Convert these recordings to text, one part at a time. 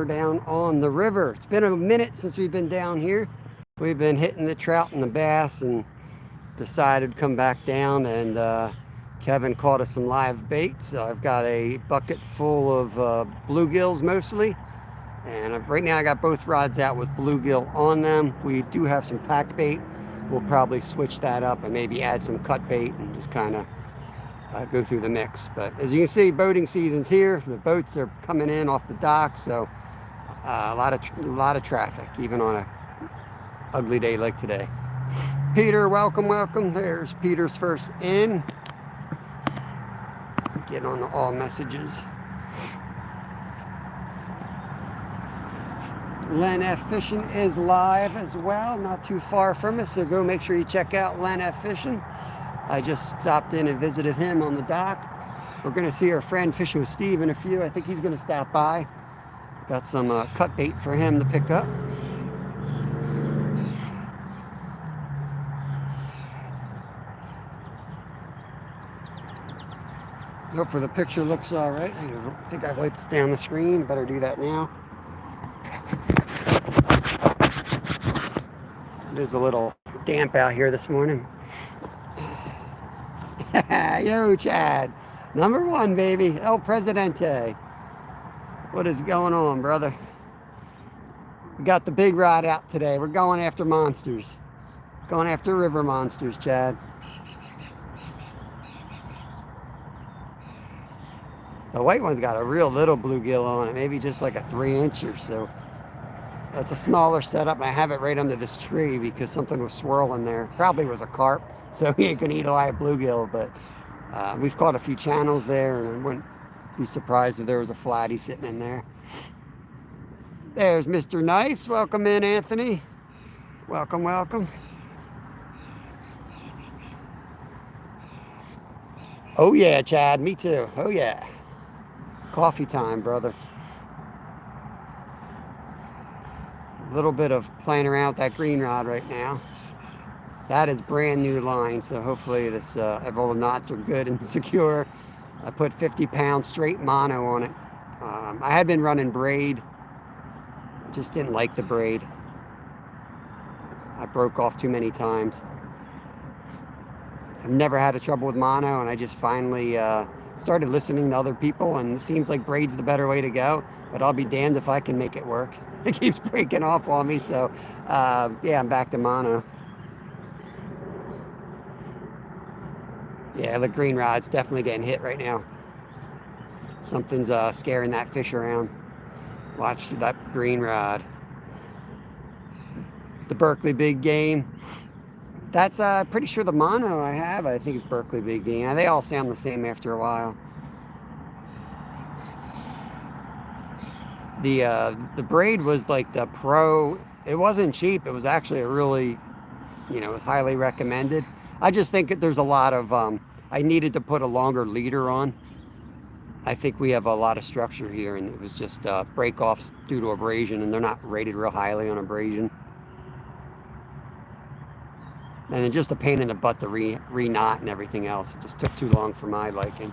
down on the river. It's been a minute since we've been down here. We've been hitting the trout and the bass and decided to come back down, and Kevin caught us some live bait. So I've got a bucket full of bluegills mostly, and right now I got both rods out with bluegill on them. We do have some pack bait. We'll probably switch that up and maybe add some cut bait and just kind of go through the mix. But as you can see, boating season's here. The boats are coming in off the dock, so a lot of traffic, even on a ugly day like today. Peter, welcome, welcome. There's Peter's first in. Get on the all messages. Len F Fishing is live as well, not too far from us, so go make sure you check out Len F Fishing. I just stopped in and visited him on the dock. We're going to see our friend Fishing with Steve in a few. I think he's going to stop by. Got some cut bait for him to pick up. Hopefully the picture looks all right. I think I wiped down the screen. Better do that now. It is a little damp out here this morning. Yo, Chad. Number one, baby. El Presidente. What is going on, brother? We got the big rod out today. We're going after monsters. Going after river monsters, Chad. The white one's got a real little bluegill on it, maybe just like a 3-inch or so. That's a smaller setup. I have it right under this tree because something was swirling there. Probably was a carp, so he ain't gonna eat a live bluegill, but we've caught a few channels there, and I wouldn't be surprised if there was a flatty sitting in there. There's Mr. Nice. Welcome in, Anthony. Welcome, welcome. Oh yeah, Chad, me too. Oh yeah. Coffee time, brother. A little bit of playing around with that green rod right now. That is brand new line, so hopefully this all the knots are good and secure. I put 50 pounds straight mono on it. I had been running braid. Just didn't like the braid. I broke off too many times. I've never had a trouble with mono, and I just finally started listening to other people, and it seems like braid's the better way to go, but I'll be damned if I can make it work. It keeps breaking off on me, so yeah, I'm back to mono. Yeah, the green rod's definitely getting hit right now. Something's scaring that fish around. Watch that green rod. The Berkeley Big Game. That's pretty sure the mono I have, I think it's Berkeley Big Game. They all sound the same after a while. The braid was like the pro. It wasn't cheap. It was actually a really, it was highly recommended. I just think that there's a lot of, I needed to put a longer leader on. I think we have a lot of structure here, and it was just break-offs due to abrasion, and they're not rated real highly on abrasion. And then just a pain in the butt to re-knot and everything else. It just took too long for my liking.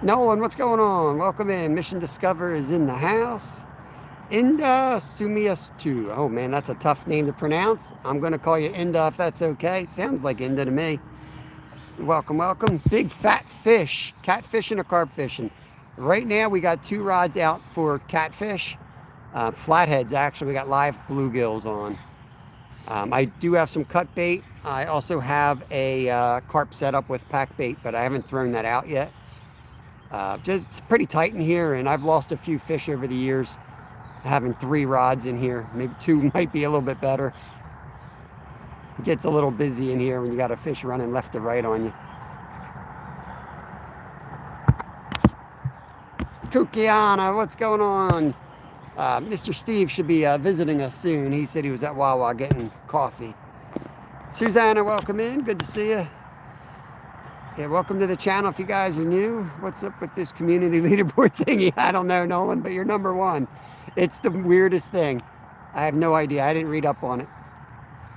Nolan, what's going on? Welcome in. Mission Discover is in the house. Inda Sumiastu. Oh man, that's a tough name to pronounce. I'm going to call you Inda if that's okay. It sounds like Inda to me. Welcome, welcome. Big fat fish. Catfish and a carp fishing. Right now we got 2 rods out for catfish. Flatheads, actually. We got live bluegills on. I do have some cut bait. I also have a carp setup with pack bait, but I haven't thrown that out yet. Just it's pretty tight in here, and I've lost a few fish over the years having 3 rods in here. Maybe 2 might be a little bit better. It gets a little busy in here when you got a fish running left to right on you. Kukiana, what's going on? Mr. Steve should be visiting us soon. He said he was at Wawa getting coffee. Susanna, welcome in. Good to see you. Yeah, welcome to the channel if you guys are new. What's up with this community leaderboard thingy? I don't know, Nolan, but you're number 1. It's the weirdest thing. I have no idea. I didn't read up on it.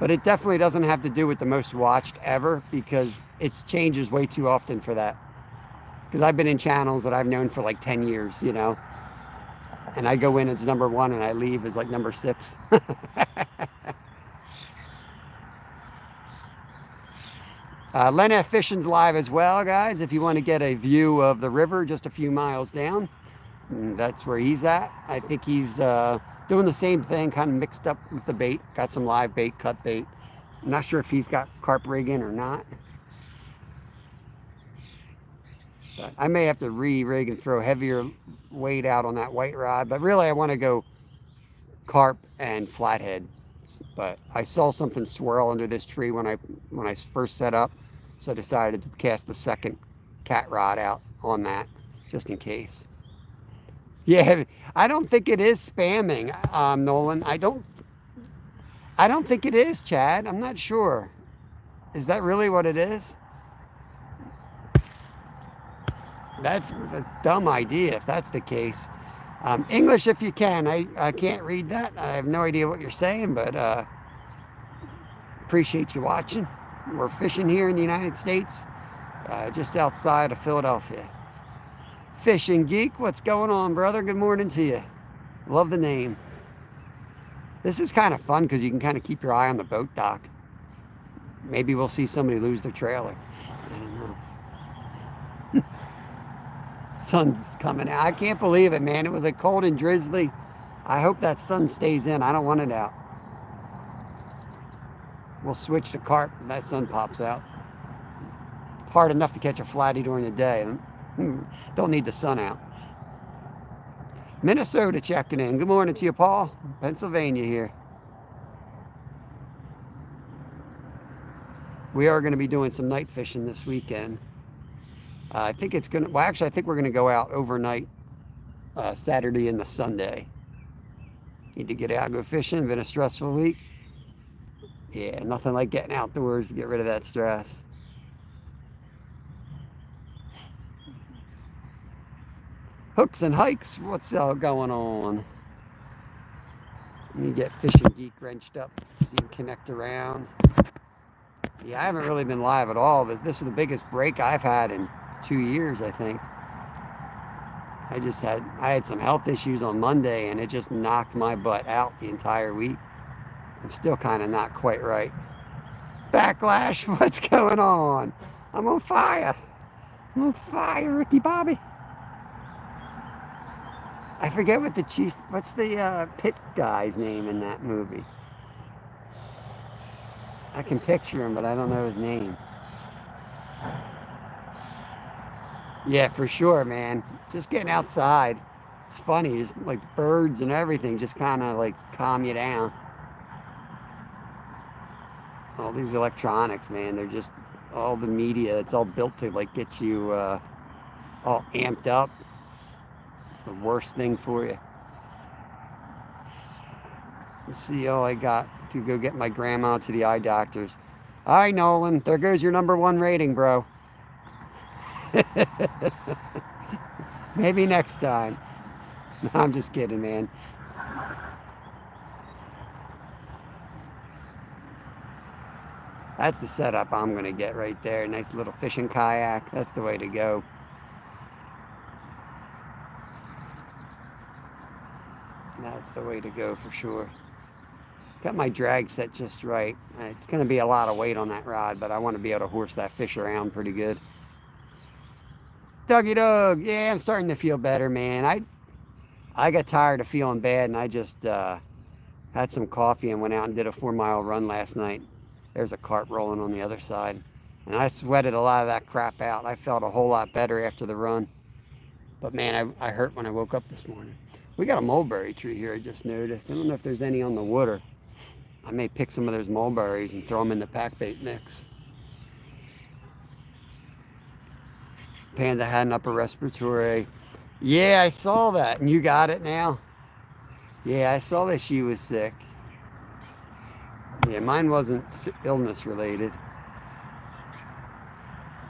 But it definitely doesn't have to do with the most watched ever, because it changes way too often for that. Because I've been in channels that I've known for like 10 years, And I go in as number 1 and I leave as like number 6. Len F. Fishing's live as well, guys. If you want to get a view of the river just a few miles down, that's where he's at. I think he's doing the same thing, kind of mixed up with the bait. Got some live bait, cut bait. I'm not sure if he's got carp rig in or not. But I may have to re-rig and throw heavier weight out on that white rod. But really, I want to go carp and flathead. But I saw something swirl under this tree when I first set up, so I decided to cast the second cat rod out on that, just in case. Yeah, I don't think it is spamming, Nolan. I don't think it is, Chad. I'm not sure. Is that really what it is? That's a dumb idea if that's the case. English if you can. I can't read that. I have no idea what you're saying, but appreciate you watching. We're fishing here in the United States, just outside of Philadelphia. Fishing Geek, what's going on, brother? Good morning to you. Love the name. This is kind of fun because you can kind of keep your eye on the boat dock. Maybe we'll see somebody lose their trailer. I don't know. Sun's coming out. I can't believe it, man. It was like cold and drizzly. I hope that sun stays in. I don't want it out. We'll switch to carp when that sun pops out. Hard enough to catch a flatty during the day. Don't need the sun out. Minnesota checking in. Good morning to you, Paul. Pennsylvania here. We are going to be doing some night fishing this weekend. I think it's going to, well, actually, I think we're going to go out overnight Saturday and the Sunday. Need to get out, go fishing. Been a stressful week. Yeah, nothing like getting outdoors to get rid of that stress. Hooks and hikes, what's going on? Let me get Fishing Geek wrenched up so you can connect around. Yeah, I haven't really been live at all, but this is the biggest break I've had in 2 years, I think. I had some health issues on Monday and it just knocked my butt out the entire week. I'm still kind of not quite right. Backlash, what's going on? I'm on fire. I'm on fire, Ricky Bobby. I forget what's the pit guy's name in that movie? I can picture him, but I don't know his name. Yeah, for sure, man. Just getting outside. It's funny, just like birds and everything just kind of like calm you down. All these electronics, man, they're just all the media. It's all built to like get you all amped up. It's the worst thing for you. Let's see, I got to go get my grandma to the eye doctors. All right, Nolan, there goes your #1 rating, bro. Maybe next time. No, I'm just kidding, man. That's the setup I'm going to get right there. Nice little fishing kayak. That's the way to go. That's the way to go for sure. Got my drag set just right. It's going to be a lot of weight on that rod, but I want to be able to horse that fish around pretty good. Dougie Doug, yeah, I'm starting to feel better, man. I got tired of feeling bad, and I just had some coffee and went out and did a 4-mile run last night. There's a carp rolling on the other side. And I sweated a lot of that crap out. I felt a whole lot better after the run. But man, I hurt when I woke up this morning. We got a mulberry tree here, I just noticed. I don't know if there's any on the water. I may pick some of those mulberries and throw them in the pack bait mix. Panda had an upper respiratory. Yeah, I saw that. And you got it now? Yeah, I saw that she was sick. Yeah, mine wasn't illness related.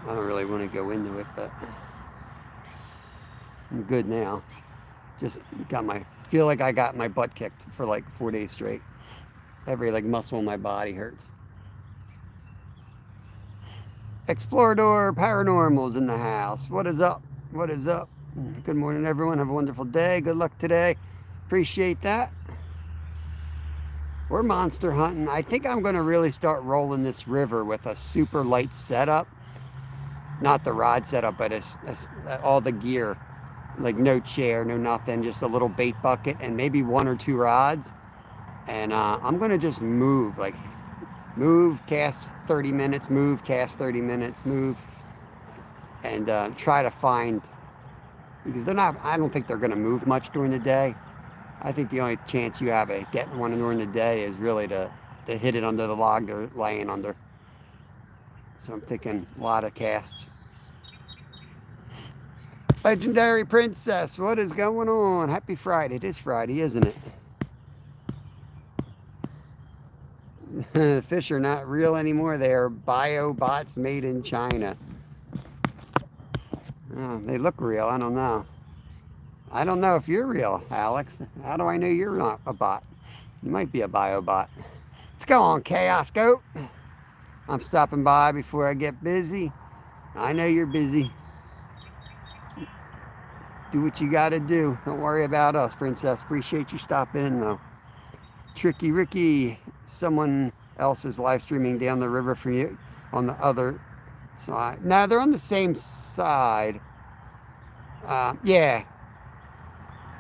I don't really want to go into it, but I'm good now. Just feel like I got my butt kicked for like 4 days straight. Every like muscle in my body hurts. Explorador Paranormal's in the house. What is up? What is up? Good morning, everyone. Have a wonderful day. Good luck today. Appreciate that. We're monster hunting. I think I'm going to really start rolling this river with a super light setup. Not the rod setup, but all the gear. Like no chair, no nothing, just a little bait bucket and maybe 1 or 2 rods. And I'm going to just move, like move, cast 30 minutes, move, cast 30 minutes, move. And try to find, because they're not, I don't think they're going to move much during the day. I think the only chance you have of getting one during the day is really to hit it under the log they're laying under. So I'm thinking a lot of casts. Legendary Princess, what is going on? Happy Friday. It is Friday, isn't it? The fish are not real anymore. They are bio bots made in China. Oh, they look real. I don't know. I don't know if you're real, Alex. How do I know you're not a bot? You might be a bio bot. Let's go on, Chaos Goat. I'm stopping by before I get busy. I know you're busy. Do what you got to do. Don't worry about us, Princess. Appreciate you stopping in, though. Tricky Ricky, someone else is live streaming down the river for you on the other side. No, they're on the same side.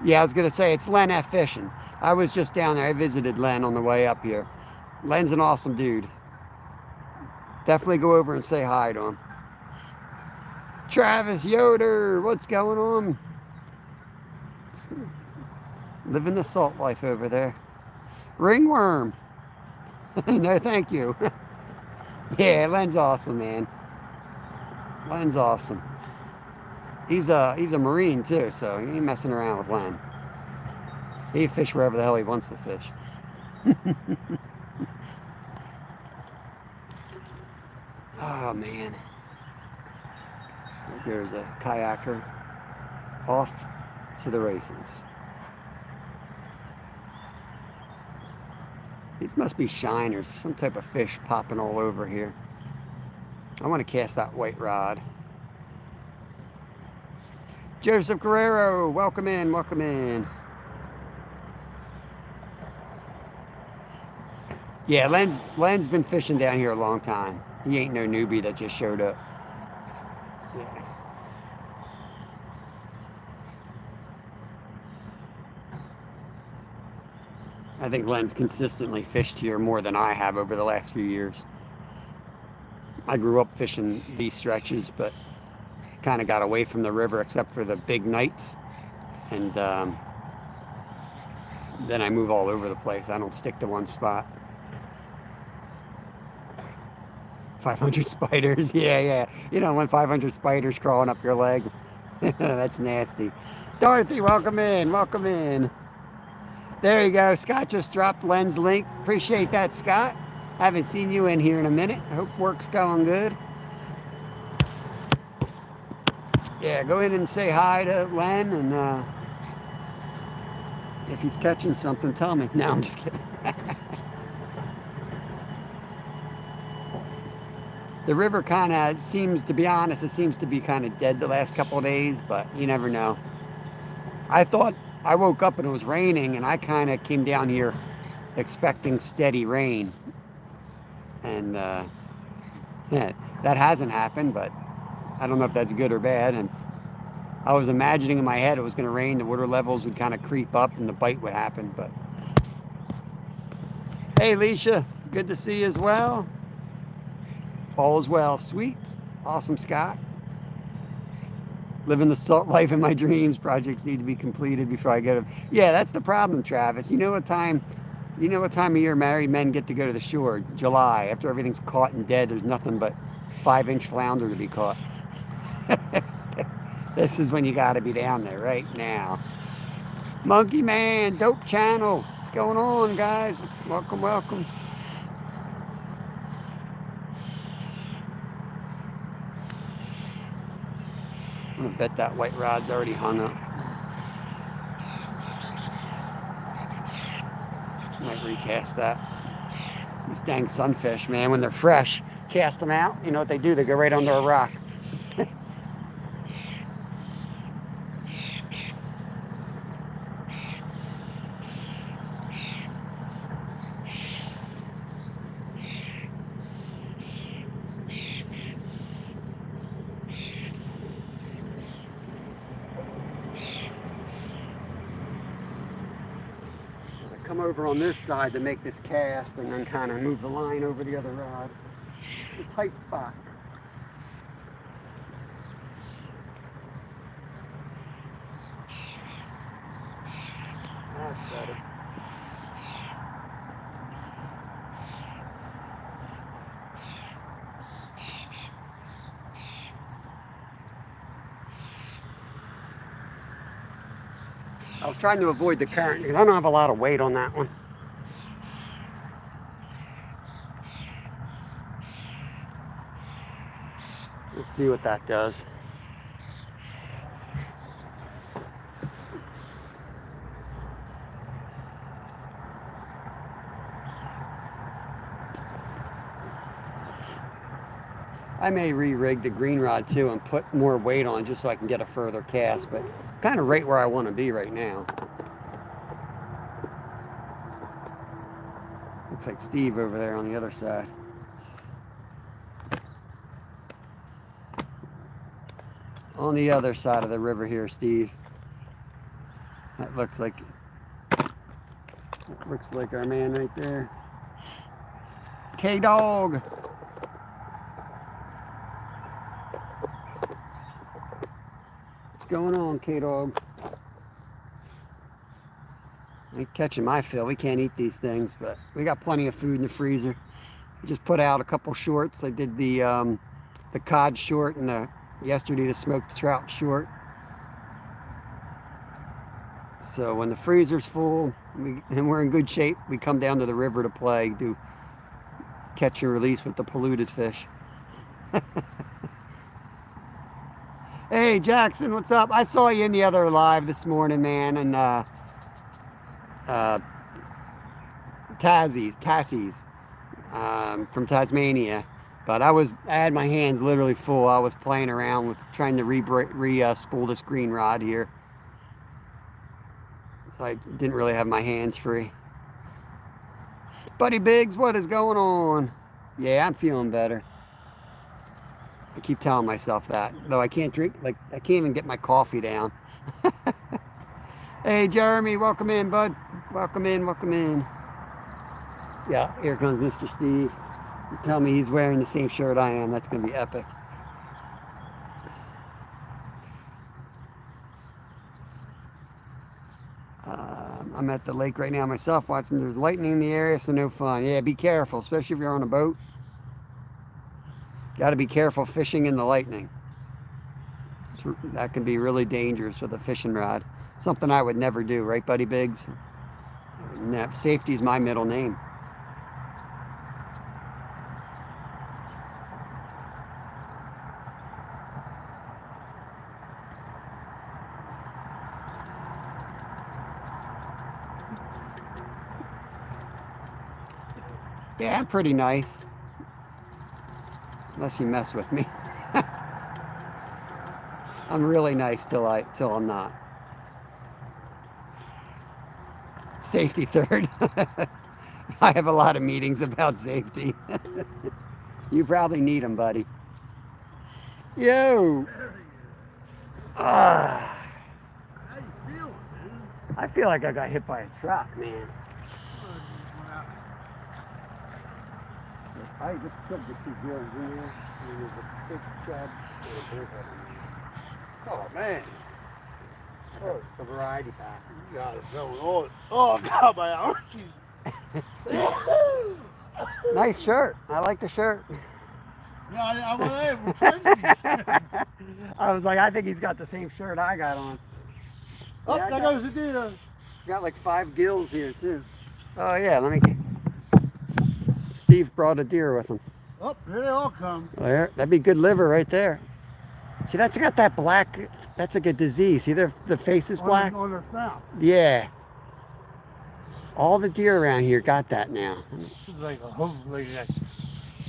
Yeah, I was going to say, it's Len F. Fishing. I was just down there. I visited Len on the way up here. Len's an awesome dude. Definitely go over and say hi to him. Travis Yoder, what's going on? Living the salt life over there. Ringworm. No, thank you. Yeah, Len's awesome, man. Len's awesome. He's a Marine too, so he ain't messing around with Len. He fish wherever the hell he wants to fish. Oh man. There's a kayaker off to the races. These must be shiners, some type of fish popping all over here. I want to cast that white rod. Joseph Guerrero, welcome in, welcome in. Yeah, Len's been fishing down here a long time. He ain't no newbie that just showed up. Yeah. I think Len's consistently fished here more than I have over the last few years. I grew up fishing these stretches, but kind of got away from the river except for the big nights. And then I move all over the place. I don't stick to one spot. 500 spiders. Yeah. You don't want 500 spiders crawling up your leg. That's nasty. Dorothy, welcome in. Welcome in. There you go. Scott just dropped Len's link. Appreciate that, Scott. Haven't seen you in here in a minute. Hope work's going good. Yeah, go in and say hi to Len, and if he's catching something, tell me. No, I'm just kidding. The river kind of seems, to be honest, it seems to be kind of dead the last couple of days, but you never know. I woke up and it was raining, and I kind of came down here expecting steady rain. And yeah, that hasn't happened, but I don't know if that's good or bad. And I was imagining in my head it was going to rain, the water levels would kind of creep up, and the bite would happen. But hey, Leisha, good to see you as well. All is well. Sweet. Awesome, Scott. Living the salt life in my dreams. Projects need to be completed before I get them. Yeah, that's the problem, Travis. You know what time of year married men get to go to the shore? July. After everything's caught and dead, there's nothing but 5-inch flounder to be caught. This is when you got to be down there right now. Monkey Man, Dope Channel. What's going on, guys? Welcome, welcome. I'm gonna bet that white rod's already hung up. Might recast that. These dang sunfish, man, when they're fresh, cast them out. You know what they do? They go right under a rock. come over on this side to make this cast and then kind of move the line over the other rod. It's a tight spot. That's better. I was trying to avoid the current because I don't have a lot of weight on that one. Let's see what that does. I may re-rig the green rod too and put more weight on just so I can get a further cast, but kind of right where I want to be right now. Looks like Steve over there on the other side. On the other side of the river here, Steve. That looks like our man right there. K-Dog. What's going on, K-Dog? Ain't catching my fill. We can't eat these things, but we got plenty of food in the freezer. We just put out a couple shorts. I did the cod short and yesterday the smoked trout short. So when the freezer's full and we're in good shape, we come down to the river to play, do catch and release with the polluted fish. Hey Jackson, what's up? I saw you in the other live this morning, man, and Tassie's from Tasmania. But I had my hands literally full. I was playing around with trying to spool this green rod here. So I didn't really have my hands free. Buddy Biggs, what is going on? Yeah, I'm feeling better. I keep telling myself that, though I can't drink, I can't even get my coffee down. Hey, Jeremy, welcome in, bud. Welcome in, welcome in. Yeah, here comes Mr. Steve. Tell me he's wearing the same shirt I am. That's going to be epic. I'm at the lake right now myself watching. There's lightning in the area, so no fun. Yeah, be careful, especially if you're on a boat. Got to be careful fishing in the lightning. That can be really dangerous with a fishing rod. Something I would never do, right, Buddy Biggs? Safety's my middle name. Yeah, I'm pretty nice. Unless you mess with me. I'm really nice till I'm not. Safety third. I have a lot of meetings about safety. You probably need them, buddy. Yo. How you feeling, dude? I feel like I got hit by a truck, man. I just killed the two girls in there. There was a big chub and a bullhead. Oh, man. Oh, the variety pack. You got it going on. Oh, God, my arches. Nice shirt. I like the shirt. Yeah, I'm able to. I was like, I think he's got the same shirt I got on. Oh, yeah, there goes the deer. Got like 5 gills here, too. Oh, yeah, let me get... Steve brought a deer with him. Oh, here they all come. There, that'd be good liver right there. See, that's got that black, that's like a disease. See, the face is black? On their snout. Yeah. All the deer around here got that now. It's like a hoof, like that.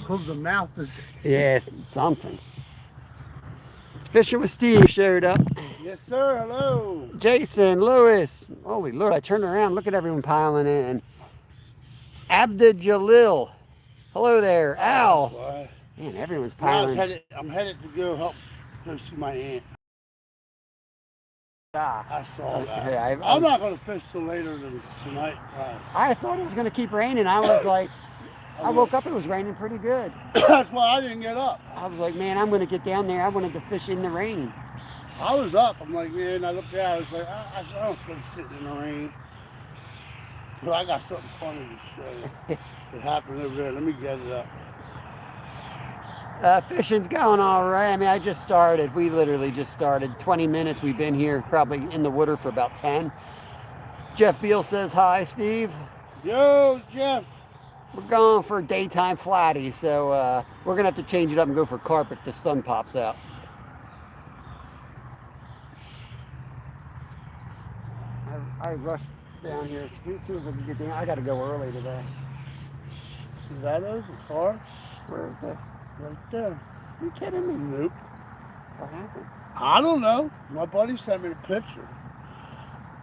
Hoof the mouth is. Yeah, something. Fishing with Steve showed up. Yes, sir. Hello. Jason, Lewis. Holy Lord, I turned around. Look at everyone piling in. Abda Jalil. Hello there, Al. Man, everyone's piling. I'm headed to go see my aunt. I saw that. Hey, I'm not going to fish till later than tonight. I thought it was going to keep raining. I was like, I woke up, it was raining pretty good. That's why I didn't get up. I was like, man, I'm going to get down there. I wanted to fish in the rain. I was up. I'm like, man, I looked out. I was like, I don't feel like sitting in the rain. But I got something funny to show you. It happened over there. Let me get it up. Fishing's going all right. I mean, I just started. We literally just started. 20 minutes. We've been here probably in the water for about 10. Jeff Beal says hi, Steve. Yo, Jeff. We're going for daytime flatties, so we're going to have to change it up and go for carp if the sun pops out. I rushed down here as soon as I could get down. I got to go early today. See that is a car? Where is this? Right there. Are you kidding me? Nope. What happened? I don't know. My buddy sent me the picture.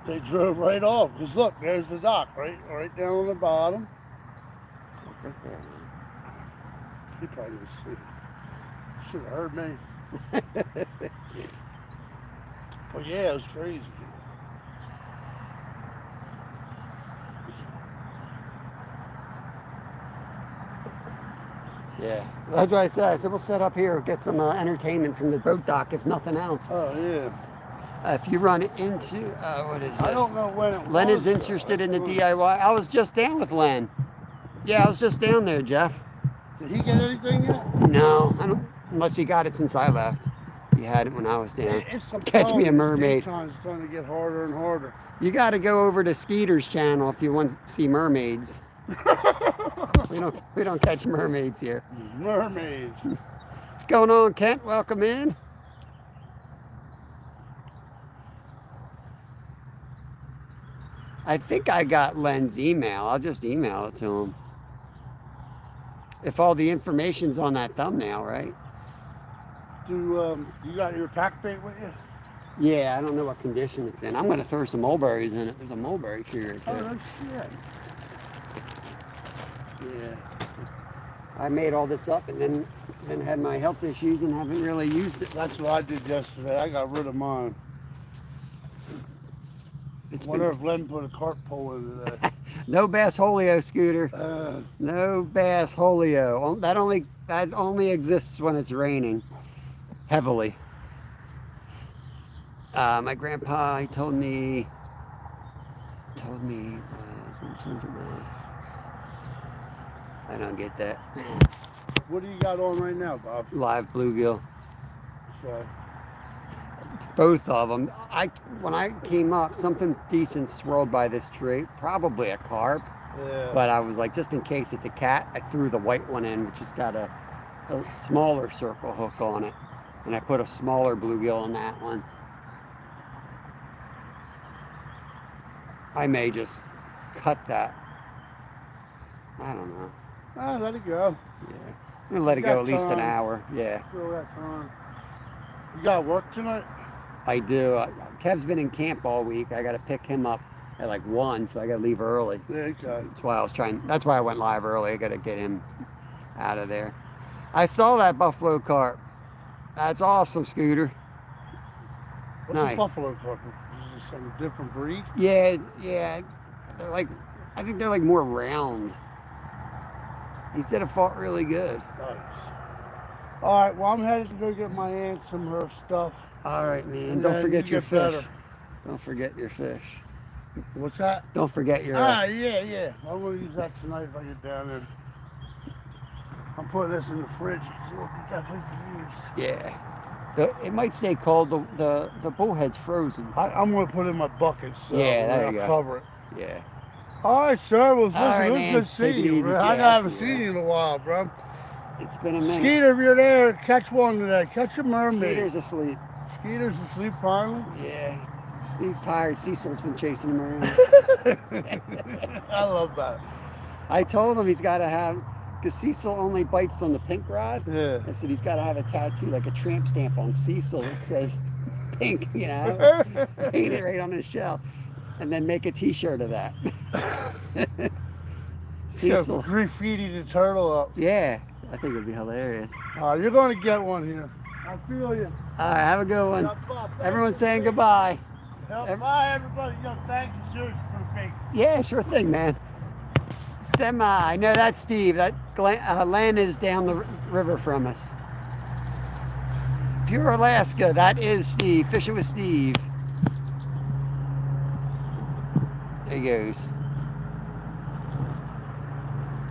They drove right off. Because look, there's the dock, right down on the bottom. It's like right there, man. He probably didn't see it. Should have heard me. But yeah, it was crazy. Yeah, that's what I said. I said we'll set up here, get some entertainment from the boat dock, if nothing else. Oh yeah. If you run into what is this? I don't know when it was. Len is interested in the DIY. I was just down with Len. Yeah, I was just down there, Jeff. Did he get anything yet? No, I don't. Unless he got it since I left. He had it when I was down. It's Catch me a mermaid. It's starting to get harder and harder. You got to go over to Skeeter's channel if you want to see mermaids. we don't catch mermaids here. Mermaids. What's going on, Kent? Welcome in. I think I got Len's email. I'll just email it to him. If all the information's on that thumbnail, right? You got your pack bait with you? Yeah, I don't know what condition it's in. I'm going to throw some mulberries in it. There's a mulberry tree right there. Oh, no shit. Yeah. I made all this up and then had my health issues and haven't really used it. That's what I did yesterday. I got rid of mine. It's wonder if Len put a carp pole into that. No Bass Holio, Scooter. No Bass Holio. That only exists when it's raining heavily. My grandpa, he told me 200 miles. I don't get that. What do you got on right now, Bob? Live bluegill. Okay. Both of them. When I came up, something decent swirled by this tree. Probably a carp. Yeah. But I was like, just in case it's a cat, I threw the white one in, which has got a smaller circle hook on it. And I put a smaller bluegill on that one. I may just cut that. I don't know. Ah, let it go. Yeah. I'm gonna let it go at least an hour. Yeah. Throw that on. You got work tonight? I do. Kev's been in camp all week. I got to pick him up at like 1, so I got to leave early. Yeah, okay. That's why I went live early. I got to get him out of there. I saw that buffalo carp. That's awesome, Scooter. What's Nice. a buffalo carp? Is this some different breed? Yeah. They're like, I think they're like more round. He said it fought really good. Nice. All right, well, I'm headed to go get my aunt some of her stuff. All right, man. And Don't forget your get fish. better. Don't forget your fish. What's that? Don't forget your... Yeah. I'm going to use that tonight if I get down there. I'm putting this in the fridge. So it'll be definitely used. Yeah. It might stay cold. The bullhead's frozen. I'm going to put it in my bucket, so Yeah, there you I'll go. cover it. Yeah. All right, sir. Well, listen, right, it was man. good seeing Take it you. easy. I Yeah, haven't see you. seen you in a while, bro. It's been a minute. Skeeter, if you're there, catch one today. Catch a mermaid. Skeeter's asleep. Skeeter's asleep finally. Yeah. He's tired. Cecil's been chasing him around. I love that. I told him he's got to have... Because Cecil only bites on the pink rod. Yeah. I said he's got to have a tattoo, like a tramp stamp on Cecil that says pink, you know. Paint it right on his shell. And then make a t-shirt of that. Cecil. Graffiti the turtle up. Yeah. I think it'd be hilarious. You're going to get one here. I feel you. All right. Have a good one. Everyone's saying goodbye. Bye, everybody. Yo, thank you, seriously, for the bacon. Yeah, sure thing, man. Semi. No, that's Steve. That land is down the river from us. Pure Alaska. That is Steve. Fishing with Steve. There he goes.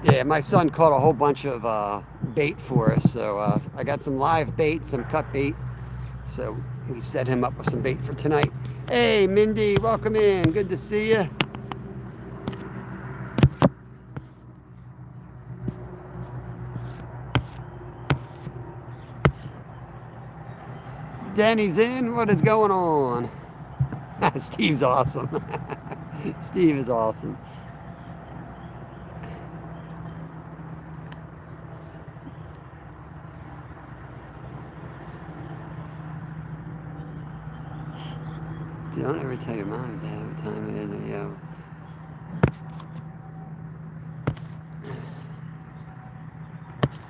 Yeah, my son caught a whole bunch of bait for us. So I got some live bait, some cut bait. So we set him up with some bait for tonight. Hey, Mindy, welcome in. Good to see you. Danny's in. What is going on? Steve's awesome. Steve is awesome. Don't ever tell your mom and dad what time it is. Yo.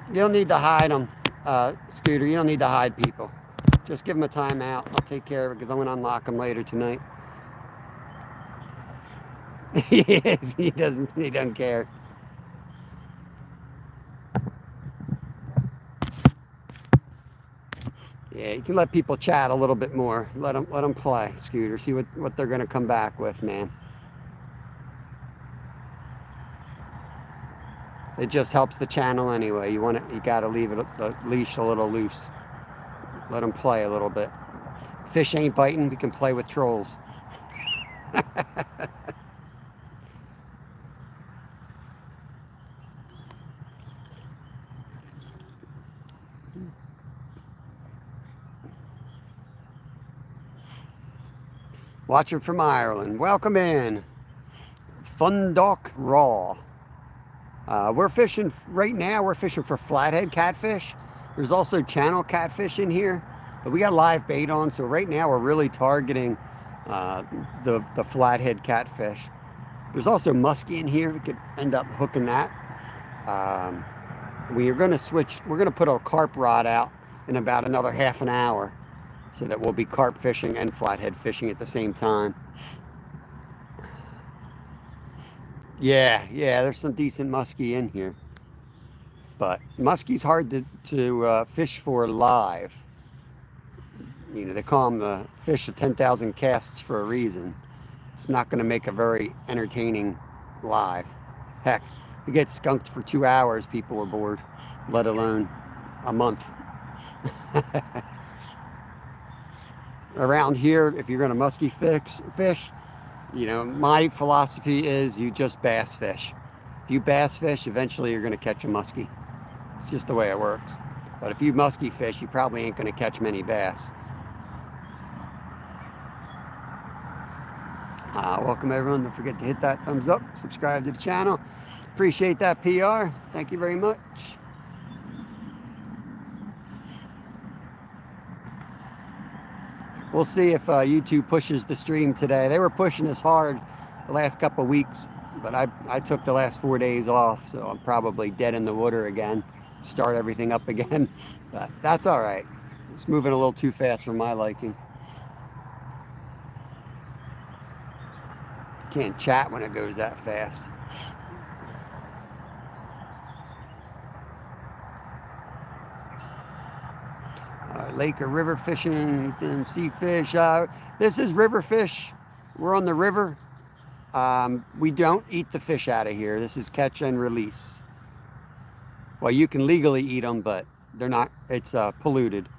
You don't need to hide them, Scooter. You don't need to hide people. Just give them a timeout. I'll take care of it because I'm going to unlock them later tonight. He doesn't care. Yeah, you can let people chat a little bit more. Let them play, Scooter. See what they're going to come back with, man. It just helps the channel anyway. You got to leave the leash a little loose. Let them play a little bit. Fish ain't biting. We can play with trolls. Watching from Ireland. Welcome in. Fundock Raw. We're fishing right now. We're fishing for flathead catfish. There's also channel catfish in here, but we got live bait on. So right now we're really targeting the flathead catfish. There's also muskie in here. We could end up hooking that. We are going to switch. We're going to put our carp rod out in about another half an hour, so that we'll be carp fishing and flathead fishing at the same time. Yeah, there's some decent muskie in here. But muskie's hard to fish for live. You know, they call them the fish of 10,000 casts for a reason. It's not going to make a very entertaining live. Heck, you get skunked for 2 hours, people are bored, let alone a month. Around here, if you're going to muskie fish, you know, my philosophy is you just bass fish. If you bass fish, eventually you're going to catch a muskie. It's just the way it works. But if you muskie fish, you probably ain't going to catch many bass. Welcome everyone. Don't forget to hit that thumbs up, subscribe to the channel. Appreciate that, PR. Thank you very much. We'll see if YouTube pushes the stream today. They were pushing us hard the last couple of weeks, but I took the last 4 days off, so I'm probably dead in the water again. Start everything up again, but that's all right. It's moving a little too fast for my liking. Can't chat when it goes that fast. Lake or river fishing, sea fish. This is river fish. We're on the river. We don't eat the fish out of here. This is catch and release. Well, you can legally eat them, but they're not. It's polluted,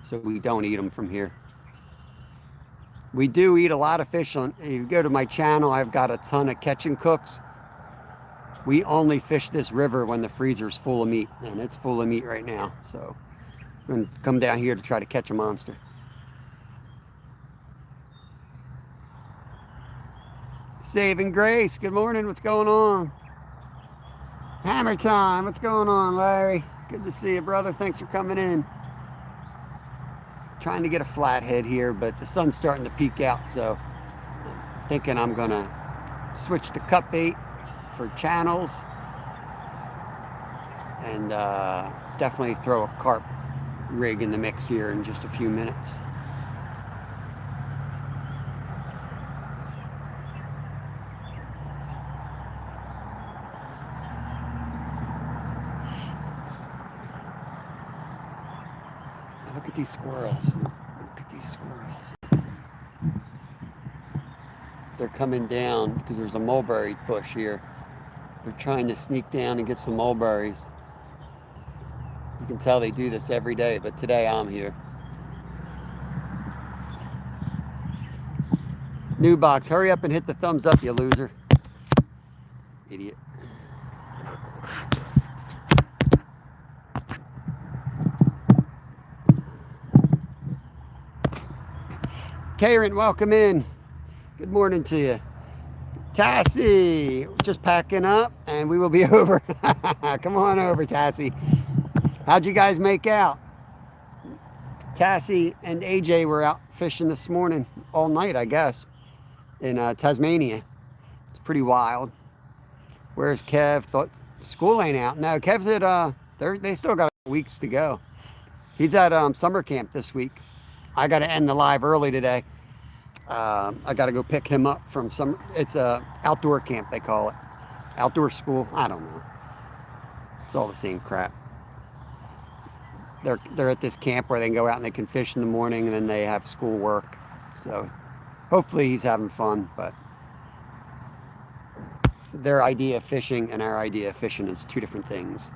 so we don't eat them from here. We do eat a lot of fish. If you go to my channel, I've got a ton of catch and cooks. We only fish this river when the freezer's full of meat, and it's full of meat right now. So I'm going to come down here to try to catch a monster. Saving Grace, good morning. What's going on? Hammer time. What's going on, Larry? Good to see you, brother. Thanks for coming in. Trying to get a flathead here, but the sun's starting to peek out, so I'm thinking I'm going to switch to cut bait for channels and definitely throw a carp rig in the mix here in just a few minutes. Look at these squirrels. Look at these squirrels. They're coming down because there's a mulberry bush here. They're trying to sneak down and get some mulberries. You can tell they do this every day, but today I'm here. New box, hurry up and hit the thumbs up, you loser. Idiot. Karen, welcome in. Good morning to you. Tassie, just packing up and we will be over. Come on over, Tassie. How'd you guys make out? Tassie and AJ were out fishing this morning, all night, I guess, in Tasmania. It's pretty wild. Where's Kev? Thought school ain't out. No, Kev's at, they still got weeks to go. He's at summer camp this week. I got to end the live early today. I got to go pick him up from it's a outdoor camp, they call it. Outdoor school, I don't know. It's all the same crap. They're at this camp where they can go out and they can fish in the morning and then they have school work. So hopefully he's having fun, but their idea of fishing and our idea of fishing is two different things.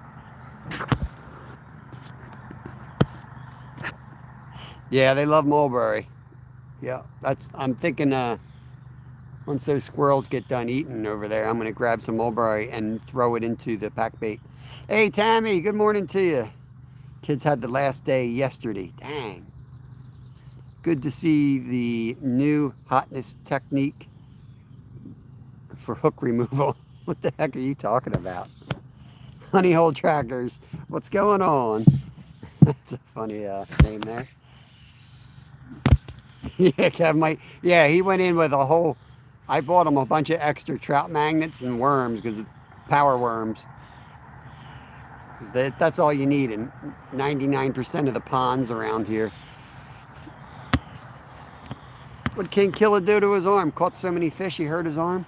Yeah, they love mulberry. Yeah, I'm thinking once those squirrels get done eating over there, I'm going to grab some mulberry and throw it into the pack bait. Hey, Tammy, good morning to you. Kids had the last day yesterday. Dang. Good to see the new hotness technique for hook removal. What the heck are you talking about? Honey hole trackers. What's going on? That's a funny name there. Yeah, Kev yeah, he went in with a whole, I bought him a bunch of extra trout magnets and worms, because it's power worms. That's all you need in 99% of the ponds around here. What did King Killer do to his arm? Caught so many fish he hurt his arm?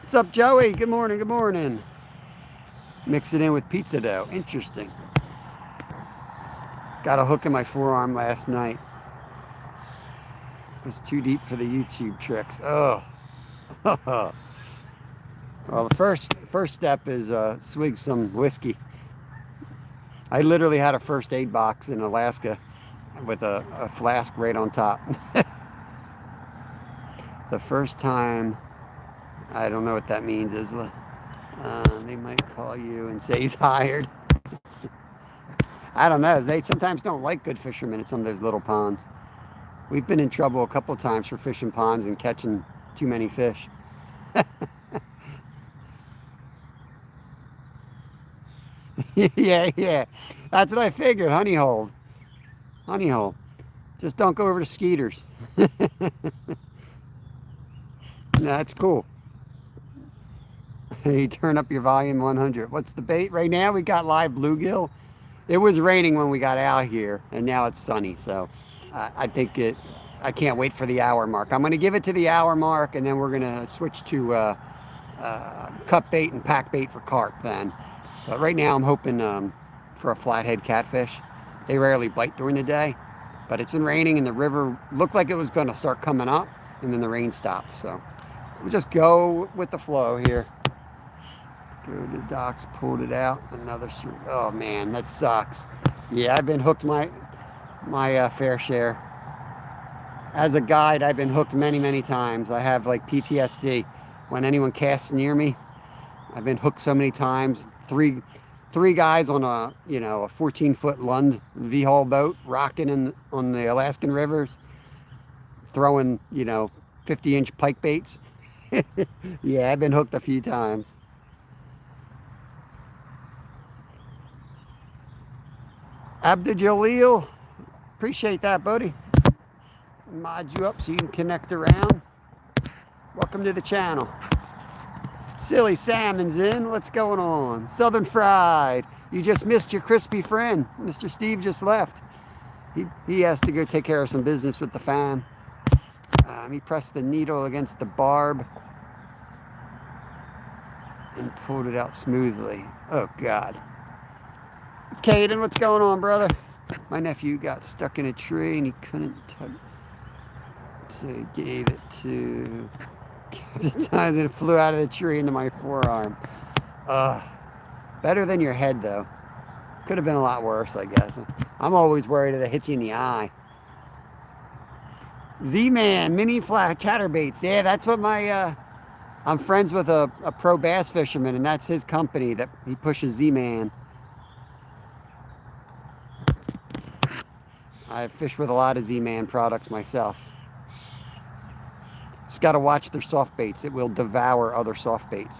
What's up, Joey? Good morning, good morning. Mix it in with pizza dough. Interesting. Got a hook in my forearm last night. It was too deep for the YouTube tricks. Oh. Well, the first step is swig some whiskey. I literally had a first aid box in Alaska with a flask right on top. The first time, I don't know what that means, Isla. They might call you and say he's hired. I don't know. They sometimes don't like good fishermen at some of those little ponds. We've been in trouble a couple of times for fishing ponds and catching too many fish. Yeah. That's what I figured. Honey hole. Just don't go over to Skeeter's. That's cool. You turn up your volume 100. What's the bait? Right now we got live bluegill. It was raining when we got out here, and now it's sunny. So I think I can't wait for the hour mark. I'm going to give it to the hour mark, and then we're going to switch to cut bait and pack bait for carp then. But right now I'm hoping for a flathead catfish. They rarely bite during the day, but it's been raining and the river looked like it was going to start coming up, and then the rain stopped. So we'll just go with the flow here. Go to the docks, pulled it out. Another, oh man, that sucks. Yeah, I've been hooked my fair share. As a guide, I've been hooked many times. I have like PTSD. When anyone casts near me, I've been hooked so many times. Three guys on a 14-foot Lund V-hull boat rocking on the Alaskan rivers, throwing 50-inch pike baits. Yeah, I've been hooked a few times. Abdul, appreciate that, buddy. Mod you up so you can connect around. Welcome to the channel. Silly Salmon's in. What's going on? Southern Fried. You just missed your crispy friend. Mr. Steve just left. He has to go take care of some business with the fam. He pressed the needle against the barb and pulled it out smoothly. Oh, God. Caden, what's going on, brother? My nephew got stuck in a tree and he couldn't tug. So he gave it to Captain Times and it flew out of the tree into my forearm. Better than your head, though. Could have been a lot worse, I guess. I'm always worried that it hits you in the eye. Z-Man, mini flat chatterbaits. Yeah, that's what my... I'm friends with a pro bass fisherman, and that's his company that he pushes Z-Man. I fish with a lot of Z-Man products myself. Just got to watch their soft baits. It will devour other soft baits.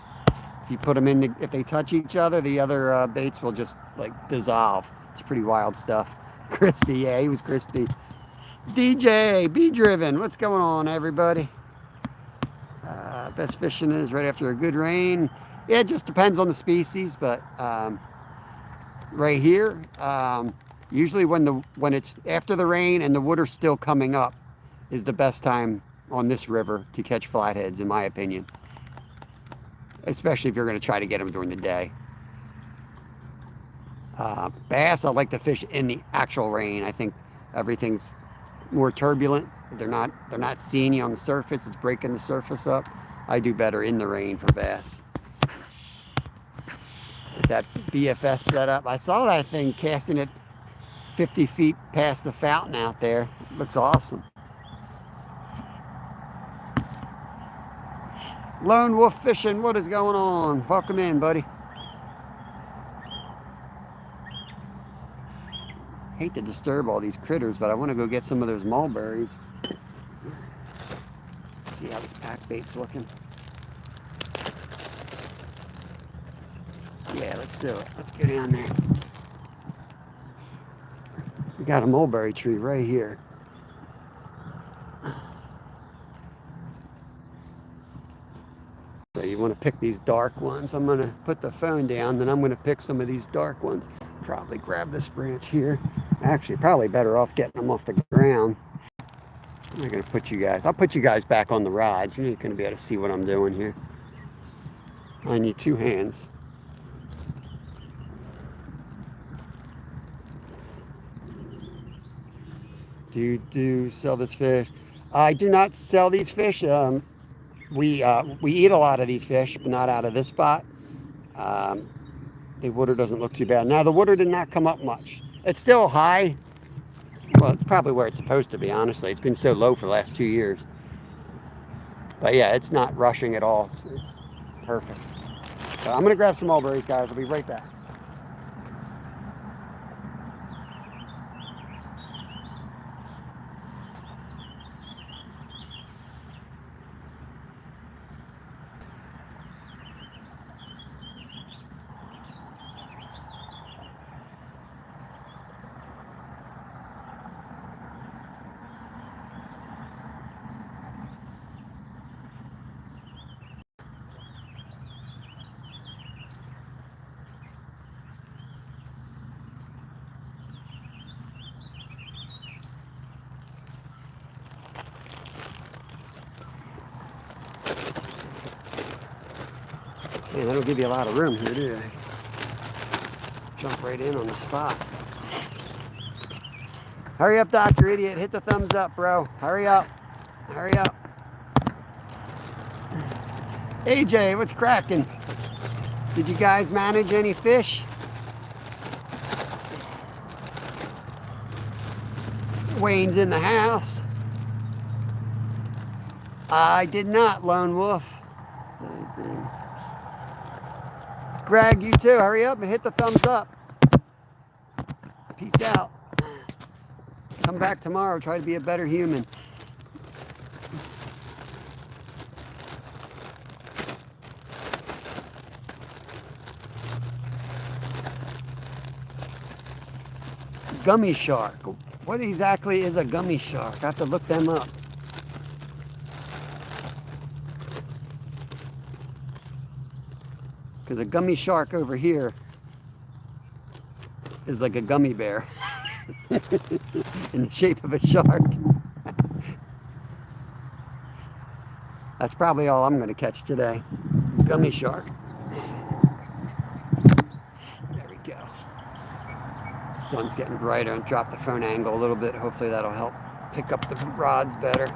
If you put them in, if they touch each other, the other baits will just like dissolve. It's pretty wild stuff. Crispy, yeah, he was crispy. DJ, Be Driven, what's going on, everybody? Best fishing is right after a good rain. Yeah, it just depends on the species, but right here, usually when it's after the rain and the water's still coming up is the best time on this river to catch flatheads, in my opinion. Especially if you're going to try to get them during the day. Bass, I like to fish in the actual rain. I think everything's more turbulent. They're not seeing you on the surface. It's breaking the surface up. I do better in the rain for bass. With that BFS setup, I saw that thing casting it 50 feet past the fountain out there. Looks awesome. Lone Wolf Fishing, what is going on? Welcome in, buddy. Hate to disturb all these critters, but I want to go get some of those mulberries. Let's see how this pack bait's looking. Yeah, let's do it. Let's go down there. We got a mulberry tree right here. So you want to pick these dark ones. I'm going to put the phone down, then I'm going to pick some of these dark ones. Probably grab this branch here. Actually, probably better off getting them off the ground. I'm not going to put you guys. I'll put you guys back on the rods. You're not going to be able to see what I'm doing here. I need two hands. Do you sell this fish? I do not sell these fish. We eat a lot of these fish, but not out of this spot. The water doesn't look too bad. Now, the water did not come up much. It's still high. Well, it's probably where it's supposed to be, honestly. It's been so low for the last 2 years. But yeah, it's not rushing at all. It's perfect. So I'm going to grab some mulberries, guys. I'll be right back. Man, that'll give you a lot of room here, do they? Jump right in on the spot. Hurry up, Dr. Idiot. Hit the thumbs up, bro. Hurry up. Hurry up. AJ, what's cracking? Did you guys manage any fish? Wayne's in the house. I did not, Lone Wolf. Greg, you too. Hurry up and hit the thumbs up. Peace out. Come back tomorrow. Try to be a better human. Gummy shark. What exactly is a gummy shark? I have to look them up. Because a gummy shark over here is like a gummy bear in the shape of a shark. That's probably all I'm going to catch today. Gummy shark. There we go. Sun's getting brighter, and drop the phone angle a little bit. Hopefully that'll help pick up the rods better.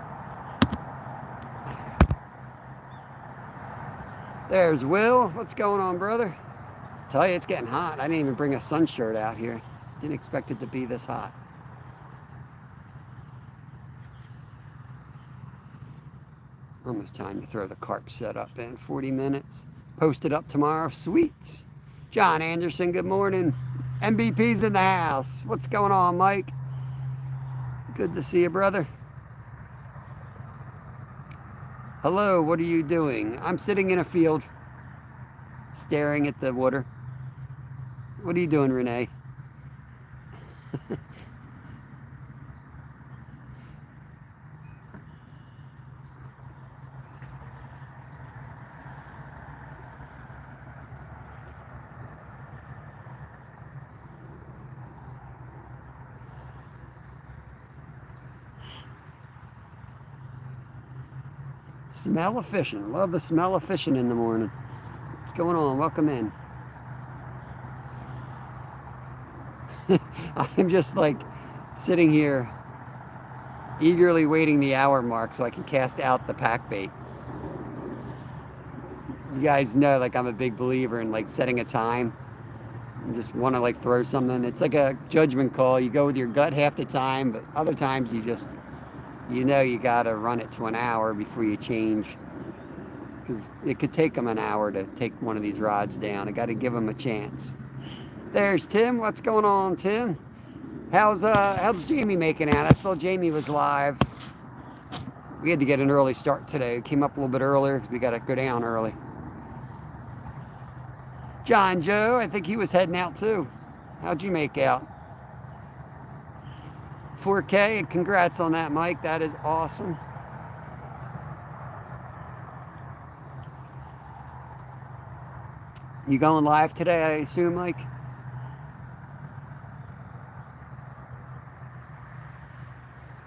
There's Will. What's going on, brother? Tell you, it's getting hot. I didn't even bring a sun shirt out here. Didn't expect it to be this hot. Almost time to throw the carp setup in. 40 minutes. Post it up tomorrow. Sweets. John Anderson, good morning. MVP's in the house. What's going on, Mike? Good to see you, brother. Hello, what are you doing? I'm sitting in a field, staring at the water. What are you doing, Renee? Smell of fishing. Love the smell of fishing in the morning. What's going on? Welcome in. I'm just like sitting here eagerly waiting the hour mark so I can cast out the pack bait. You guys know, like, I'm a big believer in like setting a time. I just want to like throw something. It's like a judgment call. You go with your gut half the time, but other times you just, you know, you got to run it to an hour before you change, because it could take them an hour to take one of these rods down. I got to give them a chance. There's Tim. What's going on, Tim? How's Jamie making out? I saw Jamie was live. We had to get an early start today. We came up a little bit earlier because we got to go down early. John Joe, I think he was heading out too. How'd you make out? 4K, congrats on that, Mike. That is awesome. You going live today, I assume, Mike?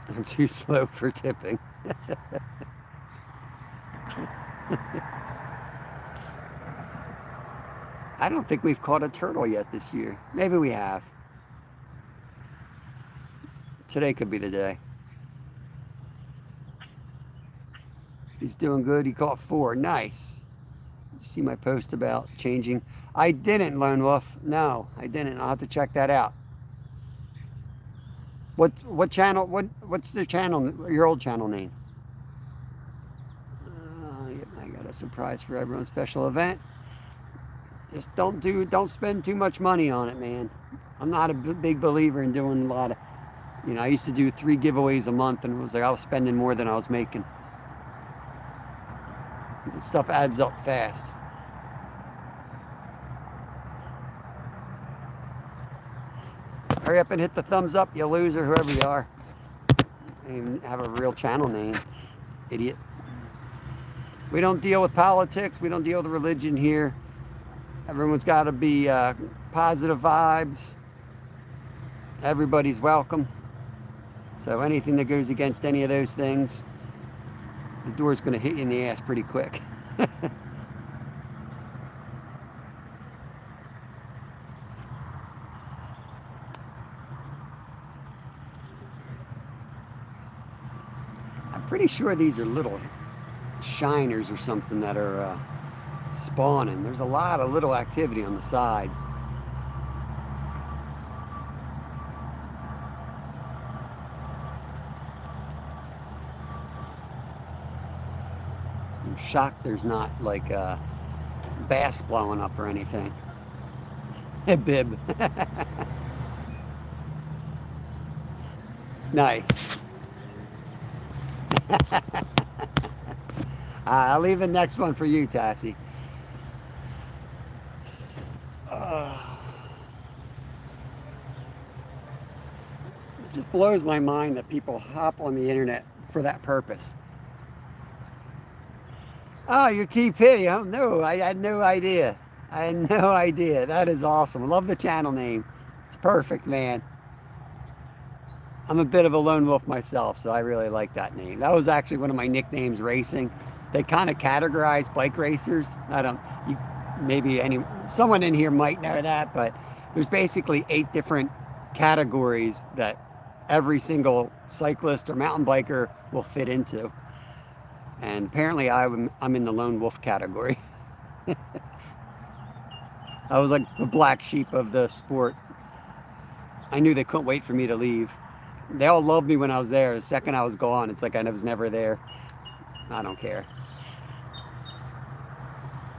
I'm too slow for tipping. I don't think we've caught a turtle yet this year. Maybe we have. Today could be the day. He's doing good. He caught 4. Nice. See my post about changing? I didn't, Lone Wolf. No, I didn't. I'll have to check that out. What channel? What's the channel? Your old channel name? Yep, I got a surprise for everyone. Special event. Just don't spend too much money on it, man. I'm not a big believer in doing a lot of. You know, I used to do 3 giveaways a month, and it was like I was spending more than I was making. The stuff adds up fast. Hurry up and hit the thumbs up, you loser, whoever you are. I don't even have a real channel name, idiot. We don't deal with politics. We don't deal with religion here. Everyone's got to be positive vibes. Everybody's welcome. So anything that goes against any of those things, the door's going to hit you in the ass pretty quick. I'm pretty sure these are little shiners or something that are spawning. There's a lot of little activity on the sides. I'm shocked there's not like bass blowing up or anything. Hey, bib. Nice. I'll leave the next one for you, Tassie. It just blows my mind that people hop on the internet for that purpose. Oh, you're TP. Oh, no, I had no idea. I had no idea. That is awesome. I love the channel name. It's perfect, man. I'm a bit of a lone wolf myself, so I really like that name. That was actually one of my nicknames racing. They kind of categorize bike racers. Maybe someone in here might know that, but there's basically 8 different categories that every single cyclist or mountain biker will fit into. And apparently I'm in the lone wolf category. I was like the black sheep of the sport. I knew they couldn't wait for me to leave. They all loved me when I was there. The second I was gone, it's like I was never there. I don't care.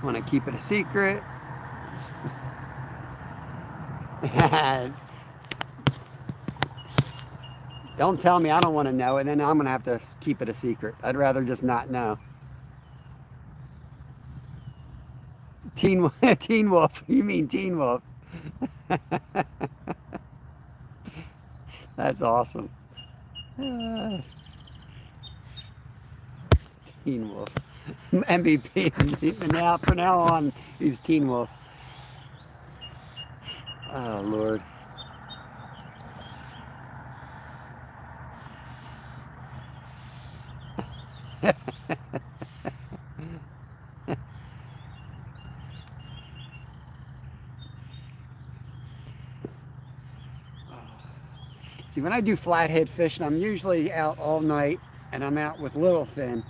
I want to keep it a secret. Don't tell me I don't want to know, and then I'm going to have to keep it a secret. I'd rather just not know. Teen Wolf. You mean Teen Wolf. That's awesome. Teen Wolf. MVP. Now, from now on, he's Teen Wolf. Oh, Lord. See, when I do flathead fishing, I'm usually out all night, and I'm out with Littlefin.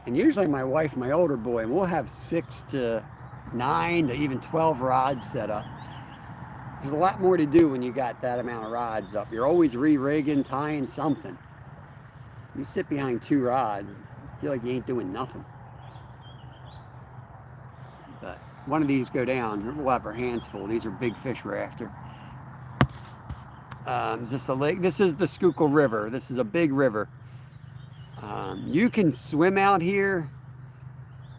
And usually my wife, my older boy, and we'll have 6 to 9 to even 12 rods set up. There's a lot more to do when you got that amount of rods up. You're always re-rigging, tying something. You sit behind 2 rods, you feel like you ain't doing nothing. But one of these go down, we'll have our hands full. These are big fish we're after. Is this a lake? This is the Schuylkill River. This is a big river. You can swim out here.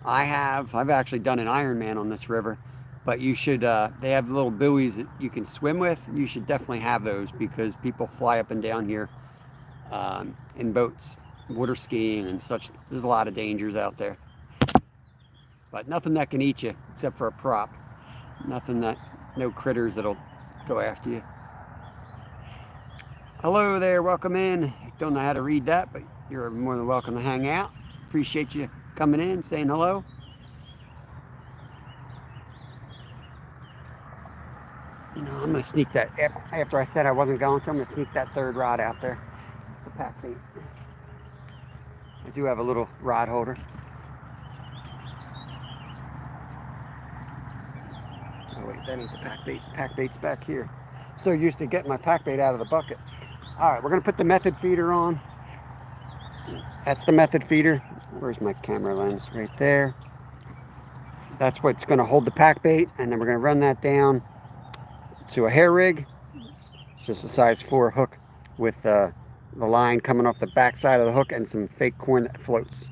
I've actually done an Ironman on this river, but you should, they have little buoys that you can swim with. You should definitely have those because people fly up and down here in boats, water skiing and such. There's a lot of dangers out there, but nothing that can eat you except for a prop. No critters that'll go after you. Hello there, welcome in. Don't know how to read that, but you're more than welcome to hang out. Appreciate you coming in, saying hello. You know, I'm going to sneak that, after I said I wasn't going to, I'm going to sneak that 3rd rod out there, the pack bait. I do have a little rod holder. Oh wait, that ain't the pack bait. Pack bait's back here. I'm so used to getting my pack bait out of the bucket. All right, we're going to put the method feeder on. That's the method feeder. Where's my camera lens? Right there. That's what's going to hold the pack bait, and then we're going to run that down to a hair rig. It's just a size 4 hook with the line coming off the back side of the hook and some fake corn that floats.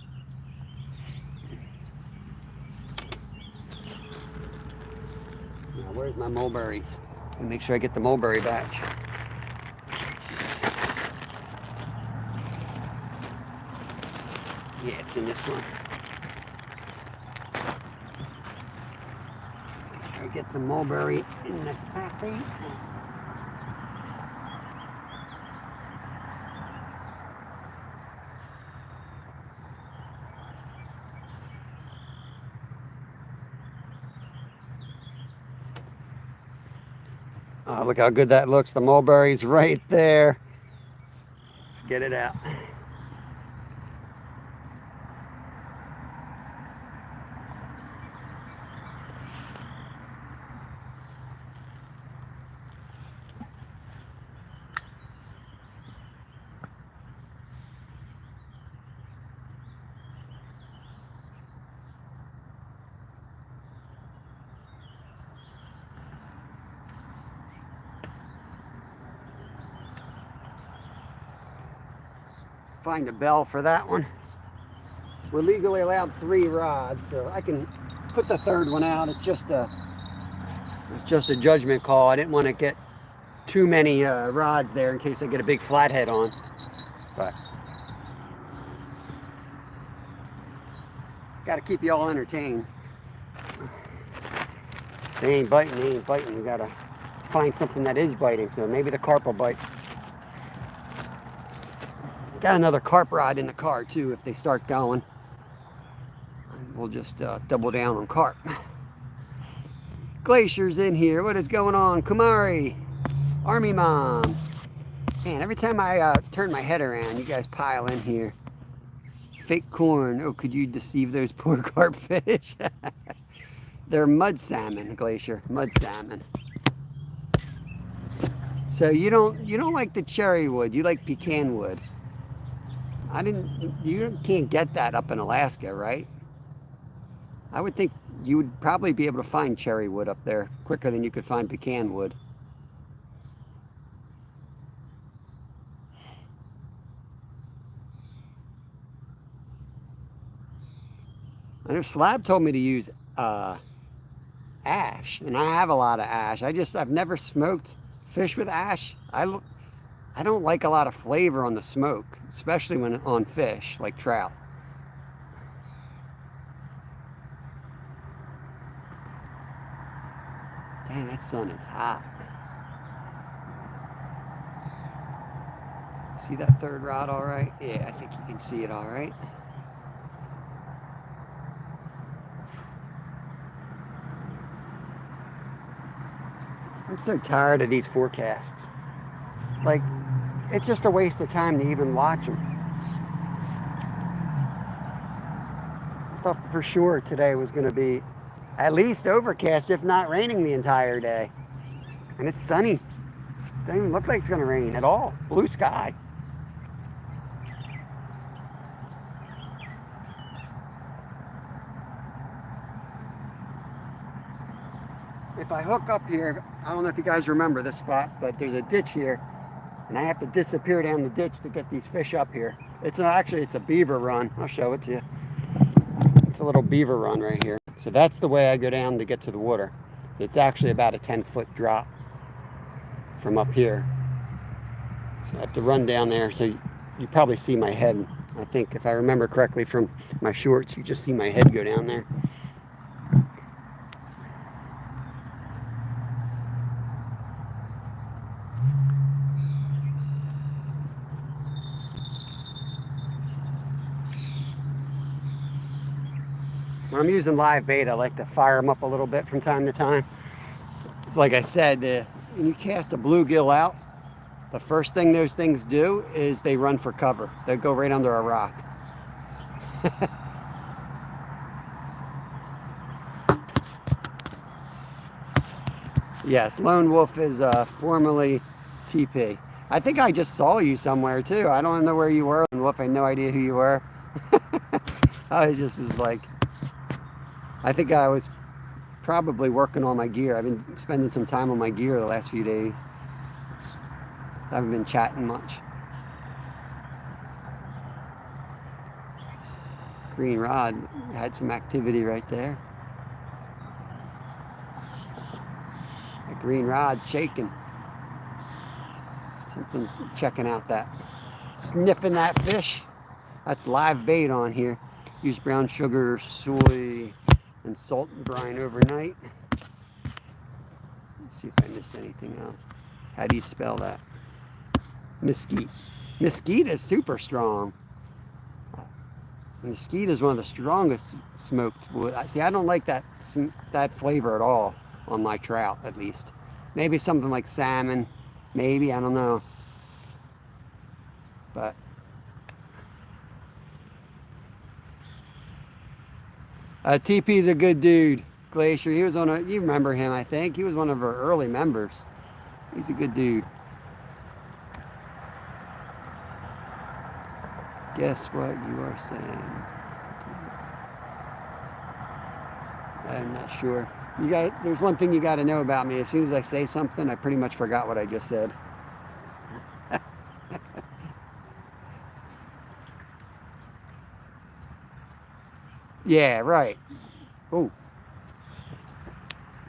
Now, where's my mulberries? Make sure I get the mulberry batch. Yeah, it's in this one. Make sure I get some mulberry in this pack bait. Oh, look how good that looks. The mulberry's right there. Let's get it out. Find a bell for that one. We're legally allowed 3 rods, so I can put the 3rd one out. It's just a judgment call. I didn't want to get too many rods there in case I get a big flathead on. But got to keep you all entertained. If they ain't biting, they ain't biting. We got to find something that is biting, so maybe the carp will bite. Got another carp rod in the car too if they start going. We'll just double down on carp. Glacier's in here. What is going on? Kumari. Army Mom. Man, every time I turn my head around, you guys pile in here. Fake corn. Oh, could you deceive those poor carp fish? They're mud salmon, Glacier. Mud salmon. So you don't like the cherry wood. You like pecan wood. You can't get that up in Alaska, right? I would think you would probably be able to find cherry wood up there quicker than you could find pecan wood. I know Slab told me to use ash, and I have a lot of ash. I've never smoked fish with ash. I don't like a lot of flavor on the smoke, especially when on fish like trout. Dang, that sun is hot. See that third rod all right? Yeah, I think you can see it all right. I'm so tired of these forecasts. Like, it's just a waste of time to even watch them. I thought for sure today was going to be at least overcast, if not raining the entire day. And it's sunny. Doesn't even look like it's going to rain at all. Blue sky. If I hook up here, I don't know if you guys remember this spot, but there's a ditch here, and I have to disappear down the ditch to get these fish up here. Actually, it's a beaver run. I'll show it to you. It's a little beaver run right here. So that's the way I go down to get to the water. So it's actually about a 10-foot drop from up here. So I have to run down there. So you probably see my head. I think if I remember correctly from my shorts, you just see my head go down there. When I'm using live bait, I like to fire them up a little bit from time to time. So like I said, when you cast a bluegill out, the first thing those things do is they run for cover. They go right under a rock. Yes, Lone Wolf is formerly TP. I think I just saw you somewhere too. I don't know where you were, Lone Wolf. I had no idea who you were. I just was like, I think I was probably working on my gear. I've been spending some time on my gear the last few days. I haven't been chatting much. Green rod had some activity right there. The green rod's shaking. Something's checking out that, sniffing that fish. That's live bait on here. Use brown sugar, soy, and salt and brine overnight. Let's see if I missed anything else. How do you spell that? Mesquite. Mesquite is super strong. Mesquite is one of the strongest smoked wood. See, I don't like that flavor at all on my trout, at least. Maybe something like salmon. Maybe, I don't know. But TP's a good dude. Glacier, he was you remember him, I think. He was one of our early members. He's a good dude. Guess what you are saying? I'm not sure. There's one thing you got to know about me. As soon as I say something, I pretty much forgot what I just said. Yeah, right. Oh,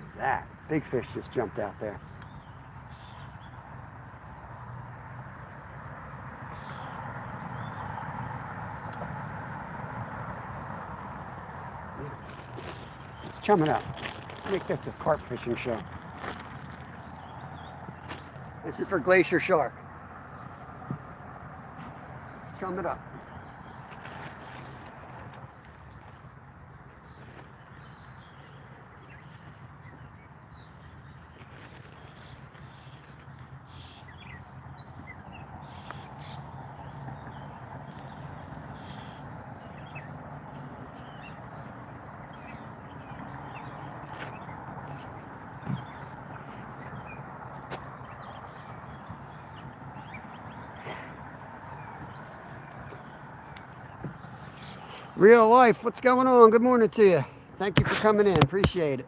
what's that? Big fish just jumped out there. Let's chum it up. Make this a carp fishing show. This is for Glacier Shark. Let's chum it up. Real life, what's going on? Good morning to you. Thank you for coming in. Appreciate it.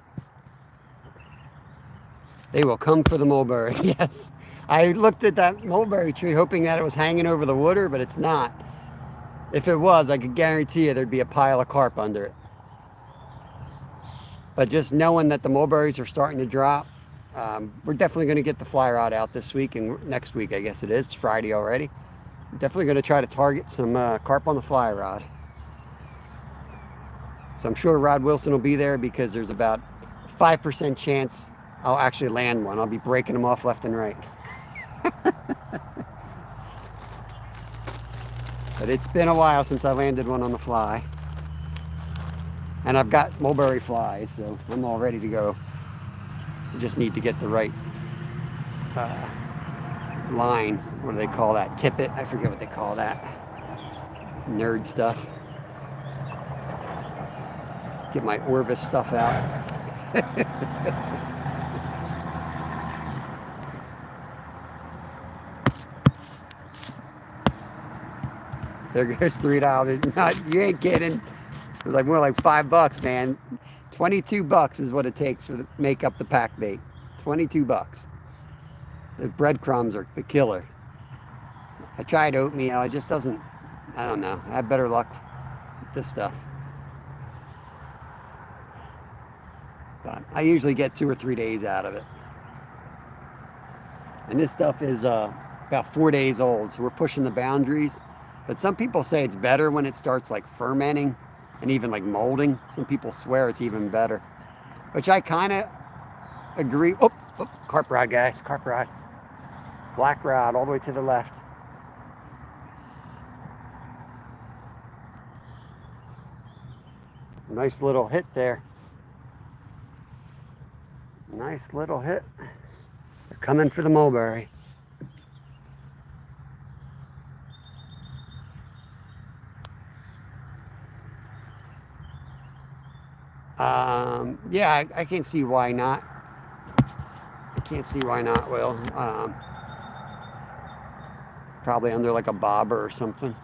They will come for the mulberry. Yes. I looked at that mulberry tree hoping that it was hanging over the water, but it's not. If it was, I could guarantee you there'd be a pile of carp under it. But just knowing that the mulberries are starting to drop, we're definitely going to get the fly rod out this week and next week, I guess it is. It's Friday already. I'm definitely going to try to target some carp on the fly rod. So I'm sure Rod Wilson will be there because there's about 5% chance I'll actually land one. I'll be breaking them off left and right. But it's been a while since I landed one on the fly. And I've got mulberry flies, so I'm all ready to go. I just need to get the right line. What do they call that? Tippet? I forget what they call that. Nerd stuff. Get my Orvis stuff out. There goes $3. Not, you ain't kidding. It was like more like $5, man. 22 bucks is what it takes to make up the pack bait. 22 bucks. The breadcrumbs are the killer. I tried oatmeal. It just doesn't, I don't know. I have better luck with this stuff. But I usually get 2 or 3 days out of it. And this stuff is about 4 days old, so we're pushing the boundaries. But some people say it's better when it starts like fermenting and even like molding. Some people swear it's even better, which I kind of agree. Oh, carp rod, guys, carp rod. Black rod all the way to the left. Nice little hit there. Nice little hit. They're coming for the mulberry. Yeah, I can't see why not. I can't see why not, Will. Probably under like a bobber or something.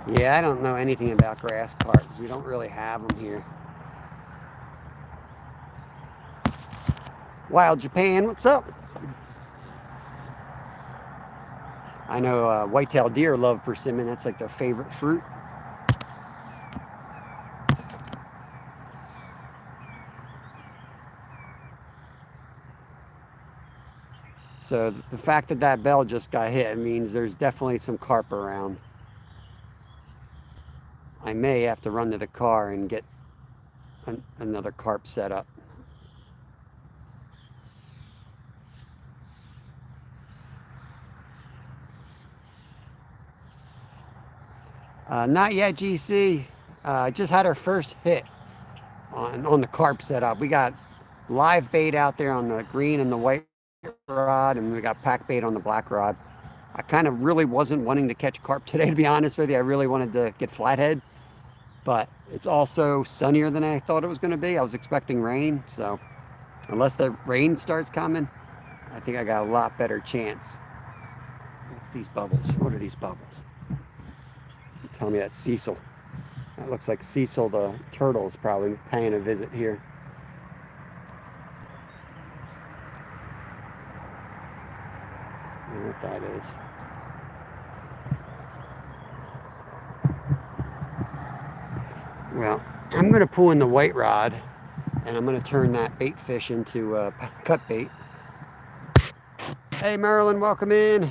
Yeah, I don't know anything about grass carp because we don't really have them here. Wild Japan, what's up? I know white-tailed deer love persimmon. That's like their favorite fruit. So the fact that that bell just got hit means there's definitely some carp around. I may have to run to the car and get another carp set up. Not yet, GC. Just had our first hit on the carp setup. We got live bait out there on the green and the white rod, and we got pack bait on the black rod. I kind of really wasn't wanting to catch carp today, to be honest with you. I really wanted to get flathead, but it's also sunnier than I thought it was going to be. I was expecting rain, so unless the rain starts coming, I think I got a lot better chance. These bubbles. What are these bubbles? Tell me that's Cecil. That looks like Cecil the turtle is probably paying a visit here. I don't know what that is. Well, I'm going to pull in the white rod and I'm going to turn that bait fish into cut bait. Hey, Marilyn, welcome in.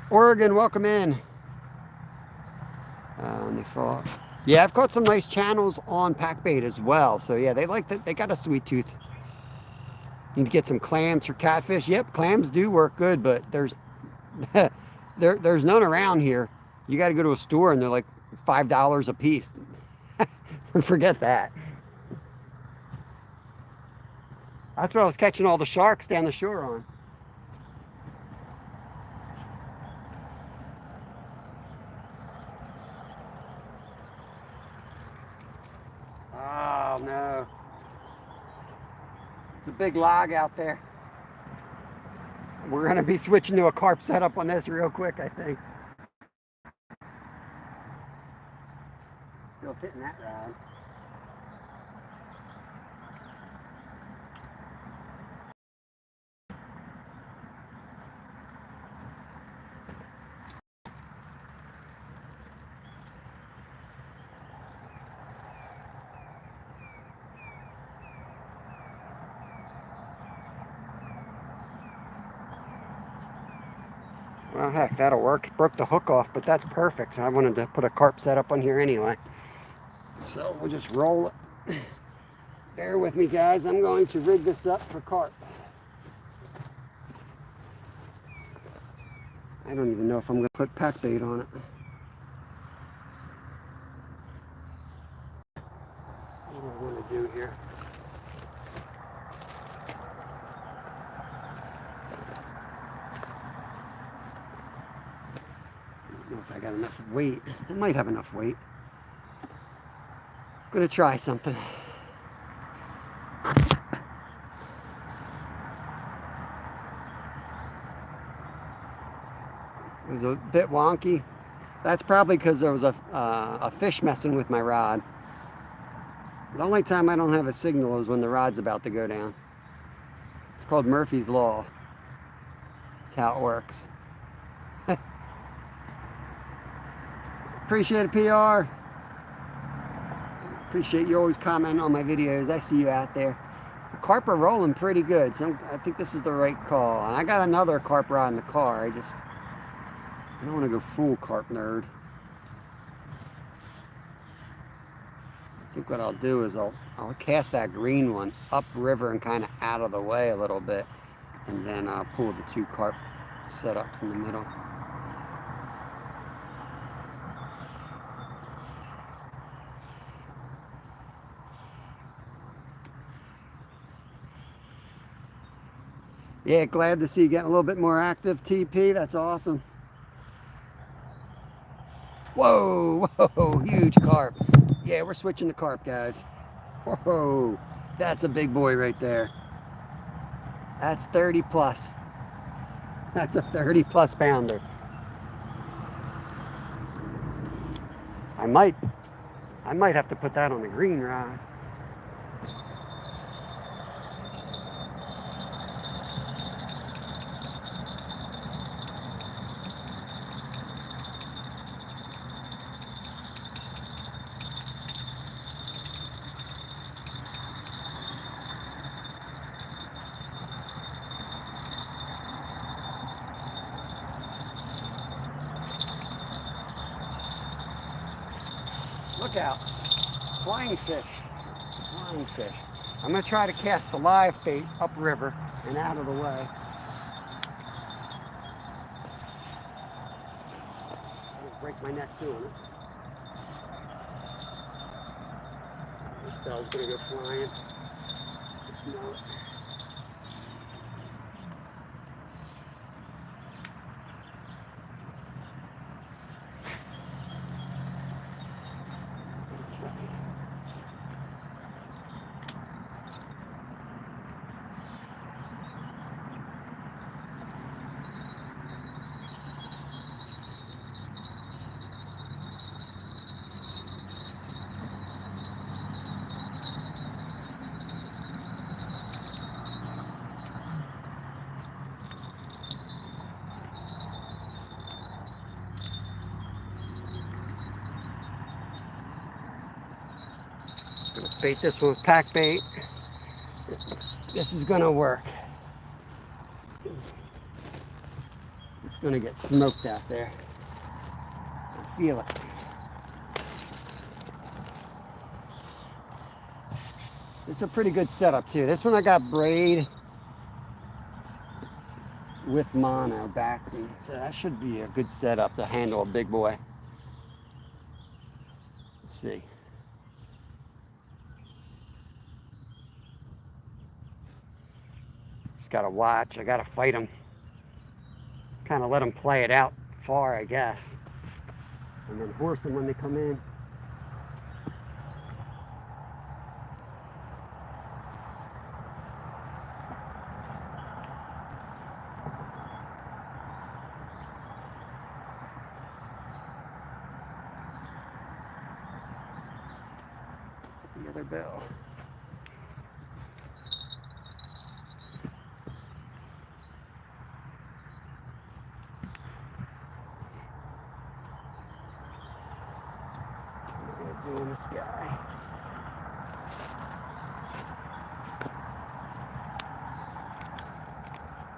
Oregon, welcome in. Yeah, I've caught some nice channels on pack bait as well. So yeah, they like that. They got a sweet tooth. Need to get some clams or catfish. Yep, clams do work good, but there's there's none around here. You got to go to a store and they're like $5 a piece. Forget that. That's what I was catching all the sharks down the shore on. Oh no. It's a big log out there. We're going to be switching to a carp setup on this real quick, I think. Still hitting that rod. Well, heck, that'll work. Broke the hook off, but that's perfect. I wanted to put a carp setup on here anyway. So we'll just roll it. Bear with me, guys. I'm going to rig this up for carp. I don't even know if I'm going to put pack bait on it. What do I want to do here? I don't know if I got enough weight. I might have enough weight. I'm going to try something. It was a bit wonky. That's probably because there was a fish messing with my rod. The only time I don't have a signal is when the rod's about to go down. It's called Murphy's Law. That's how it works. Appreciate it, PR. Appreciate you always commenting on my videos. I see you out there. The carp are rolling pretty good, so I think this is the right call. And I got another carp rod in the car. I don't want to go full carp nerd. I think what I'll do is I'll cast that green one upriver and kind of out of the way a little bit, and then I'll pull the two carp setups in the middle. Yeah, glad to see you getting a little bit more active, TP. That's awesome. Whoa, whoa, huge carp. Yeah, we're switching to carp, guys. Whoa, that's a big boy right there. That's 30 plus. That's a 30 plus pounder. I might have to put that on the green rod. Look out. Flying fish. Flying fish. I'm going to try to cast the live bait upriver and out of the way. I'm going to break my neck doing it. This bell's going to go flying. Just know it. Gonna bait this one with pack bait. This is gonna work. It's gonna get smoked out there. I feel it. This is a pretty good setup too. This one I got braid with mono backing, so that should be a good setup to handle a big boy. Let's see. Just gotta watch. I gotta fight them. Kind of let them play it out far, I guess, and then horse them when they come in. the other bill. What are we doing this guy?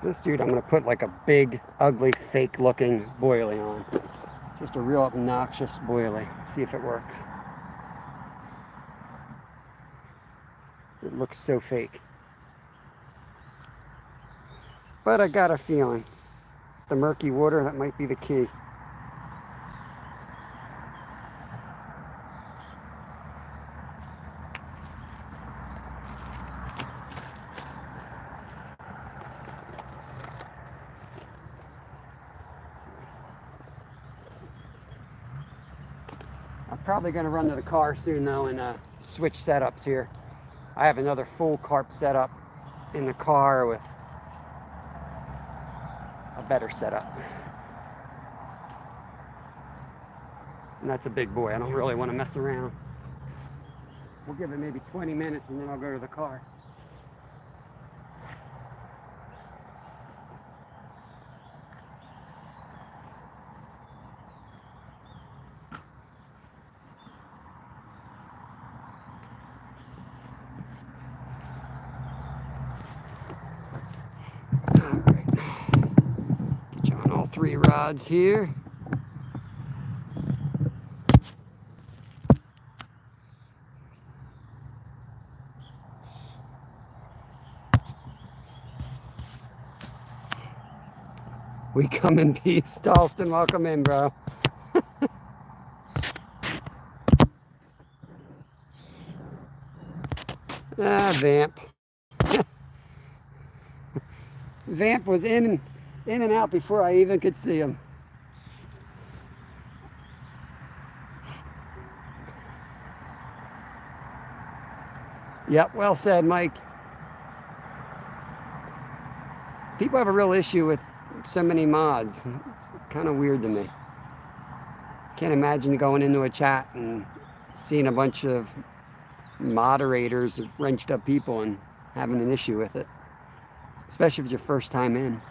This dude I'm going to put like a big, ugly, fake looking boilie on. Just a real obnoxious boilie. Let's see if it works. It looks so fake. But I got a feeling. The murky water, that might be the key. I'm probably going to run to the car soon though and switch setups here. I have another full carp setup in the car with a better setup. And that's a big boy. I don't really want to mess around. We'll give it maybe 20 minutes and then I'll go to the car. Alright. Get you on all 3 rods here. We come in peace. Dalston, welcome in, bro. Vamp. Vamp was in and out before I even could see him. Yep, well said, Mike. People have a real issue with so many mods. It's kind of weird to me. Can't imagine going into a chat and seeing a bunch of moderators, wrenched up people, and having an issue with it. Especially if it's your first time in.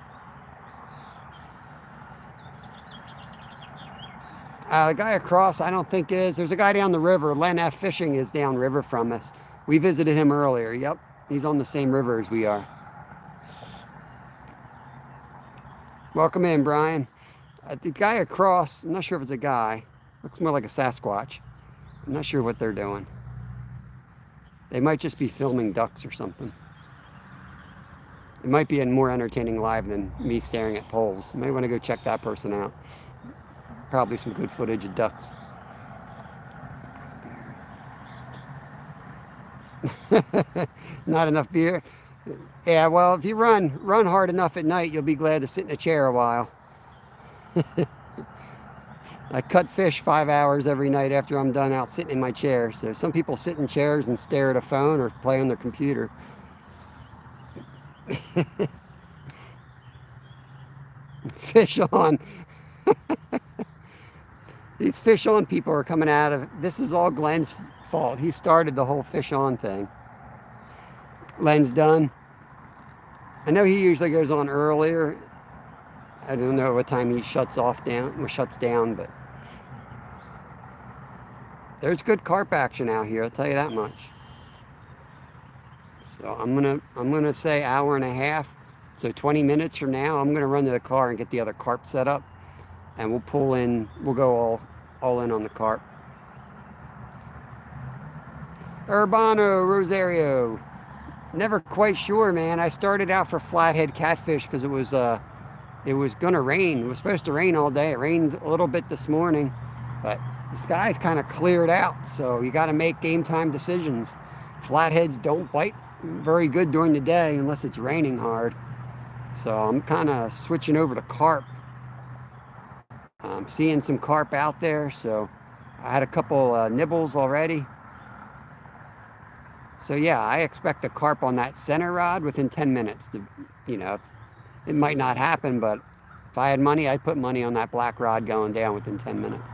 The guy across, I don't think is. There's a guy down the river. Len F. Fishing is downriver from us. We visited him earlier. Yep, he's on the same river as we are. Welcome in, Brian. The guy across, I'm not sure if it's a guy. Looks more like a Sasquatch. I'm not sure what they're doing. They might just be filming ducks or something. It might be a more entertaining live than me staring at poles. You might want to go check that person out. Probably some good footage of ducks. Not enough beer? Yeah, well, if you run hard enough at night, you'll be glad to sit in a chair a while. I cut fish 5 hours every night after I'm done out sitting in my chair. So some people sit in chairs and stare at a phone or play on their computer. Fish on. These fish on people are coming out of, this is all Glenn's fault. He started the whole fish on thing. Len's done. I know he usually goes on earlier. I don't know what time he shuts down, but there's good carp action out here, I'll tell you that much. So I'm gonna say hour and a half. So 20 minutes from now, I'm gonna run to the car and get the other carp set up, and we'll pull in. We'll go all in on the carp. Urbano Rosario. Never quite sure, man. I started out for flathead catfish because it was gonna rain. It was supposed to rain all day. It rained a little bit this morning, but the sky's kind of cleared out. So you got to make game time decisions. Flatheads don't bite very good during the day unless it's raining hard. So I'm kind of switching over to carp. I'm seeing some carp out there. So I had a couple nibbles already. So yeah, I expect a carp on that center rod within 10 minutes. It might not happen, but if I had money, I'd put money on that black rod going down within 10 minutes.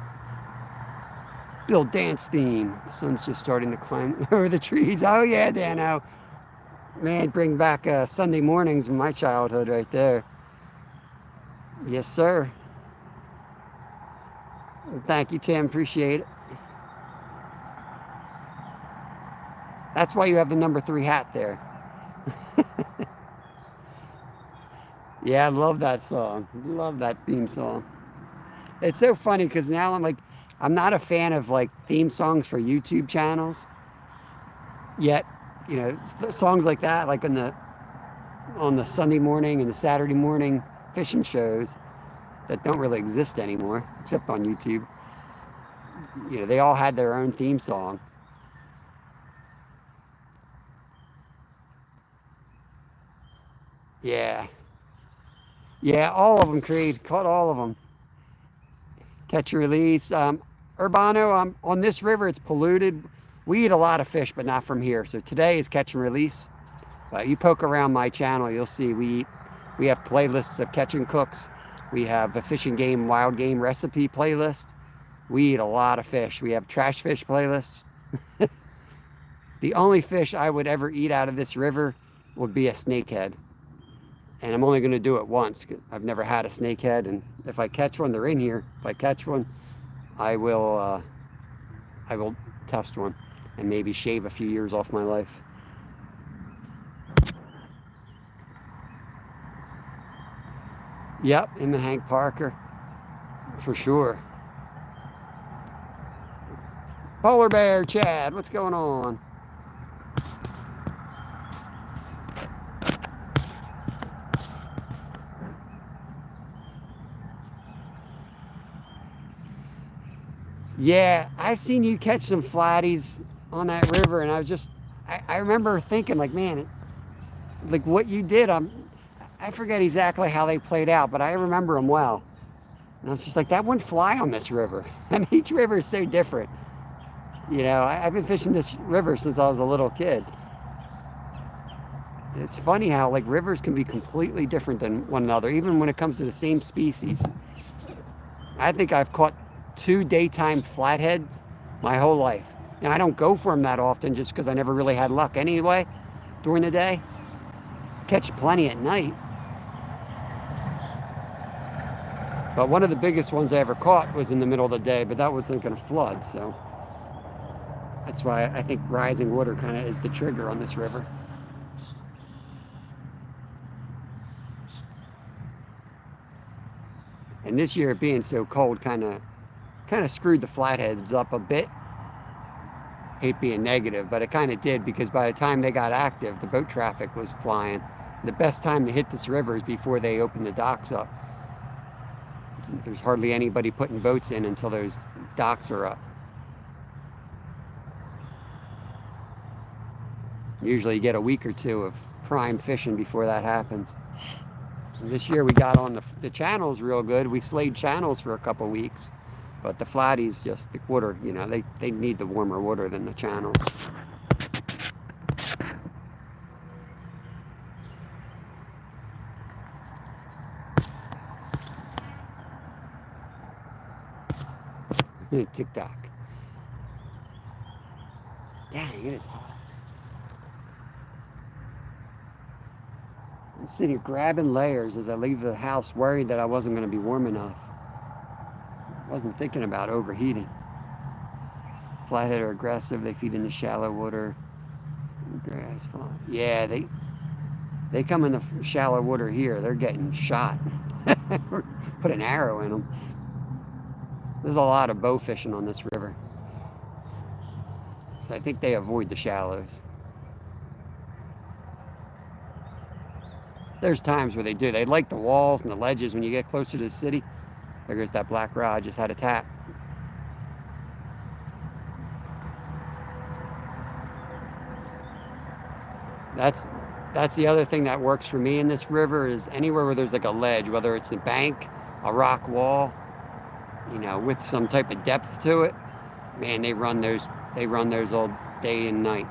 Build dance theme. The sun's just starting to climb over the trees. Oh yeah, Dano. Man, bring back Sunday mornings in my childhood right there. Yes, sir. Thank you, Tim. Appreciate it. That's why you have the number 3 hat there. Yeah, I love that song. Love that theme song. It's so funny because now I'm not a fan of like theme songs for YouTube channels. Yet, you know, songs like that, like on the Sunday morning and the Saturday morning fishing shows that don't really exist anymore, except on YouTube. You know, they all had their own theme song. Yeah. Yeah, all of them, Creed. Caught all of them. Catch and release. Urbano, on this river, it's polluted. We eat a lot of fish, but not from here. So today is catch and release. But you poke around my channel, you'll see we have playlists of catch and cooks. We have a fishing game, wild game recipe playlist. We eat a lot of fish. We have trash fish playlists. The only fish I would ever eat out of this river would be a snakehead. And I'm only going to do it once. I've never had a snakehead, and if I catch one, they're in here. If I catch one, I will test one and maybe shave a few years off my life. Yep, him and Hank Parker, for sure. Polar Bear Chad, what's going on? Yeah, I've seen you catch some flatties on that river, and I remember thinking like, man, like what you did, I forget exactly how they played out, but I remember them well. And I was just like, that wouldn't fly on this river. I mean, each river is so different. You know, I've been fishing this river since I was a little kid. It's funny how like rivers can be completely different than one another, even when it comes to the same species. I think I've caught 2 daytime flatheads my whole life. Now, I don't go for them that often just because I never really had luck anyway during the day. Catch plenty at night. But one of the biggest ones I ever caught was in the middle of the day, but that wasn't going to flood, so that's why I think rising water kind of is the trigger on this river. And this year, it being so cold, kind of screwed the flatheads up a bit. Hate being negative, but it kind of did, because by the time they got active, the boat traffic was flying. The best time to hit this river is before they open the docks up. There's hardly anybody putting boats in until those docks are up. Usually you get a week or 2 of prime fishing before that happens. And this year we got on the channels real good. We slayed channels for a couple weeks, but the flatties, just the water, you know, they need the warmer water than the channels. TikTok. Dang, it is hot. I'm sitting here grabbing layers as I leave the house, worried that I wasn't going to be warm enough. Wasn't thinking about overheating. Flathead are aggressive. They feed in the shallow water. Grass fly. Yeah, they come in the shallow water here. They're getting shot. Put an arrow in them. There's a lot of bow fishing on this river. So I think they avoid the shallows. There's times where they do. They like the walls and the ledges when you get closer to the city. There goes that black rod, just had a tap. That's the other thing that works for me in this river, is anywhere where there's like a ledge, whether it's a bank, a rock wall, you know, with some type of depth to it. Man, they run those all day and night.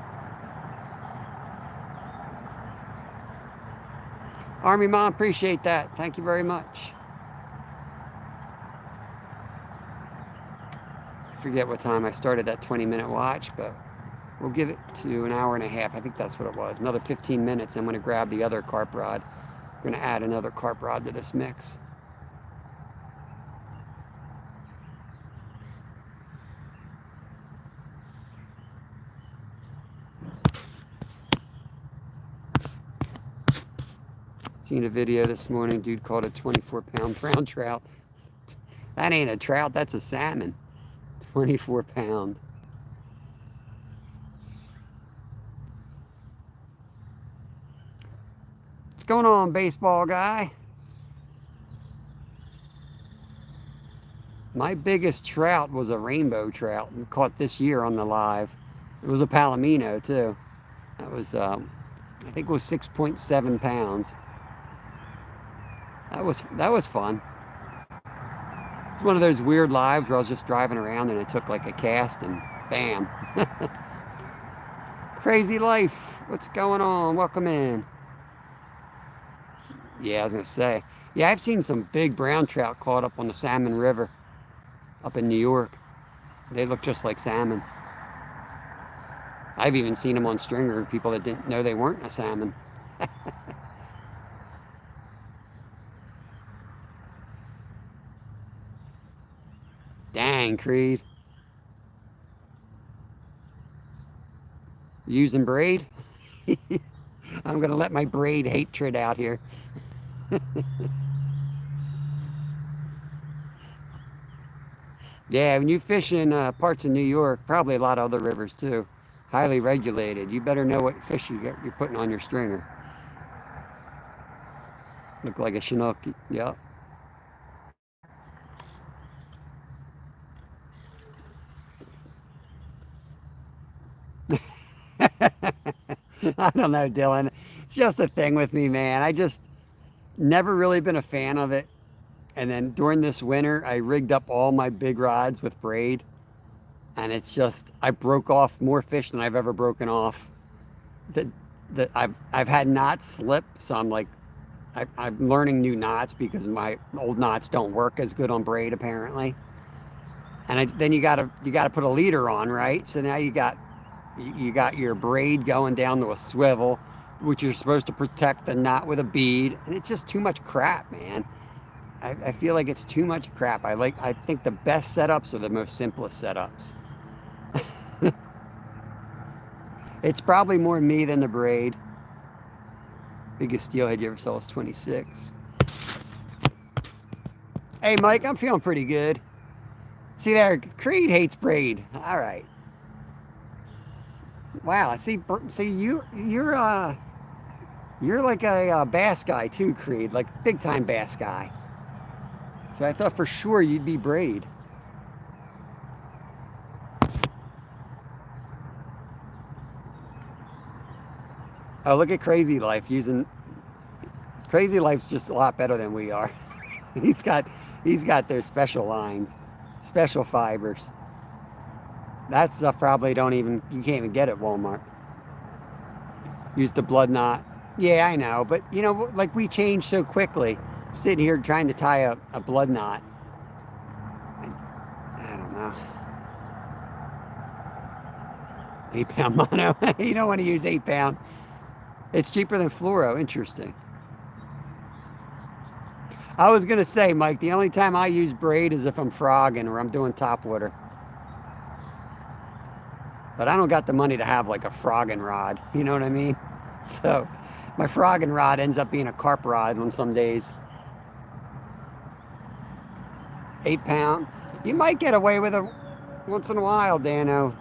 Army Mom, appreciate that. Thank you very much. forget what time I started that 20-minute watch, but we'll give it to an hour and a half. I think that's what it was. Another 15 minutes. I'm going to grab the other carp rod. I'm going to add another carp rod to this mix. Seen a video this morning, dude caught a 24-pound brown trout. That ain't a trout, that's a salmon. 24 pound. What's going on, baseball guy? My biggest trout was a rainbow trout we caught this year on the live. It was a palomino too. That was, I think it was 6.7 pounds. That was fun. It's one of those weird lives where I was just driving around and I took like a cast and bam. Crazy life. What's going on? Welcome in. Yeah, I was going to say. Yeah, I've seen some big brown trout caught up on the Salmon River up in New York. They look just like salmon. I've even seen them on stringer, people that didn't know they weren't a salmon. Dang, Creed. Using braid? I'm going to let my braid hatred out here. Yeah, when you fish in parts of New York, probably a lot of other rivers too, highly regulated. You better know what fish you're putting on your stringer. Look like a Chinook. Yep. I don't know, Dylan. It's just a thing with me, man. I just never really been a fan of it. And then during this winter, I rigged up all my big rods with braid. And it's just, I broke off more fish than I've ever broken off. That I've had knots slip. So I'm like, I'm learning new knots because my old knots don't work as good on braid apparently. And then you gotta put a leader on, right? So now you got your braid going down to a swivel, which you're supposed to protect the knot with a bead, and it's just too much crap, man. I feel like it's too much crap. I think the best setups are the most simplest setups. It's probably more me than the braid. Biggest steelhead you ever saw was 26. Hey, Mike, I'm feeling pretty good. See there, Creed hates braid. All right. Wow, see you're like a bass guy too, Creed, like big time bass guy. So I thought for sure you'd be braid. Oh, look at Crazy Life using. Crazy Life's just a lot better than we are. he's got their special lines, special fibers. That stuff probably you can't even get at Walmart. Use the blood knot. Yeah, I know, but you know, like we change so quickly. I'm sitting here trying to tie a blood knot. I don't know. 8-pound mono. You don't want to use 8-pound. It's cheaper than fluoro. Interesting. I was going to say, Mike, the only time I use braid is if I'm frogging or I'm doing topwater. But I don't got the money to have like a frogging rod. You know what I mean? So my frogging rod ends up being a carp rod on some days. 8-pound. You might get away with it once in a while, Dano.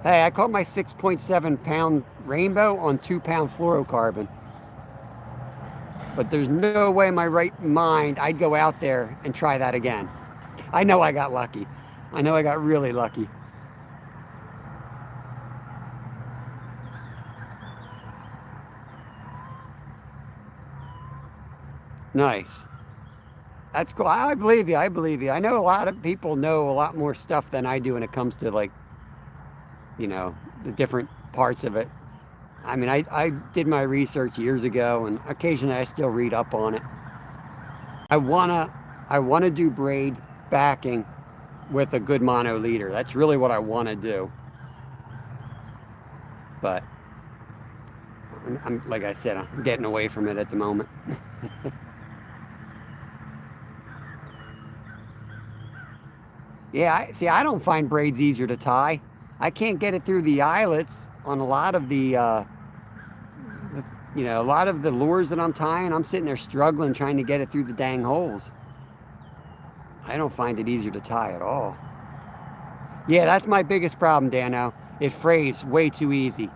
Hey, I caught my 6.7-pound rainbow on 2-pound fluorocarbon. But there's no way in my right mind I'd go out there and try that again. I know I got lucky. I know I got really lucky. Nice. That's cool. I believe you. I believe you. I know a lot of people know a lot more stuff than I do when it comes to, like, you know, the different parts of it. I mean, I did my research years ago, and occasionally I still read up on it. I wanna do braid backing with a good mono leader. That's really what I want to do. But I'm like I said, I'm getting away from it at the moment. Yeah, I don't find braids easier to tie. I can't get it through the eyelets on a lot of a lot of the lures that I'm tying. I'm sitting there struggling trying to get it through the dang holes. I don't find it easier to tie at all. Yeah, that's my biggest problem, Dano. It frays way too easy.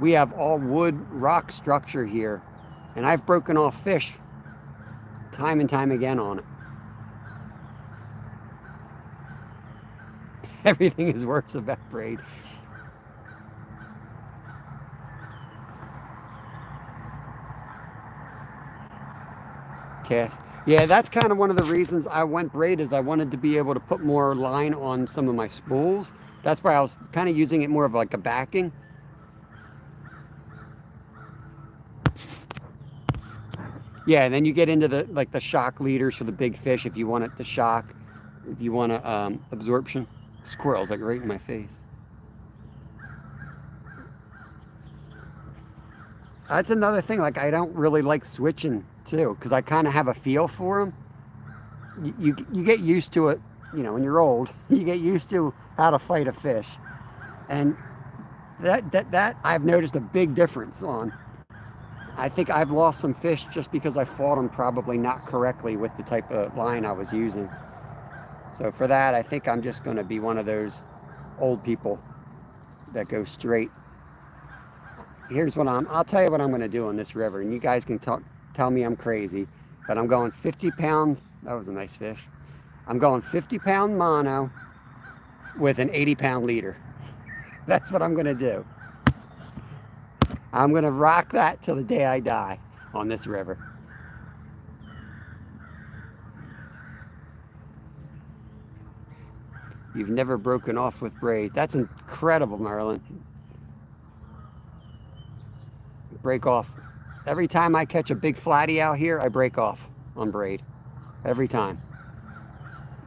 We have all wood rock structure here, and I've broken off fish time and time again on it. Everything is worse about braid. Cast. Yeah, that's kind of one of the reasons I went braid, is I wanted to be able to put more line on some of my spools. That's why I was kind of using it more of like a backing. Yeah, and then you get into the shock leaders for the big fish if you want it to shock, if you want to absorption. Squirrels like right in my face. That's another thing. Like I don't really like switching too, because I kind of have a feel for them. You get used to it, when you're old. You get used to how to fight a fish, and that I've noticed a big difference on. I think I've lost some fish just because I fought them probably not correctly with the type of line I was using. So for that, I think I'm just going to be one of those old people that go straight. I'll tell you what I'm going to do on this river, and you guys can tell me I'm crazy, but I'm going 50-pound, that was a nice fish. I'm going 50-pound mono with an 80-pound leader. That's what I'm going to do. I'm going to rock that till the day I die on this river. You've never broken off with braid. That's incredible, Merlin. Break off. Every time I catch a big flatty out here, I break off on braid. Every time.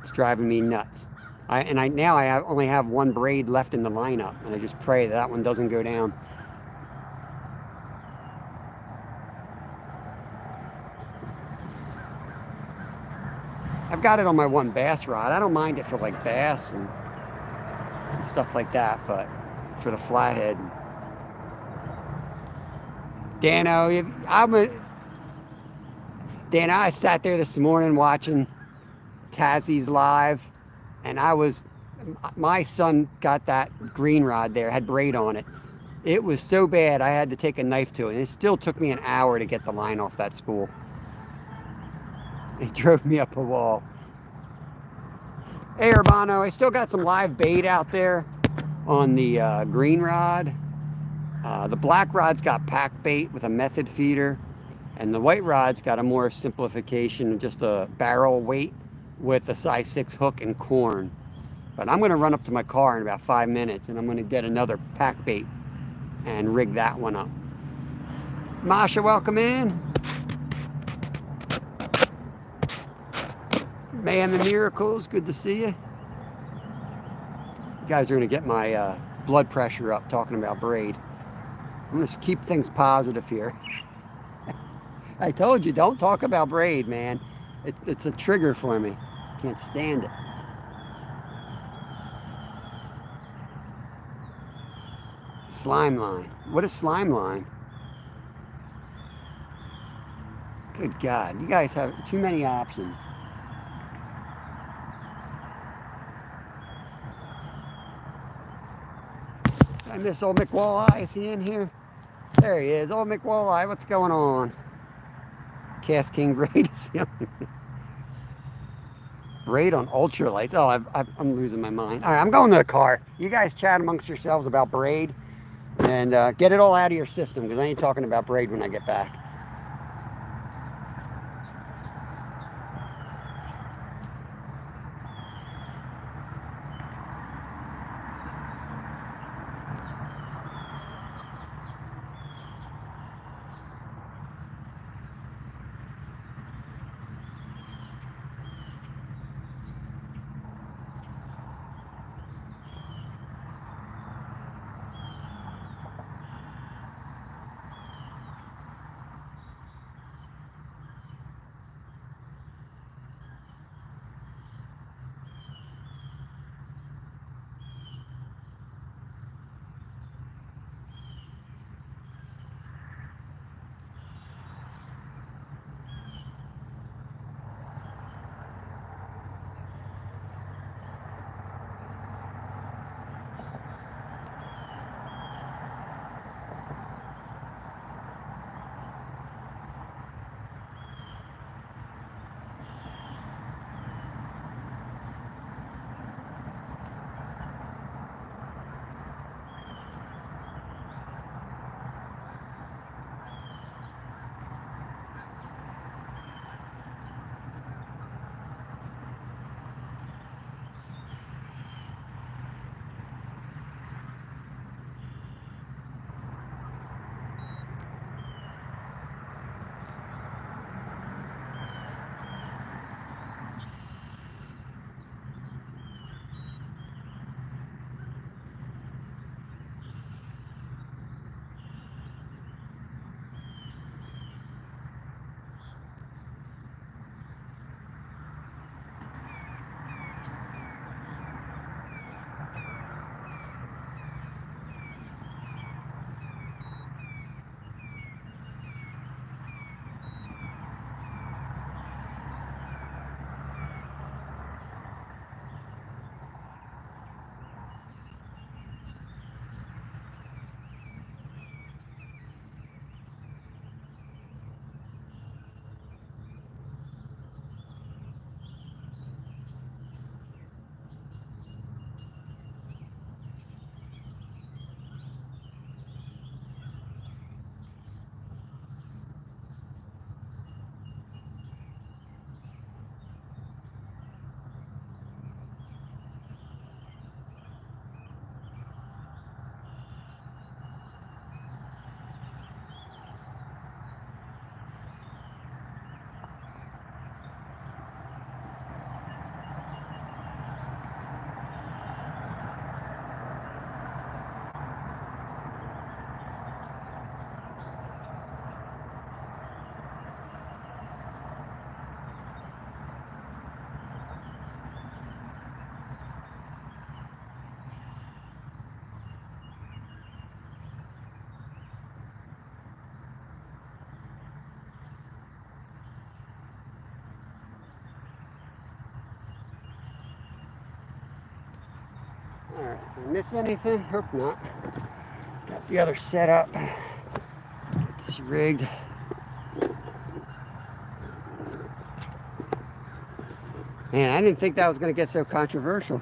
It's driving me nuts. Now I only have one braid left in the lineup, and I just pray that one doesn't go down. I've got it on my one bass rod. I don't mind it for like bass and stuff like that, but for the flathead. Dano, I sat there this morning watching Tassie's live, and my son got that green rod there, had braid on it. It was so bad I had to take a knife to it, and it still took me an hour to get the line off that spool. It drove me up a wall. Hey, Urbano, I still got some live bait out there on the green rod. The black rod's got pack bait with a method feeder, and the white rod's got a more simplification, just a barrel weight with a size 6 hook and corn. But I'm going to run up to my car in about 5 minutes, and I'm going to get another pack bait and rig that one up. Masha, welcome in. Man, the miracles, good to see you. You guys are going to get my blood pressure up talking about braid. I'm going to keep things positive here. I told you, don't talk about braid, man. It's a trigger for me. Can't stand it. Slime line. What is slime line? Good God, you guys have too many options. Did I miss old McWalleye? Is he in here? There he is. Old McWalleye, what's going on? Cast King braid is the only braid on ultralights. Oh, I'm losing my mind. All right, I'm going to the car. You guys chat amongst yourselves about braid and get it all out of your system, because I ain't talking about braid when I get back. Did I miss anything? Hope not. Got the other set up. Get this rigged. Man, I didn't think that was going to get so controversial.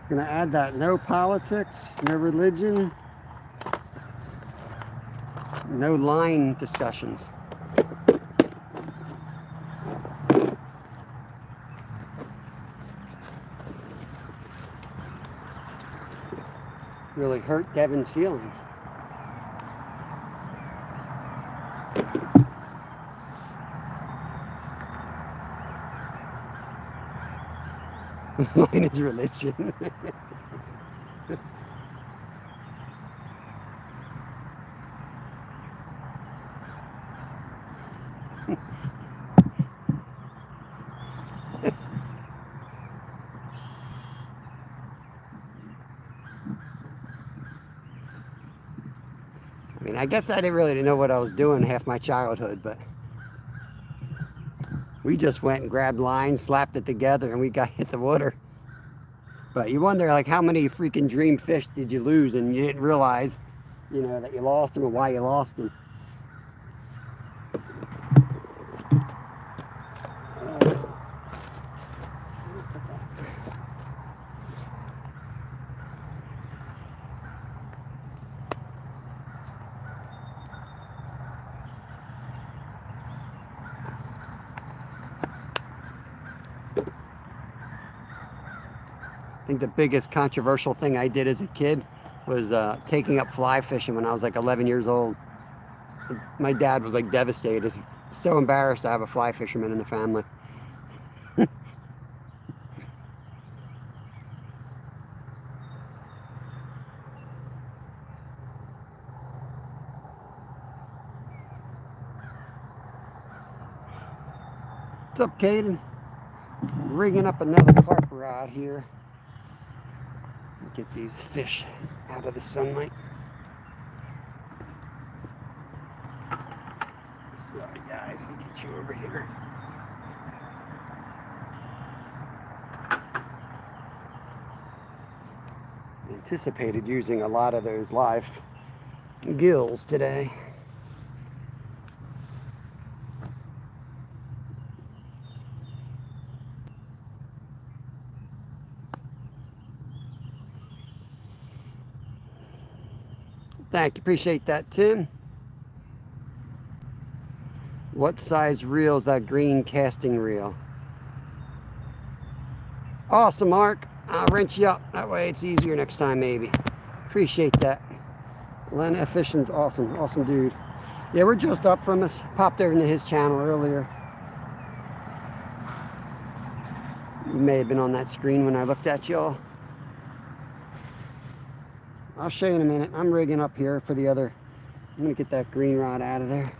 Going to add that no politics, no religion, no line discussions. Really hurt Devin's feelings. Mine is religion. I mean, I guess I didn't really know what I was doing half my childhood, but we just went and grabbed lines, slapped it together, and we got hit the water. But you wonder, like, how many freaking dream fish did you lose and you didn't realize, you know, that you lost them or why you lost them. I think the biggest controversial thing I did as a kid was taking up fly fishing when I was like 11 years old. My dad was like devastated. So embarrassed to have a fly fisherman in the family. What's up, Caden? Rigging up another carp rod here. Get these fish out of the sunlight. Sorry guys, I'll get you over here. Anticipated using a lot of those live gills today. Thank you, appreciate that, Tim. What size reel is that green casting reel? Awesome, Mark. I'll wrench you up. That way it's easier next time, maybe. Appreciate that. Len Efficient's awesome. Awesome dude. Yeah, we're just up from us. Popped over into his channel earlier. You may have been on that screen when I looked at y'all. I'll show you in a minute. I'm rigging up here for the other. I'm going to get that green rod out of there.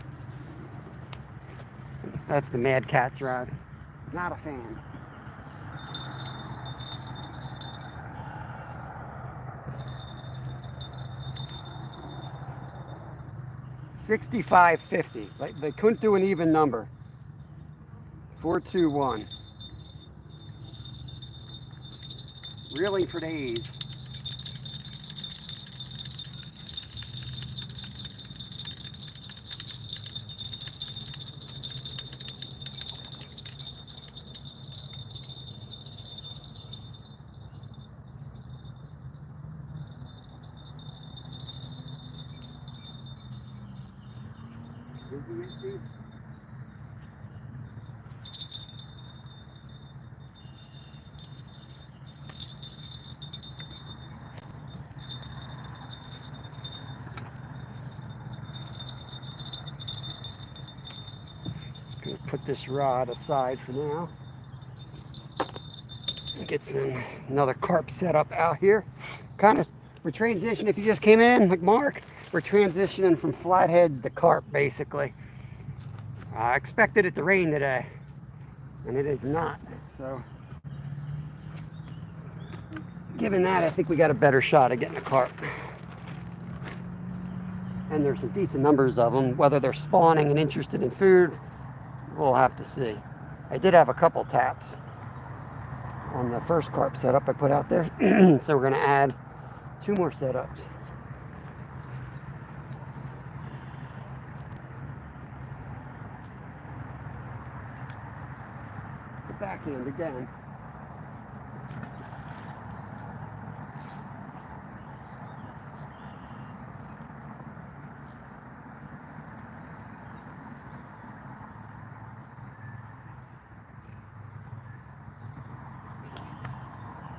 That's the Mad Cat's rod. Not a fan. $65.50. Like, they couldn't do an even number. 421. Reeling for days. Gonna put this rod aside for now. Get another carp set up out here. Kind of, we're transitioning. If you just came in, like Mark, we're transitioning from flatheads to carp, basically. I expected it to rain today, and it is not. So, given that, I think we got a better shot at getting a carp. And there's some decent numbers of them. Whether they're spawning and interested in food, we'll have to see. I did have a couple taps. on the first carp setup I put out there. So we're going to add 2 more setups. The backhand again.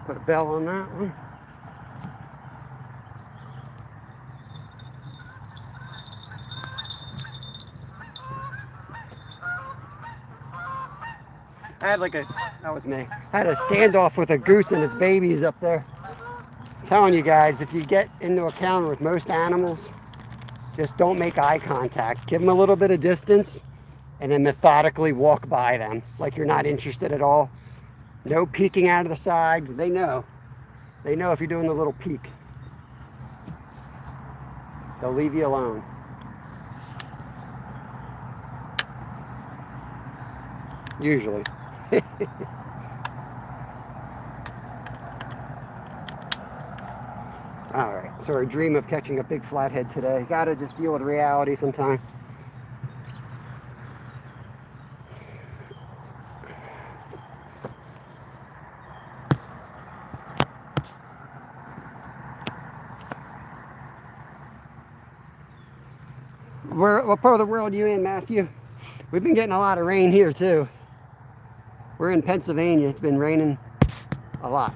Put a bell on that one. I had that was me. I had a standoff with a goose and its babies up there. I'm telling you guys, if you get into a counter with most animals, just don't make eye contact. Give them a little bit of distance and then methodically walk by them like you're not interested at all. No peeking out of the side. They know. They know if you're doing the little peek. They'll leave you alone. Usually. All right, so our dream of catching a big flathead today. Gotta just deal with reality sometimes. What part of the world are you in, Matthew? We've been getting a lot of rain here too. We're in Pennsylvania. It's been raining a lot.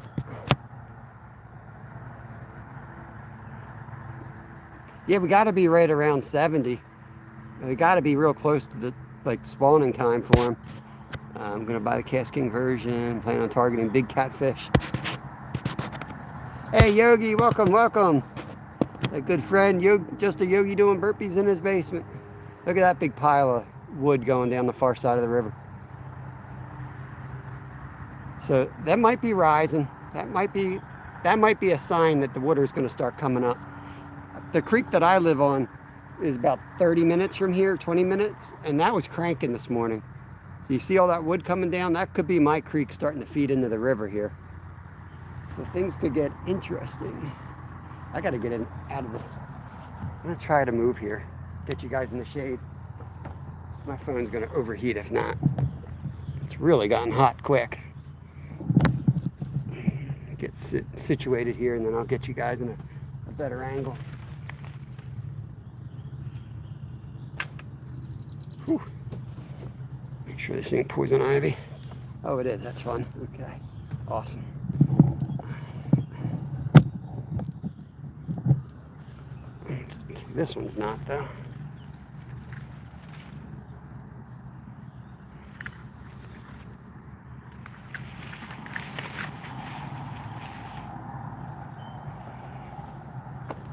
Yeah, we got to be right around 70. We got to be real close to the spawning time for them. I'm gonna buy the Cast King version. Plan on targeting big catfish. Hey Yogi, welcome, welcome. A good friend, just a Yogi doing burpees in his basement. Look at that big pile of wood going down the far side of the river. So that might be rising. That might be a sign that the water is going to start coming up. The creek that I live on is about 30 minutes from here, 20 minutes, and that was cranking this morning. So you see all that wood coming down? That could be my creek starting to feed into the river here. So things could get interesting. I got to get in out of the... I'm going to try to move here. Get you guys in the shade. My phone's going to overheat if not. It's really gotten hot quick. Get situated here and then I'll get you guys in a better angle. Whew. Make sure this ain't poison ivy. Oh, it is. That's fun. Okay. Awesome. This one's not, though.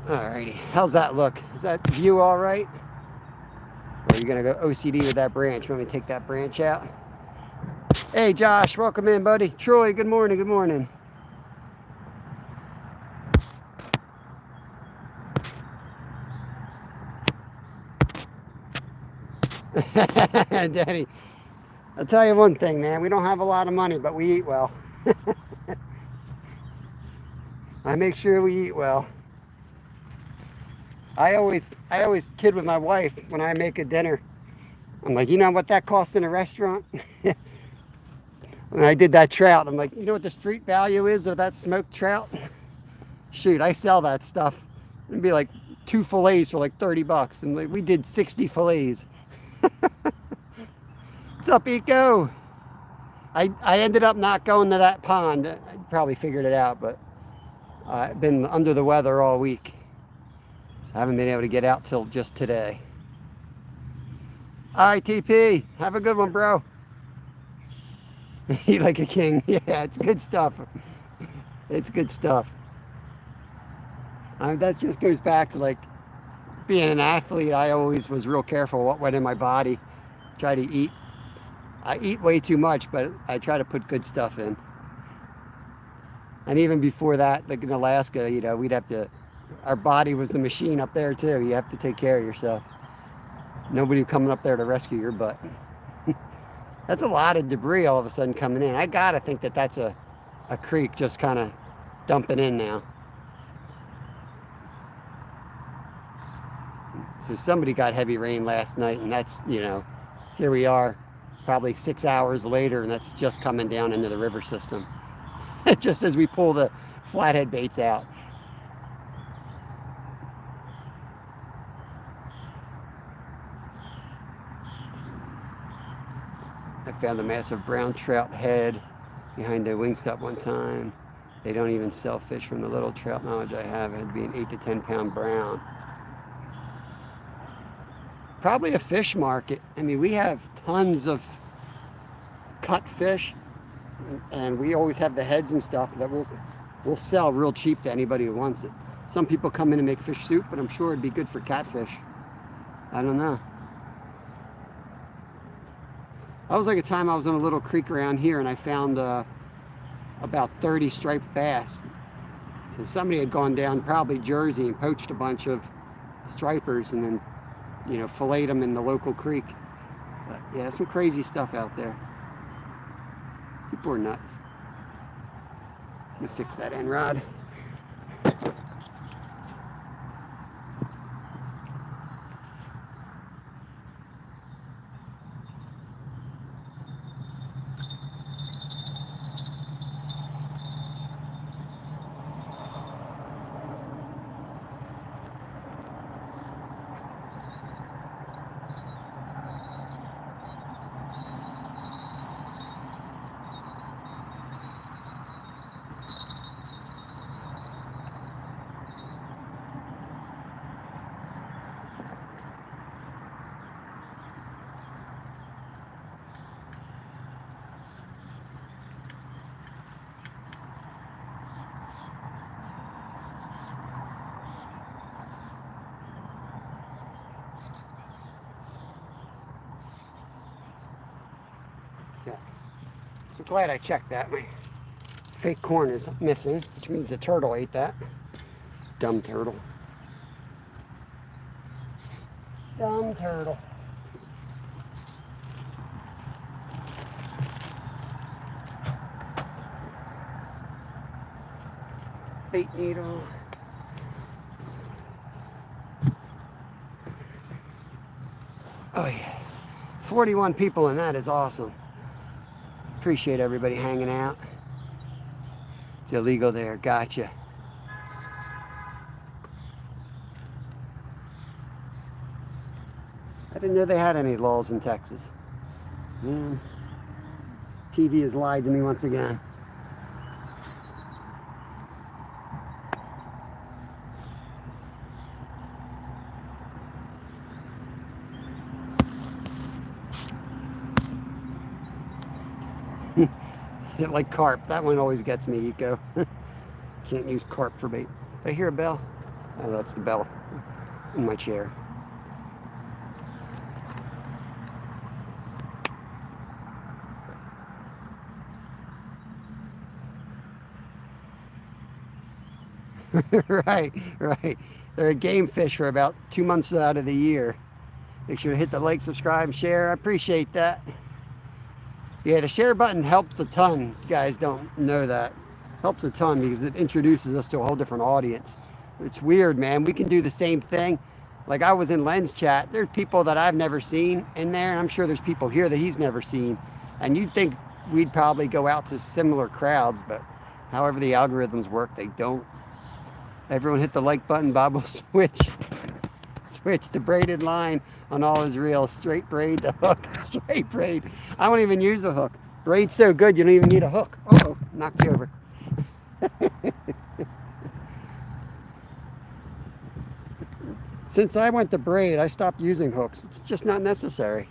Alrighty, how's that look? Is that view all right? Or are you gonna go OCD with that branch? Want me to take that branch out? Hey Josh, welcome in, buddy. Troy, good morning, good morning. Daddy, I'll tell you one thing, man. We don't have a lot of money, but we eat well. I make sure we eat well. I always kid with my wife when I make a dinner. I'm like, you know what that costs in a restaurant? When I did that trout, I'm like, you know what the street value is of that smoked trout? Shoot, I sell that stuff. It'd be like 2 fillets for like $30. And like, we did 60 fillets. What's up, Eco? I ended up not going to that pond. I probably figured it out, but I've been under the weather all week. So I haven't been able to get out till just today. All right, TP. Have a good one, bro. Eat like a king. Yeah, it's good stuff. It's good stuff. That just goes back to like being an athlete. I always was real careful what went in my body. Try to eat. I eat way too much, but I try to put good stuff in. And even before that, like in Alaska, you know, we'd have to, our body was the machine up there too. You have to take care of yourself. Nobody coming up there to rescue your butt. That's a lot of debris all of a sudden coming in. I gotta think that that's a a creek just kind of dumping in now. So somebody got heavy rain last night, and that's, you know, here we are probably 6 hours later, and that's just coming down into the river system. Just as we pull the flathead baits out. I found a massive brown trout head behind a Wingstop one time. They don't even sell fish from the little trout knowledge I have. It had to be an 8 to 10 pound brown. Probably a fish market. I mean, we have tons of cut fish, and we always have the heads and stuff that we'll sell real cheap to anybody who wants it. Some people come in and make fish soup, but I'm sure it'd be good for catfish. I don't know. I was like a time I was in a little creek around here, and I found about 30 striped bass. So somebody had gone down probably Jersey and poached a bunch of stripers and then, you know, filleted them in the local creek. But yeah, some crazy stuff out there. People are nuts. I'm gonna fix that end rod. Yeah. So glad I checked that. My fake corn is missing, which means the turtle ate that. Dumb turtle. Dumb turtle. Bait needle. Oh yeah. 41 people, and that is awesome. Appreciate everybody hanging out. It's illegal there. Gotcha. I didn't know they had any laws in Texas. Man, TV has lied to me once again. Like carp. That one always gets me, Eco. Can't use carp for bait. Did I hear a bell? Oh, that's the bell in my chair. Right, right. They're a game fish for about 2 months out of the year. Make sure to hit the like, subscribe, and share. I appreciate that. Yeah, the share button helps a ton. You guys don't know that. Helps a ton because it introduces us to a whole different audience. It's weird, man. We can do the same thing. Like I was in Len's chat. There's people that I've never seen in there, and I'm sure there's people here that he's never seen. And you'd think we'd probably go out to similar crowds, but however the algorithms work, they don't. Everyone hit the like button. Bob will switch to braided line on all his reels. Straight braid the hook. Straight braid. I won't even use the hook. Braid's so good you don't even need a hook. Oh, knocked you over. Since I went to braid, I stopped using hooks. It's just not necessary.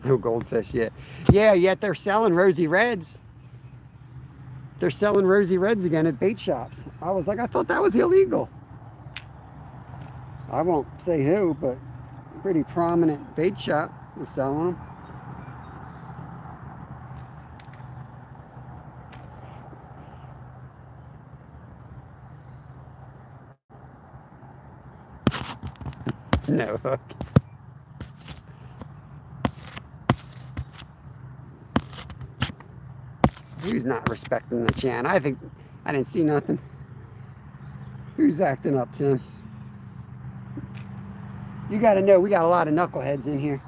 No goldfish yet. Yeah, yet they're selling rosy reds. They're selling rosy reds again at bait shops. I was like, I thought that was illegal. I won't say who, but a pretty prominent bait shop was selling them. No hook. Who's not respecting the chan? I think I didn't see nothing. Who's acting up, Tim? You got to know we got a lot of knuckleheads in here.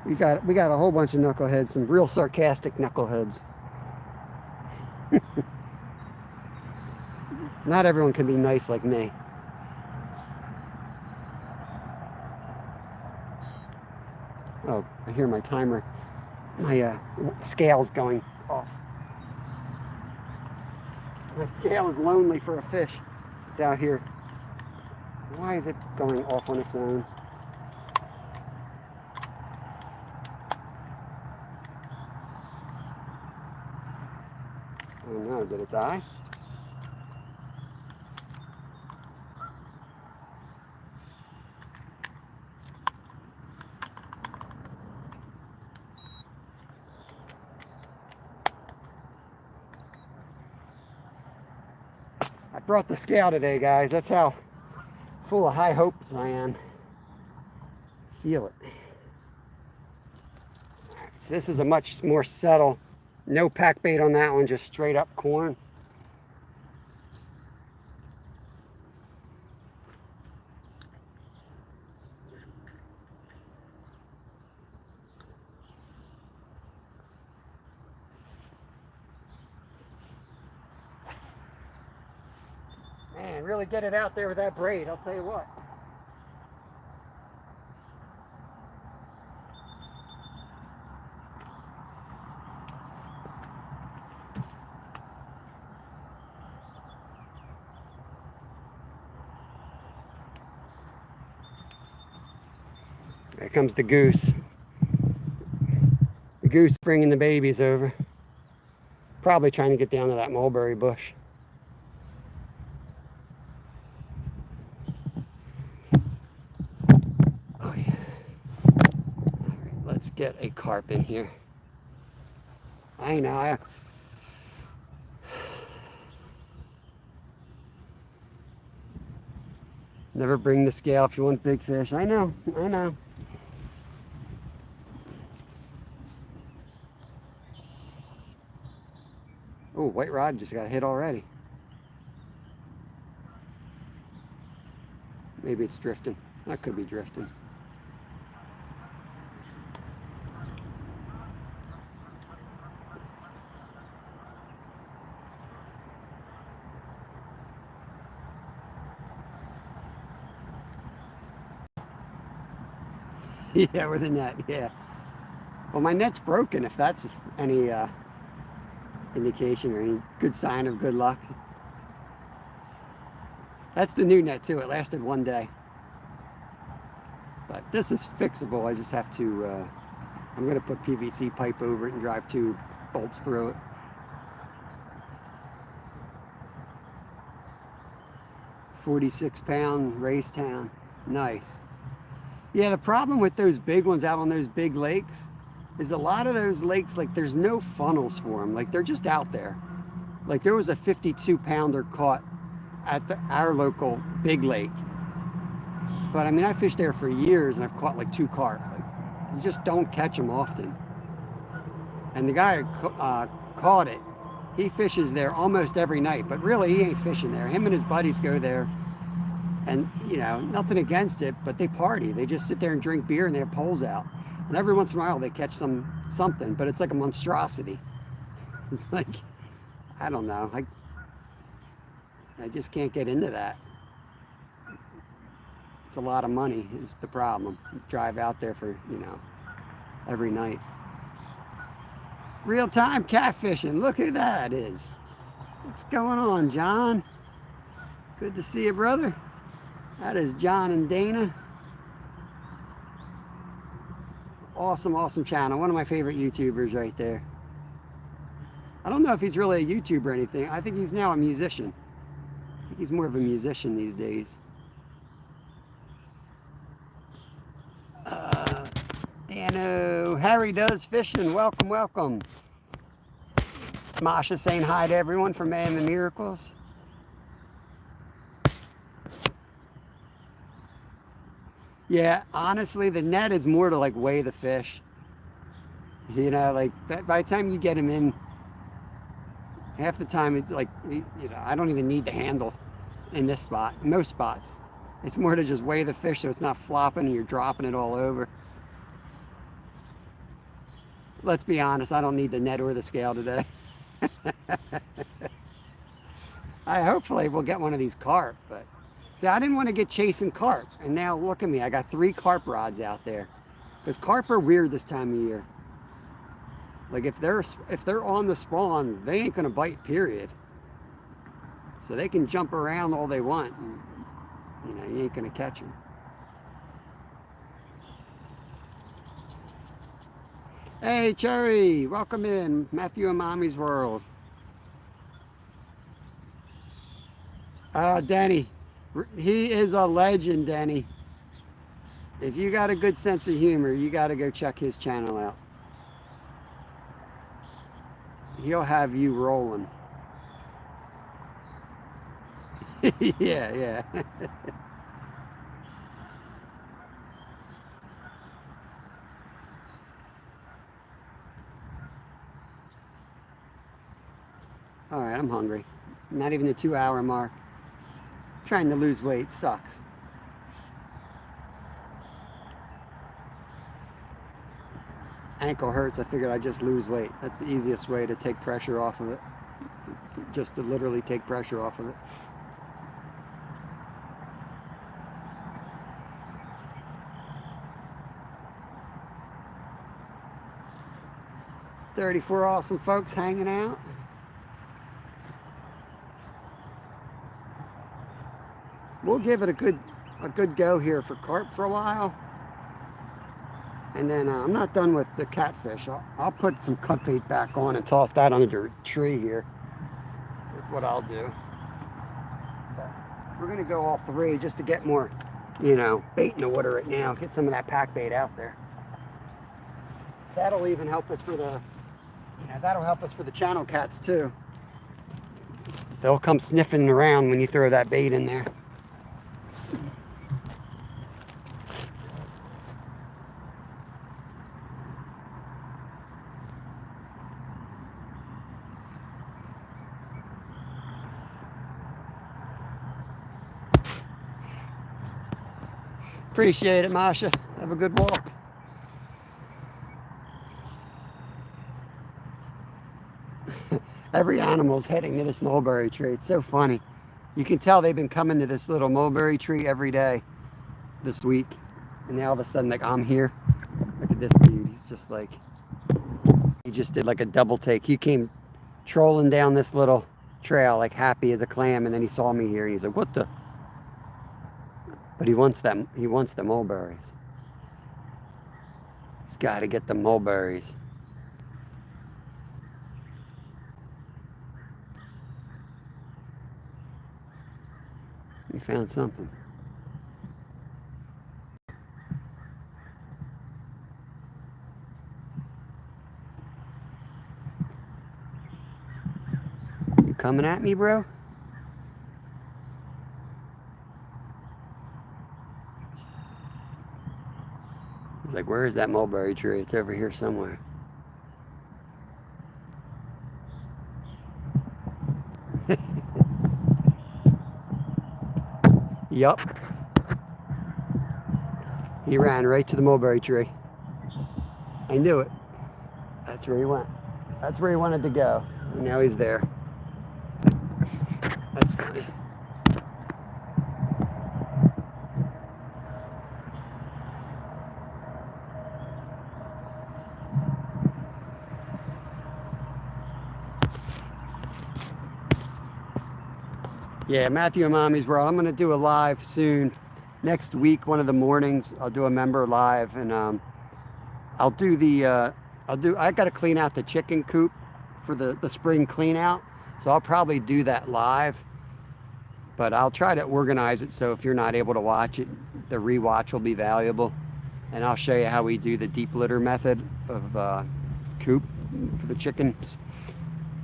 We got a whole bunch of knuckleheads, some real sarcastic knuckleheads. Not everyone can be nice like me. Oh, I hear my timer. My scale's going off. My scale is lonely for a fish. It's out here. Why is it going off on its own? I don't know, did it die? I brought the scale today, guys. That's how full of high hopes I am. Feel it. Right, so this is a much more subtle, no pack bait on that one, just straight up corn. Man, really get it out there with that braid, I'll tell you what. There comes the goose. The goose bringing the babies over. Probably trying to get down to that mulberry bush. Oh yeah. All right, let's get a carp in here. I know. Never bring the scale if you want big fish. I know. I know. Oh, white rod just got hit already. Maybe it's drifting. That could be drifting. Yeah, with a net, yeah. Well, my net's broken, if that's any indication or any good sign of good luck. That's the new net too. It lasted one day. But this is fixable. I just have to, I'm going to put PVC pipe over it and drive 2 bolts through it. £46 race town. Nice. Yeah, the problem with those big ones out on those big lakes is a lot of those lakes, like there's no funnels for them. Like they're just out there. Like there was a 52-pounder caught at our local big lake. But I mean, I fished there for years and I've caught like 2 carp. Like, you just don't catch them often. And the guy who caught it, he fishes there almost every night, but really he ain't fishing there. Him and his buddies go there and, you know, nothing against it, but they party. They just sit there and drink beer and they have poles out. And every once in a while they catch something, but it's like a monstrosity. It's like, I don't know. I just can't get into that. It's a lot of money is the problem. You drive out there for, you know, every night. Real-time catfishing. Look who that is. What's going on, John? Good to see you, brother. That is John and Dana. Awesome, awesome channel. One of my favorite YouTubers right there. I don't know if he's really a YouTuber or anything. I think he's now a musician. I think he's more of a musician these days. Dano, Harry Does Fishing. Welcome, welcome. Masha saying hi to everyone from Man the Miracles. Yeah, honestly, the net is more to like weigh the fish. You know, like that, by the time you get them in, half the time it's like, you know, I don't even need the handle in this spot, in most spots. It's more to just weigh the fish so it's not flopping and you're dropping it all over. Let's be honest, I don't need the net or the scale today. I hopefully will get one of these carp, but see, I didn't want to get chasing carp. And now look at me, I got 3 carp rods out there. Because carp are weird this time of year. Like if they're on the spawn, they ain't gonna bite, period. So they can jump around all they want. And, you know, you ain't gonna catch them. Hey, Cherry, welcome in. Matthew and Mommy's World. Denny, he is a legend, Denny. If you got a good sense of humor, you got to go check his channel out. He'll have you rolling. Yeah, yeah. All right, I'm hungry. Not even the 2-hour mark. Trying to lose weight sucks. Ankle hurts. I figured I'd just lose weight. That's the easiest way to take pressure off of it. Just to literally take pressure off of it. "34 awesome folks hanging out." We'll give it a good go here for carp for a while. And then I'm not done with the catfish. I'll put some cut bait back on and toss that under a tree here. That's what I'll do. But we're gonna go all 3 just to get more, you know, bait in the water right now. Get some of that pack bait out there. That'll even help us for the, you know, that'll help us for the channel cats too. They'll come sniffing around when you throw that bait in there. Appreciate it, Masha. Have a good walk. Every animal's heading to this mulberry tree. It's so funny. You can tell they've been coming to this little mulberry tree every day this week. And now all of a sudden, like, I'm here. Look at this dude. He's just like, he just did like a double take. He came trolling down this little trail, like happy as a clam. And then he saw me here and he's like, what the? But he wants them. He wants the mulberries. He's got to get the mulberries. He found something. You coming at me, bro? He's like, where is that mulberry tree? It's over here somewhere. Yup. He ran right to the mulberry tree. I knew it. That's where he went. That's where he wanted to go. And now he's there. That's funny. Yeah, Matthew and Mommy's World. I'm going to do a live soon. Next week, one of the mornings, I'll do a member live. And I'll do the, I got to clean out the chicken coop for the spring clean out. So I'll probably do that live. But I'll try to organize it so if you're not able to watch it, the rewatch will be valuable. And I'll show you how we do the deep litter method of coop for the chickens.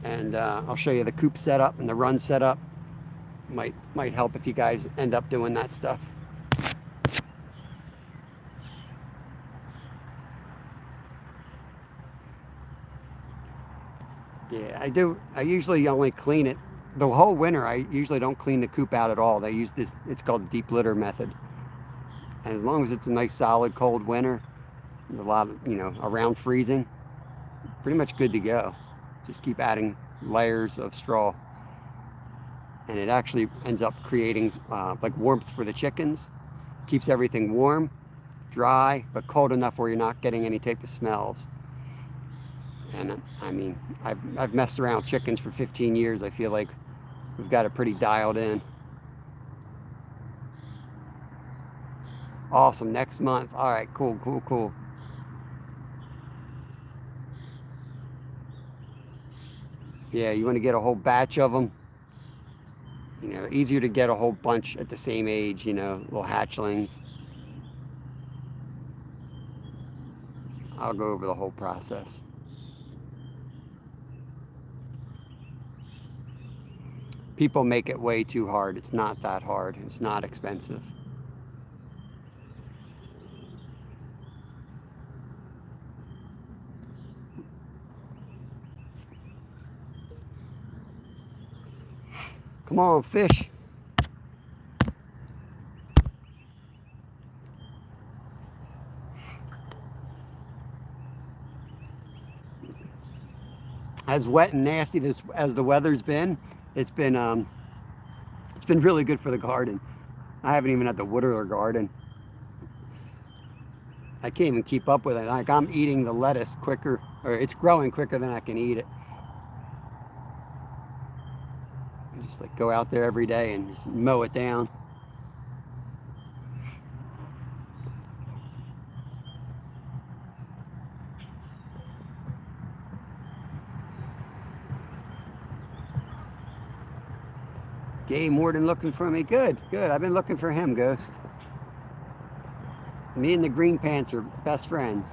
And I'll show you the coop setup and the run setup. Might help if you guys end up doing that stuff. I usually only clean it the whole winter. I usually don't clean the coop out at all. They use this, it's called the deep litter method. And as long as it's a nice solid cold winter, a lot of, around freezing, pretty much good to go. Just keep adding layers of straw. And it actually ends up creating like warmth for the chickens. Keeps everything warm, dry, but cold enough where you're not getting any type of smells. And I mean, I've messed around with chickens for 15 years. I feel like we've got it pretty dialed in. Awesome, next month. All right, cool, cool, cool. Yeah, you want to get a whole batch of them. Easier to get a whole bunch at the same age, little hatchlings. I'll go over the whole process. People make it way too hard. It's not that hard. It's not expensive. Come on, fish. As wet and nasty as the weather's been, it's been really good for the garden. I haven't even had to water the garden. I can't even keep up with it. Like, I'm eating the lettuce quicker, or it's growing quicker than I can eat it. I just like go out there every day and just mow it down. Game warden looking for me. Good, good. I've been looking for him, Ghost. Me and the green pants are best friends.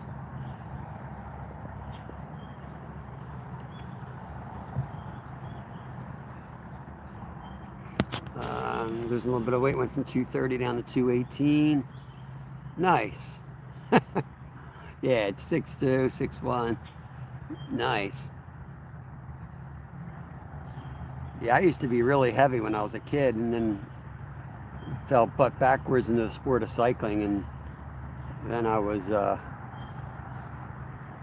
There's a little bit of weight, went from 230 down to 218. Nice. Yeah, it's 6'2", 6'1". Nice. Yeah, I used to be really heavy when I was a kid, and then fell butt backwards into the sport of cycling, and then I was,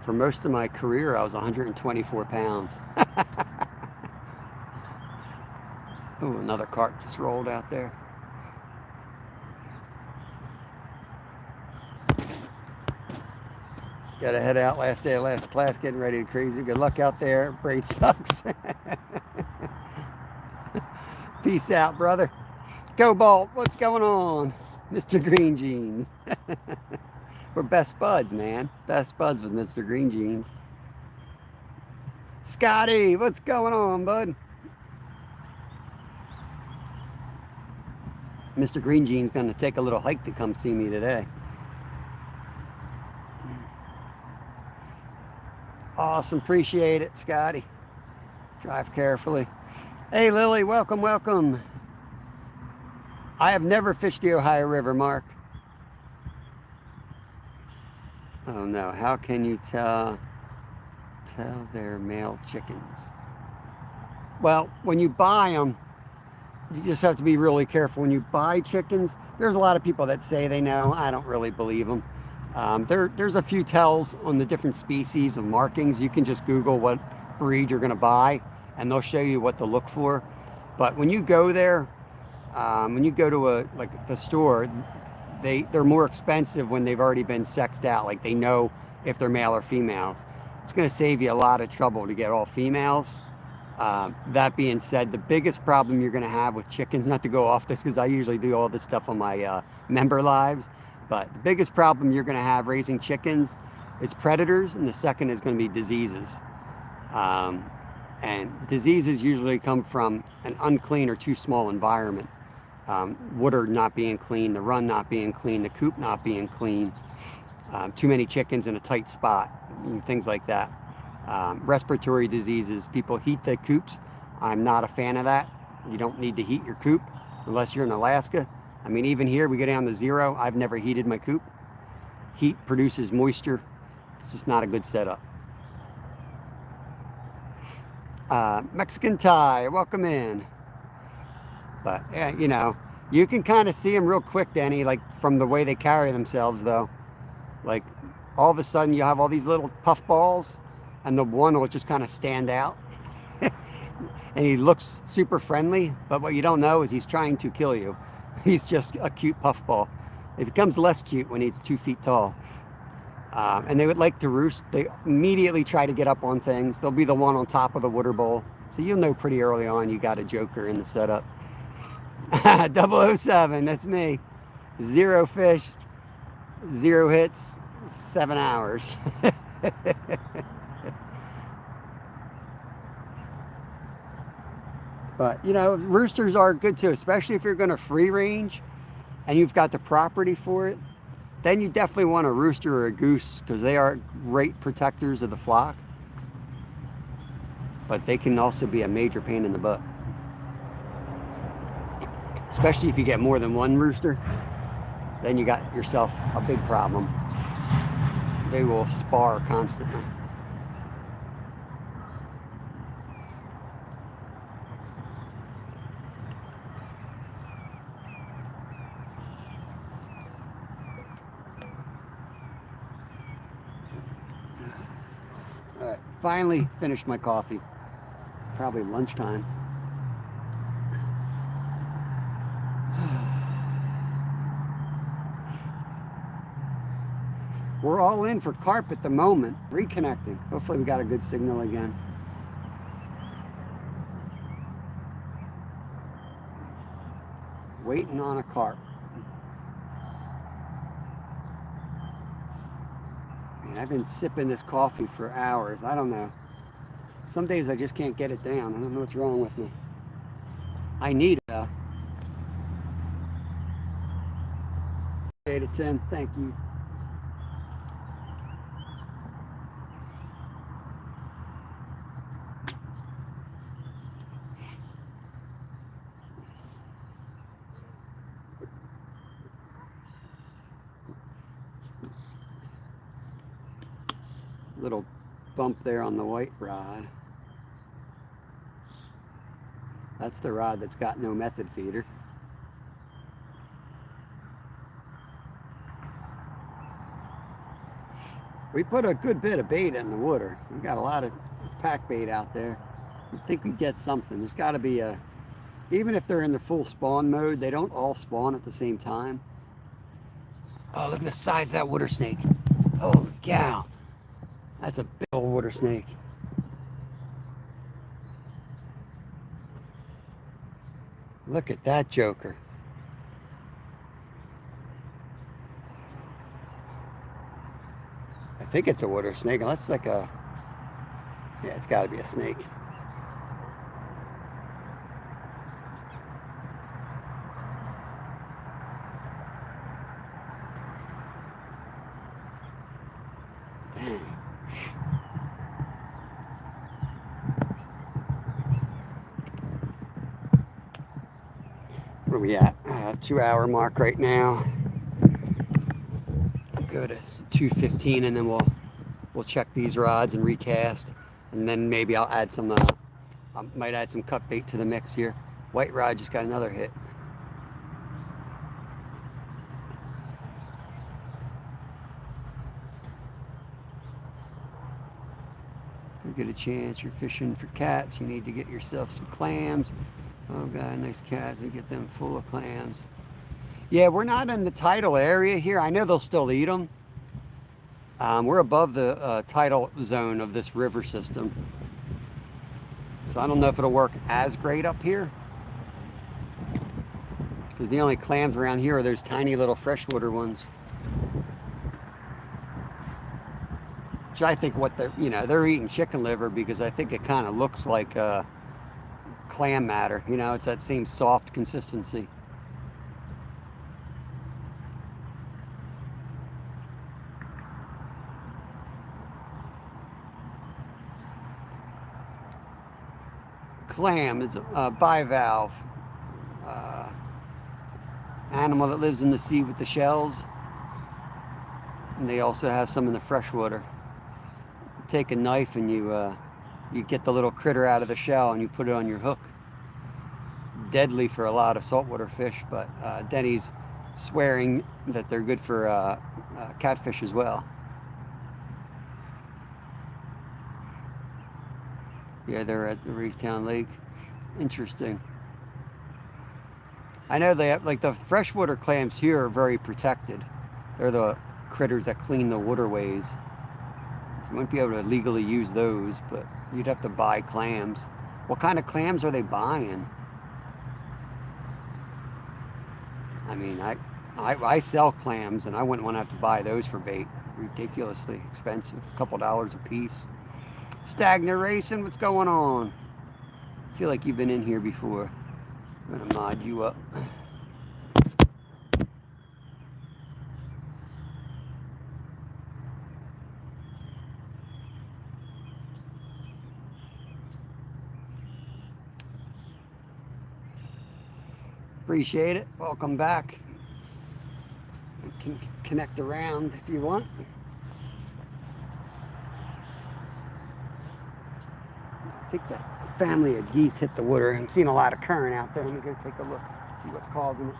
for most of my career, I was 124 pounds. Oh, another carp just rolled out there. Got to head out, last day of last class, getting ready to crazy. Good luck out there. Braid sucks. Peace out, brother. Go Bolt, what's going on? Mr. Green Jeans. We're best buds, man. Best buds with Mr. Green Jeans. Scotty, what's going on, bud? Mr. Green Jean's going to take a little hike to come see me today. Awesome, appreciate it, Scotty. Drive carefully. Hey, Lily, welcome, welcome. I have never fished the Ohio River, Mark. Oh no, how can you tell they're male chickens? Well, when you buy them, you just have to be really careful. When you buy chickens, there's a lot of people that say they know. I don't really believe them. There's a few tells on the different species of markings. You can just Google what breed you're going to buy, and they'll show you what to look for. But when you go there, when you go to the store, they're more expensive when they've already been sexed out. Like, they know if they're male or females. It's going to save you a lot of trouble to get all females. That being said, the biggest problem you're going to have with chickens, not to go off this because I usually do all this stuff on my member lives, but the biggest problem you're going to have raising chickens is predators, and the second is going to be diseases. And diseases usually come from an unclean or too small environment. Water not being clean, the run not being clean, the coop not being clean, too many chickens in a tight spot, things like that. Respiratory diseases, people heat the coops. I'm not a fan of that. You don't need to heat your coop unless you're in Alaska. I mean, even here we go down to 0. I've never heated my coop. Heat produces moisture. It's just not a good setup. Mexican Thai, welcome in. But yeah, you know, you can kind of see them real quick, Danny, like from the way they carry themselves, though. Like all of a sudden, you have all these little puff balls, and the one will just kind of stand out, and he looks super friendly. But what you don't know is he's trying to kill you. He's just a cute puffball. It becomes less cute when he's 2 feet tall. And they would like to roost. They immediately try to get up on things. They'll be the one on top of the water bowl. So you'll know pretty early on you got a joker in the setup. 007, that's me. 0 fish, 0 hits, 7 hours. But, you know, roosters are good too, especially if you're going to free range and you've got the property for it. Then you definitely want a rooster or a goose because they are great protectors of the flock. But they can also be a major pain in the butt. Especially if you get more than one rooster, then you got yourself a big problem. They will spar constantly. All right, finally finished my coffee. Probably lunchtime. We're all in for carp at the moment, reconnecting. Hopefully we got a good signal again. Waiting on a carp. Man, I've been sipping this coffee for hours. I don't know. Some days I just can't get it down. I don't know what's wrong with me. I need it though. 8 to 10, thank you. Little bump there on the white rod. That's the rod that's got no method feeder. We put a good bit of bait in the water. We've got a lot of pack bait out there. I think we get something. There's got to be a, even if they're in the full spawn mode, they don't all spawn at the same time. Oh, look at the size of that water snake. Holy cow. That's a big old water snake. Look at that joker. I think it's a water snake, unless it's like a, yeah, it's got to be a snake. Dang. Where are we at? 2-hour mark right now. Go to 2:15 and then we'll check these rods and recast, and then maybe I'll add some I might add some cut bait to the mix here. White rod just got another hit. If you get a chance, you're fishing for cats, you need to get yourself some clams. Oh god, nice cats, we get them full of clams. Yeah, we're not in the tidal area here. I know they'll still eat them. We're above the tidal zone of this river system. So I don't know if it'll work as great up here. Because the only clams around here are those tiny little freshwater ones. Which I think what they're, you know, they're eating chicken liver because I think it kind of looks like clam matter. You know, it's that same soft consistency. Clam is a bivalve animal that lives in the sea with the shells, and they also have some in the freshwater. You take a knife and you You get the little critter out of the shell and you put it on your hook. Deadly for a lot of saltwater fish, but Denny's swearing that they're good for catfish as well. Yeah, they're at the Reestown Lake. Interesting. I know they have, like, the freshwater clams here are very protected. They're the critters that clean the waterways. So you wouldn't be able to legally use those, but you'd have to buy clams. What kind of clams are they buying? I mean, I sell clams, and I wouldn't want to have to buy those for bait. Ridiculously expensive, a couple dollars a piece. Stagnant Racing, what's going on? I feel like you've been in here before. I'm gonna mod you up. Appreciate it. Welcome back. You can connect around if you want. I think that family of geese hit the water. I'm seeing a lot of current out there. Let me go take a look, see what's causing it.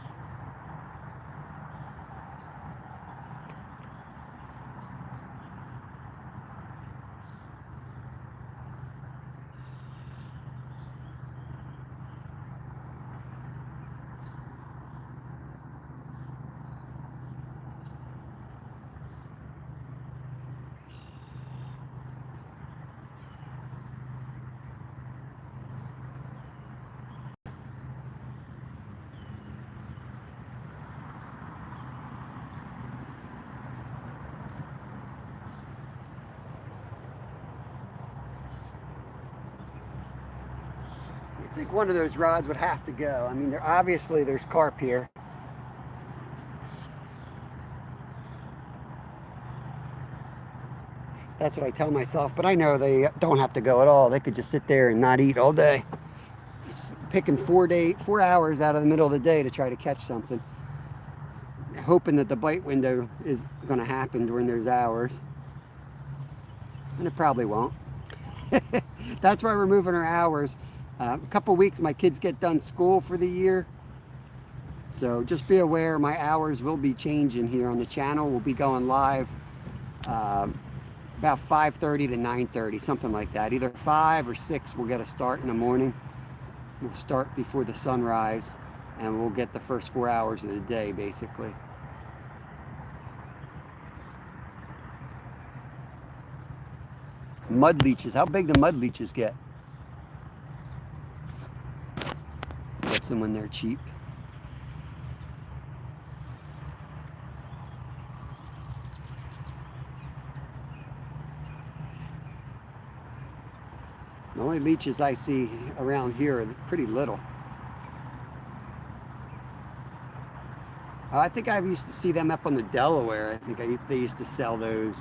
I think one of those rods would have to go. I mean, obviously there's carp here. That's what I tell myself, but I know they don't have to go at all. They could just sit there and not eat all day. It's picking 4 hours out of the middle of the day to try to catch something, hoping that the bite window is going to happen during those hours. And it probably won't. That's why we're moving our hours. A couple weeks my kids get done school for the year, so just be aware my hours will be changing here on the channel. We'll be going live about 5:30 to 9:30, something like that. Either 5 or 6 we'll get a start in the morning. We'll start before the sunrise and we'll get the first 4 hours of the day basically. Mud leeches, how big do mud leeches get? Gets them when they're cheap. The only leeches I see around here are pretty little. I think I used to see them up on the Delaware. I think they used to sell those.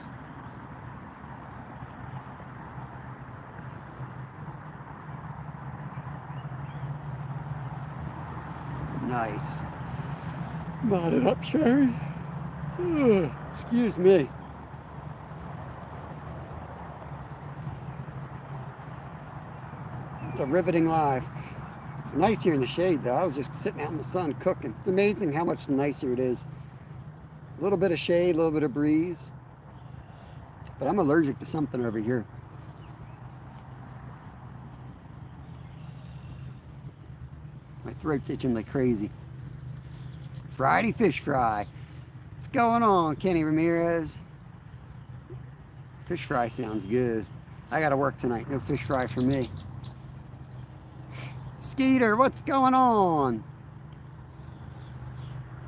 Nice. Mod it up, Sherry. Excuse me. It's a riveting live. It's nice here in the shade though. I was just sitting out in the sun cooking. It's amazing how much nicer it is. A little bit of shade, a little bit of breeze. But I'm allergic to something over here. My throat's itching like crazy. Friday fish fry. What's going on, Kenny Ramirez? Fish fry sounds good. I gotta work tonight. No fish fry for me. Skeeter, what's going on?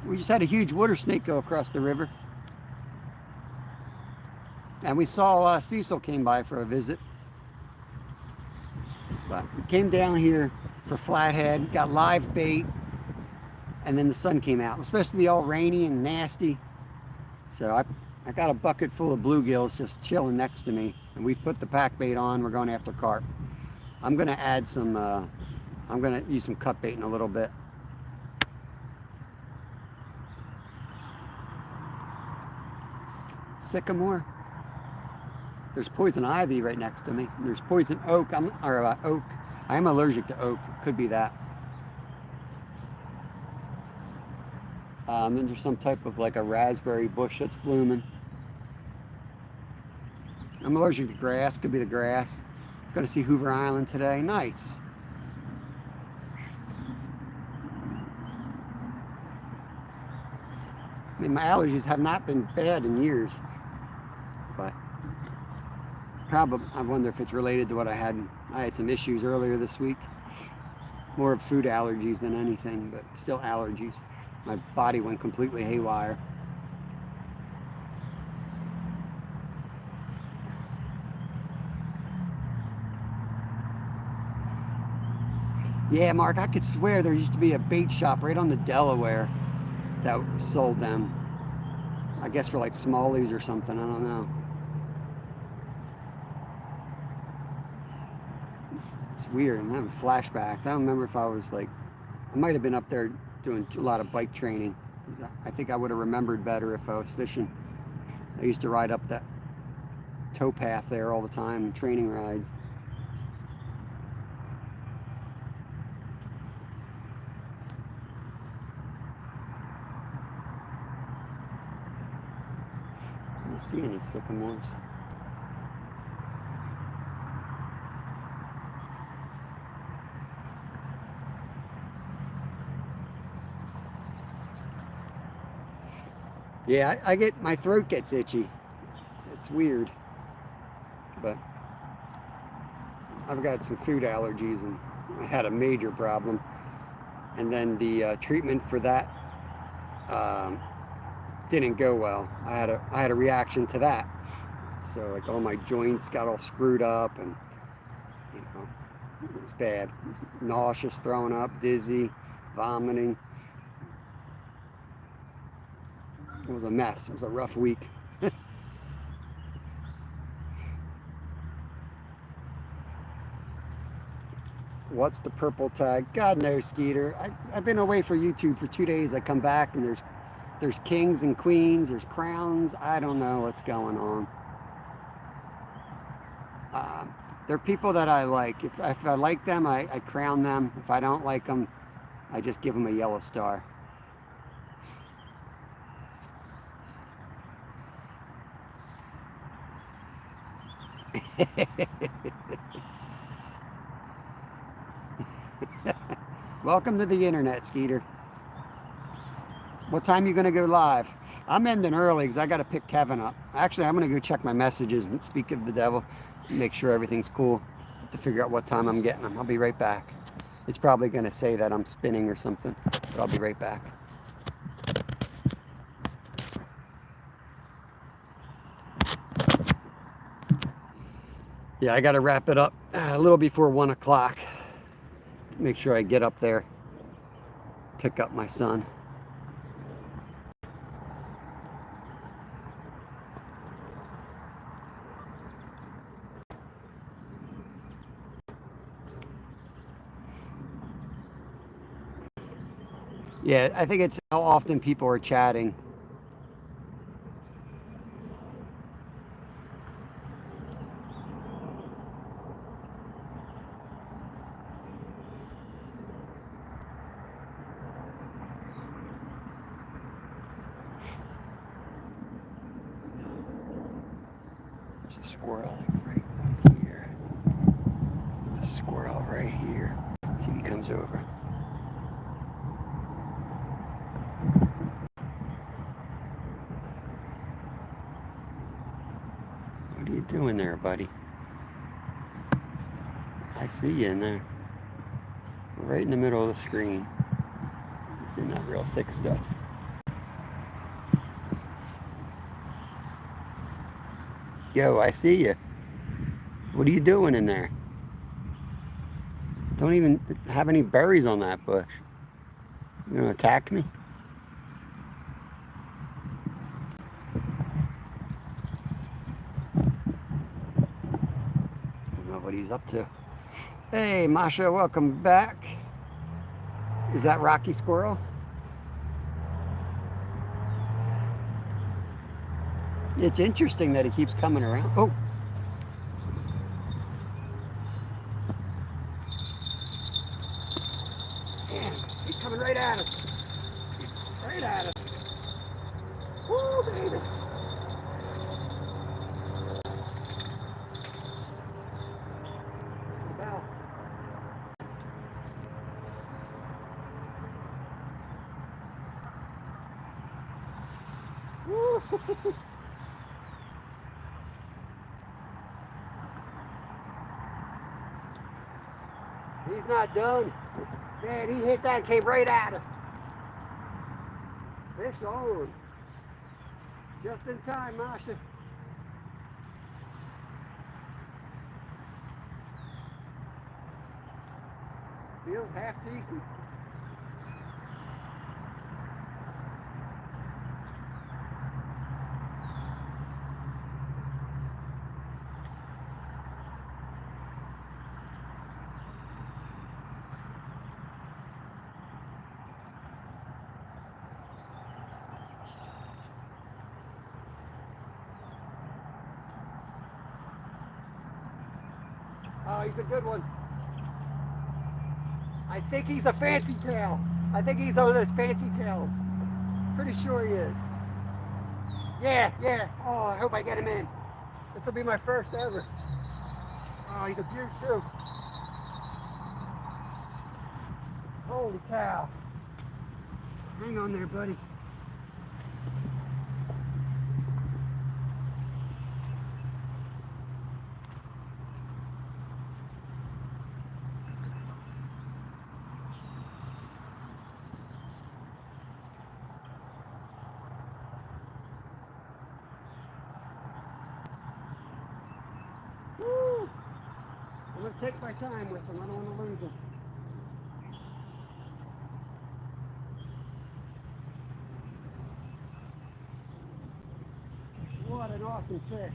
We just had a huge water snake go across the river. And we saw Cecil came by for a visit. But we came down here for flathead, got live bait, and then the sun came out. It was supposed to be all rainy and nasty. So I got a bucket full of bluegills just chilling next to me. And we put the pack bait on. We're going after carp. I'm going to add some, I'm going to use some cut bait in a little bit. Sycamore. There's poison ivy right next to me. There's poison oak. Oak. I am allergic to oak. Could be that. Then there's some type of like a raspberry bush that's blooming. I'm allergic to grass. Could be the grass. Going to see Hoover Island today. Nice. I mean, my allergies have not been bad in years, but probably I wonder if it's related to what I had. I had some issues earlier this week. More of food allergies than anything, but still allergies. My body went completely haywire. Yeah, Mark, I could swear there used to be a bait shop right on the Delaware that sold them. I guess for like smallies or something, I don't know. It's weird, I'm having flashbacks. I don't remember if I was like, I might have been up there doing a lot of bike training. I think I would have remembered better if I was fishing. I used to ride up that towpath there all the time, training rides. I don't see any sycamores. Yeah, I get, my throat gets itchy. It's weird, but I've got some food allergies and I had a major problem. And then the treatment for that didn't go well. I had a reaction to that. So like all my joints got all screwed up, and you know, it was bad. It was nauseous, throwing up, dizzy, vomiting. It was a mess. It was a rough week. What's the purple tag? God knows, Skeeter. I've been away for YouTube for 2 days. I come back and there's kings and queens, there's crowns. I don't know what's going on. There are people that I like. If I like them, I crown them. If I don't like them, I just give them a yellow star. Welcome to the internet, Skeeter. What time are you going to go live? I'm ending early because I got to pick Kevin up. Actually, I'm going to go check my messages and speak of the devil, make sure everything's cool, to figure out what time I'm getting him. I'll be right back. It's probably going to say that I'm spinning or something, but I'll be right back. Yeah, I got to wrap it up a little before 1 o'clock. Make sure I get up there, pick up my son. Yeah, I think it's how often people are chatting. There's a squirrel right here. There's a squirrel right here. See if he comes over. What are you doing there, buddy? I see you in there. Right in the middle of the screen. He's in that real thick stuff. Yo, I see you. What are you doing in there? Don't even have any berries on that bush. You gonna attack me? I don't know what he's up to. Hey, Masha, welcome back. Is that Rocky Squirrel? It's interesting that he keeps coming around. Oh, Man, he's coming right at us. Right at us. Woo, baby. About. Woo. He's not done. Man, he hit that and came right at us. Fish on. Just in time, Masha. Feels half decent. Oh, he's a good one. I think he's a fancy tail. I think he's one of those fancy tails. Pretty sure he is. Yeah, yeah. Oh, I hope I get him in. This will be my first ever. Oh, he's a beaut too. Holy cow. Hang on there, buddy. Woo! I'm going to take my time with him. I don't want to lose him. What an awesome fish.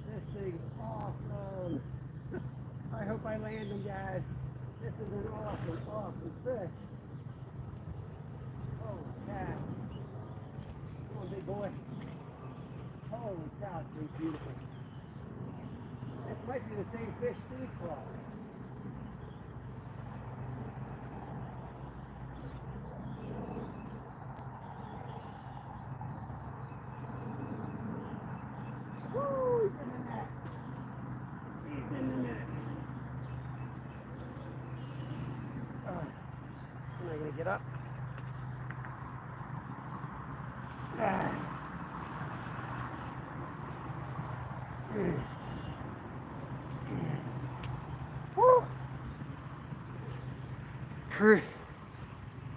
This thing's awesome. I hope I land him, guys. This is an awesome, awesome fish. Holy cow. Come on, big boy. Holy cow, it's beautiful. This might be the same fish Steve caught. Woo, he's in the net. He's in the net. Am I going to get up? Woo.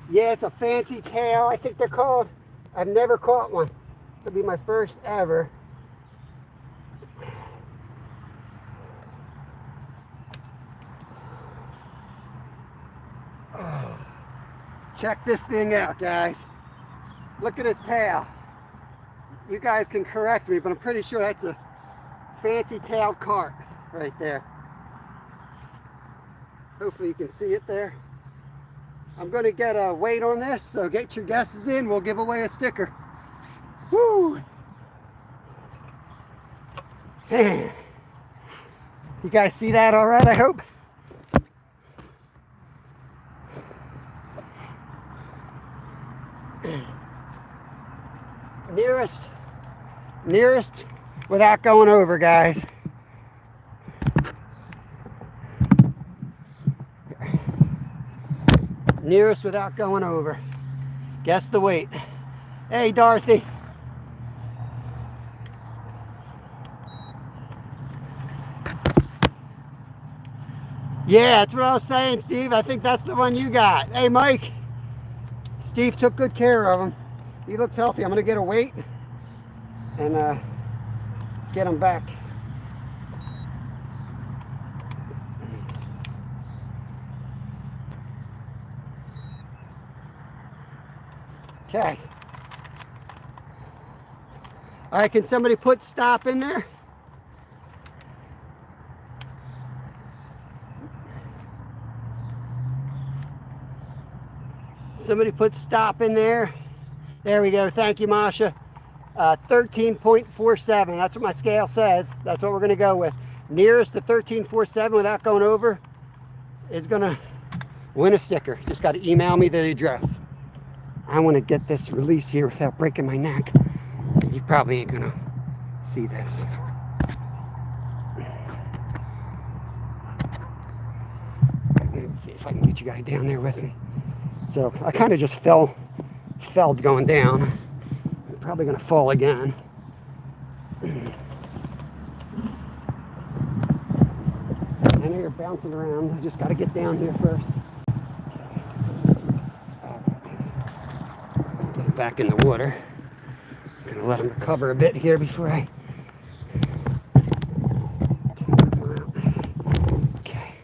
Yeah, it's a fancy tail, I think they're called. I've never caught one. This will be my first ever. Check this thing out, guys. Look at his tail. You guys can correct me, but I'm pretty sure that's a fancy tailed carp right there. Hopefully you can see it there. I'm going to get a weight on this, so get your guesses in. We'll give away a sticker. Woo! Man. You guys see that all right, I hope? Nearest without going over, guys. Nearest without going over. Guess the weight. Hey, Dorothy. Yeah, that's what I was saying, Steve. I think that's the one you got. Hey, Mike. Steve took good care of him. He looks healthy. I'm going to get a weight and get him back. Okay. All right, can somebody put stop in there? Somebody put stop in there. There we go. Thank you, Masha. 13.47. That's what my scale says. That's what we're going to go with. nearest to 1347 without going over is gonna win a sticker. Just got to email me the address. I want to get this release here without breaking my neck. You probably ain't gonna see this. Let's see if I can get you guys down there with me. So I kind of just fell going down. I'm probably gonna fall again. I know you're bouncing around. I just got to get down here first. Get it back in the water. I'm gonna let them recover a bit here before I take them out. Okay.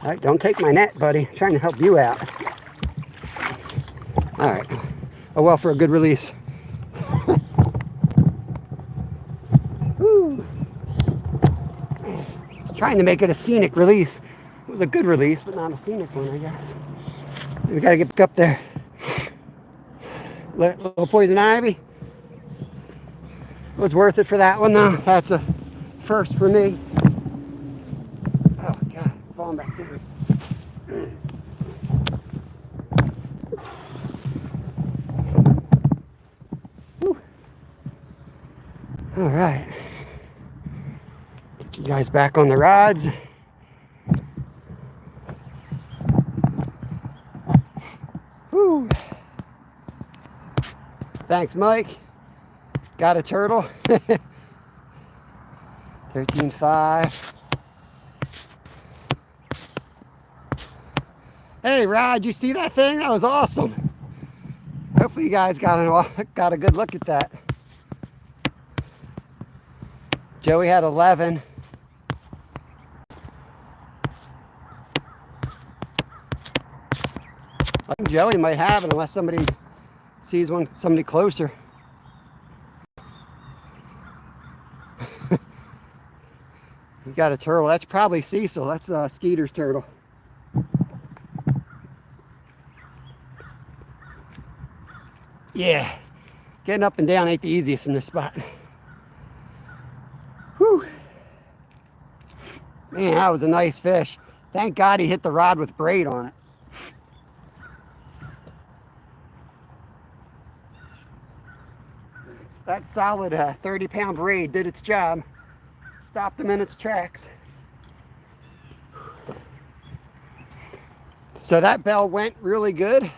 All right, don't take my net, buddy. I'm trying to help you out. All right. Oh, well, for a good release. Woo. Trying to make it a scenic release. It was a good release, but not a scenic one, I guess. We got to get up there. Little poison ivy. It was worth it for that one, though. That's a first for me. Oh, God. Falling back there. All right. Get you guys back on the rods. Whew. Thanks, Mike. Got a turtle. 13.5. Hey, Rod, you see that thing? That was awesome. Hopefully you guys got a good look at that. Joey had 11. I think Joey might have it unless somebody sees somebody closer. You got a turtle. That's probably Cecil. That's Skeeter's turtle. Yeah, getting up and down ain't the easiest in this spot. Whew. Man, that was a nice fish. Thank God he hit the rod with braid on it. That solid 30-pound braid did its job. Stopped him in its tracks. So that bell went really good.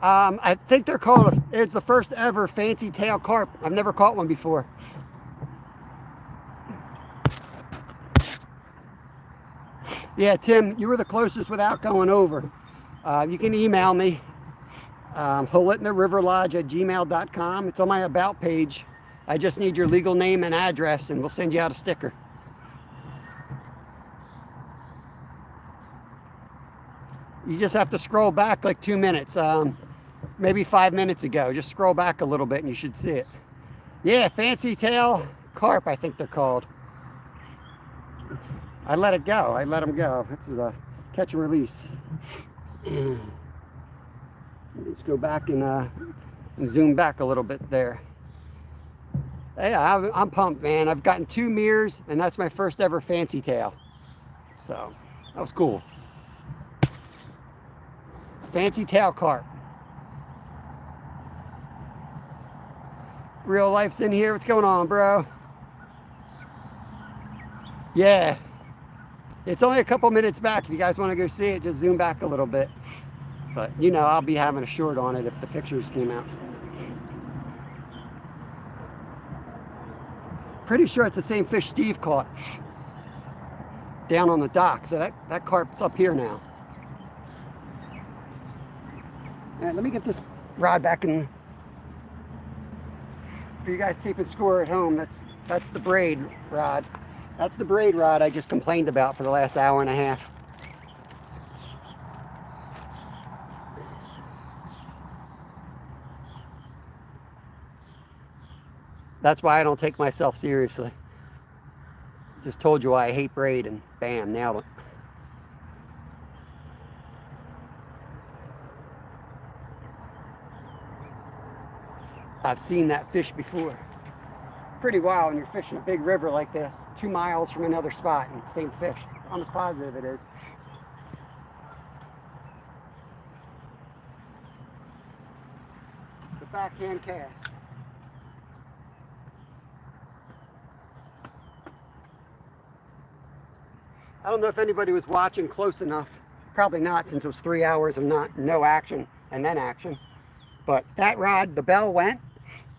I think they're called, it's the first ever fancy tail carp. I've never caught one before. Yeah, Tim, you were the closest without going over. You can email me, holitnariverlodge@gmail.com. It's on my about page. I just need your legal name and address, and we'll send you out a sticker. You just have to scroll back like 2 minutes, maybe 5 minutes ago. Just scroll back a little bit and you should see it. Yeah, fancy tail carp, I think they're called. I let it go. I let them go. This is a catch and release. Let's go back and zoom back a little bit there. Yeah, I'm pumped, man. I've gotten 2 mirrors, and that's my first ever fancy tail. So, that was cool. Fancy tail carp. Real life's in here. What's going on, bro? Yeah. It's only a couple minutes back. If you guys want to go see it, just zoom back a little bit. But, you know, I'll be having a short on it if the pictures came out. Pretty sure it's the same fish Steve caught down on the dock. So that carp's up here now. And let me get this rod back in. For you guys keeping score at home, that's the braid rod. That's the braid rod I just complained about for the last hour and a half. That's why I don't take myself seriously. Just told you why I hate braid, and bam, nailed it. I've seen that fish before. Pretty wild when you're fishing a big river like this, 2 miles from another spot, and same fish. Almost positive it is. The backhand cast. I don't know if anybody was watching close enough. Probably not, since it was 3 hours of no action and then action. But that rod, the bell went,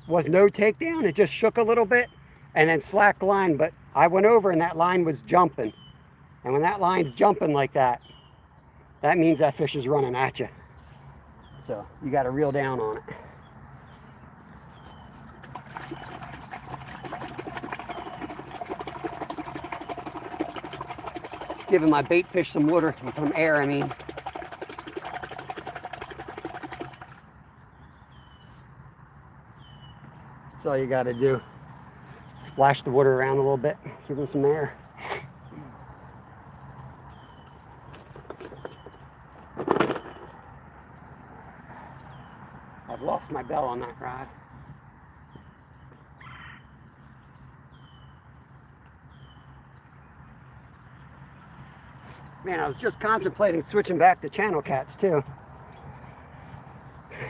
was no takedown. It just shook a little bit and then slacked line. But I went over and that line was jumping. And when that line's jumping like that, that means that fish is running at you. So you got to reel down on it. Just giving my bait fish some water, some air, I mean. That's all you got to do. Splash the water around a little bit, give them some air. I've lost my bell on that rod. Man, I was just contemplating switching back to channel cats too.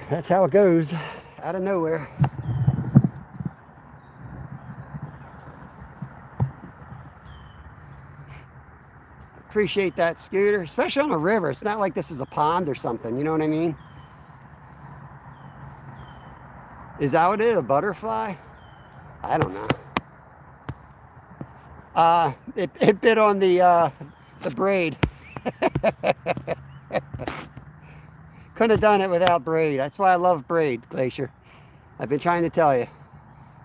That's how it goes, out of nowhere. Appreciate that, Scooter, especially on a river. It's not like this is a pond or something, you know what I mean? Is that what it is, a butterfly? I don't know. It bit on the braid. Couldn't have done it without braid. That's why I love braid, Glacier. I've been trying to tell you.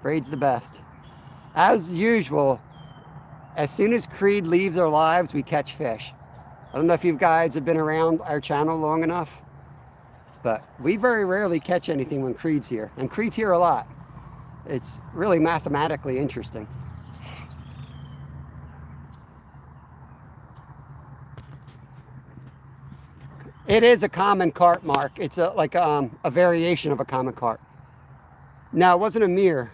Braid's the best. As usual, as soon as Creed leaves our lives, we catch fish. I don't know if you guys have been around our channel long enough, but we very rarely catch anything when Creed's here. And Creed's here a lot. It's really mathematically interesting. It is a common carp, Mark. It's like a variation of a common carp. Now, it wasn't a mirror.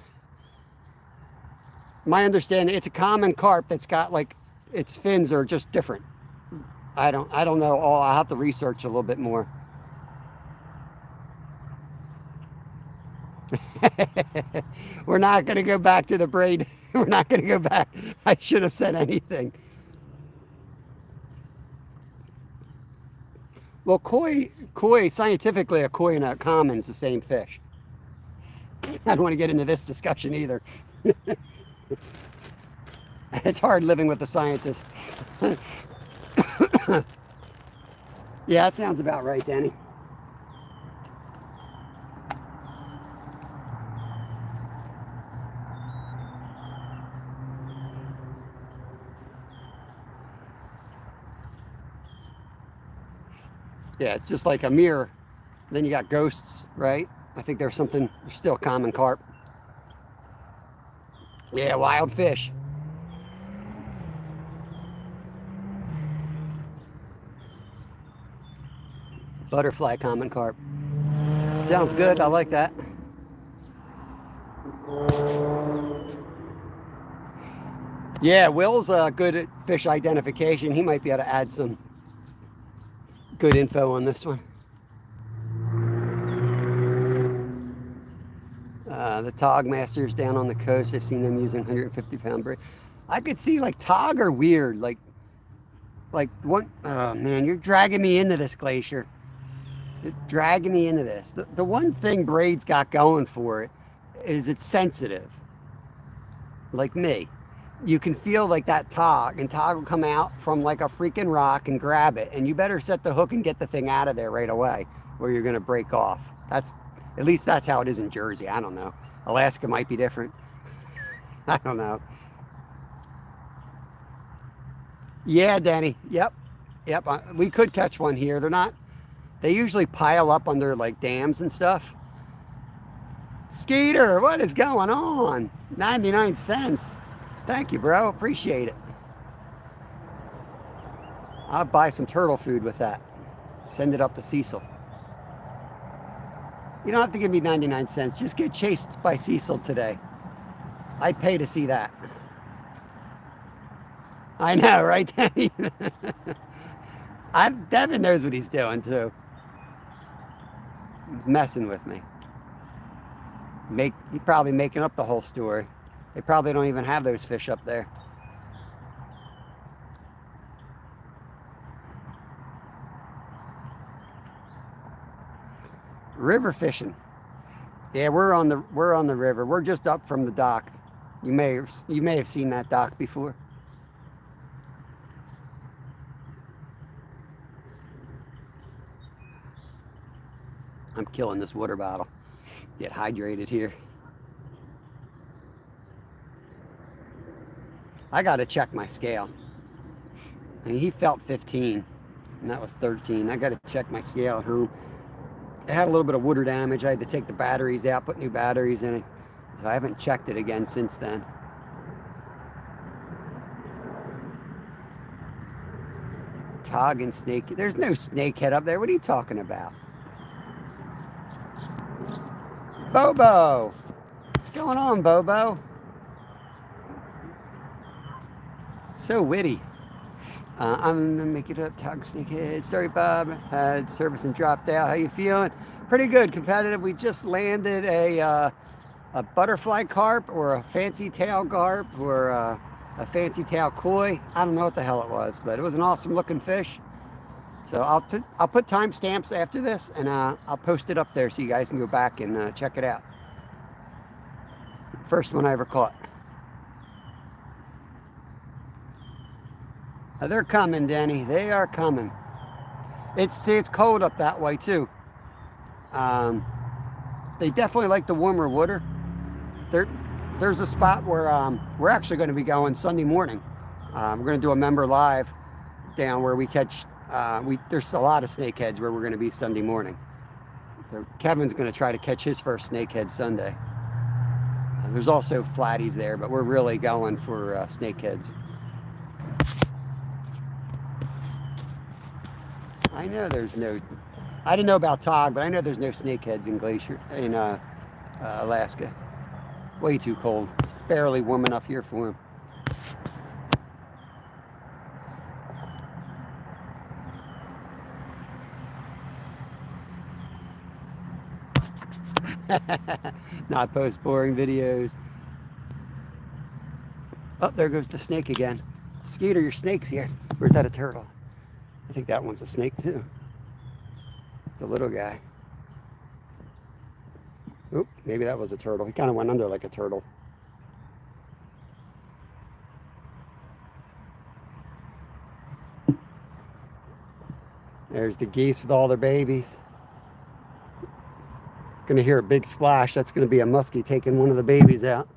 My understanding, it's a common carp that's got like, its fins are just different. I don't know. I'll have to research a little bit more. We're not going to go back to the braid. We're not going to go back. I should have said anything. Well, koi, scientifically, a koi and a common's the same fish. I don't want to get into this discussion either. It's hard living with a scientist. Yeah, that sounds about right, Danny. Yeah, it's just like a mirror. Then you got ghosts, right? I think there's something, still common carp. Yeah, wild fish. Butterfly common carp. Sounds good, I like that. Yeah, Will's good at fish identification. He might be able to add some good info on this one. The Tog Masters down on the coast, I've seen them using 150-pound braid. I could see like Tog are weird. Like one, oh man, you're dragging me into this, Glacier. You're dragging me into this. The one thing braid's got going for it is it's sensitive. Like me. You can feel like that Tog, and Tog will come out from like a freaking rock and grab it, and you better set the hook and get the thing out of there right away, or you're gonna break off. At least that's how it is in Jersey. I don't know. Alaska might be different. I don't know. Yeah, Danny. Yep. We could catch one here. They usually pile up under like dams and stuff. Skeeter, what is going on? 99 cents. Thank you, bro. Appreciate it. I'll buy some turtle food with that. Send it up to Cecil. You don't have to give me 99 cents. Just get chased by Cecil today. I'd pay to see that. I know, right? Devin knows what he's doing too. Messing with me. He's probably making up the whole story. They probably don't even have those fish up there. River fishing. Yeah, we're on the river. We're just up from the dock. You may have seen that dock before. I'm killing this water bottle. Get hydrated here. I got to check my scale. I mean, he felt 15, and that was 13. I got to check my scale at home. It had a little bit of water damage. I had to take the batteries out, put new batteries in it. So I haven't checked it again since then. Tog and snake. There's no snakehead up there. What are you talking about? Bobo! What's going on, Bobo? So witty. I'm gonna make it up. Tog snakehead. Sorry, Bob. Had service and dropped out. How you feeling? Pretty good. Competitive. We just landed a butterfly carp or a fancy tail carp or a fancy tail koi. I don't know what the hell it was, but it was an awesome looking fish. So I'll put timestamps after this, and I'll post it up there so you guys can go back and check it out. First one I ever caught. They're coming, Denny. They are coming. It's cold up that way too. They definitely like the warmer water. There's a spot where we're actually going to be going Sunday morning. We're going to do a member live down where we catch. There's a lot of snakeheads where we're going to be Sunday morning. So Kevin's going to try to catch his first snakehead Sunday. There's also flatties there, but we're really going for snakeheads. I know there's no. I didn't know about Tog, but I know there's no snakeheads in Alaska. Way too cold. It's barely warm enough here for him. Not post boring videos. Oh, there goes the snake again. Skeeter, your snake's here. Where's that a turtle? I think that one's a snake too. It's a little guy. Oop, maybe that was a turtle. He kind of went under like a turtle. There's the geese with all their babies. Gonna hear a big splash. That's gonna be a muskie taking one of the babies out.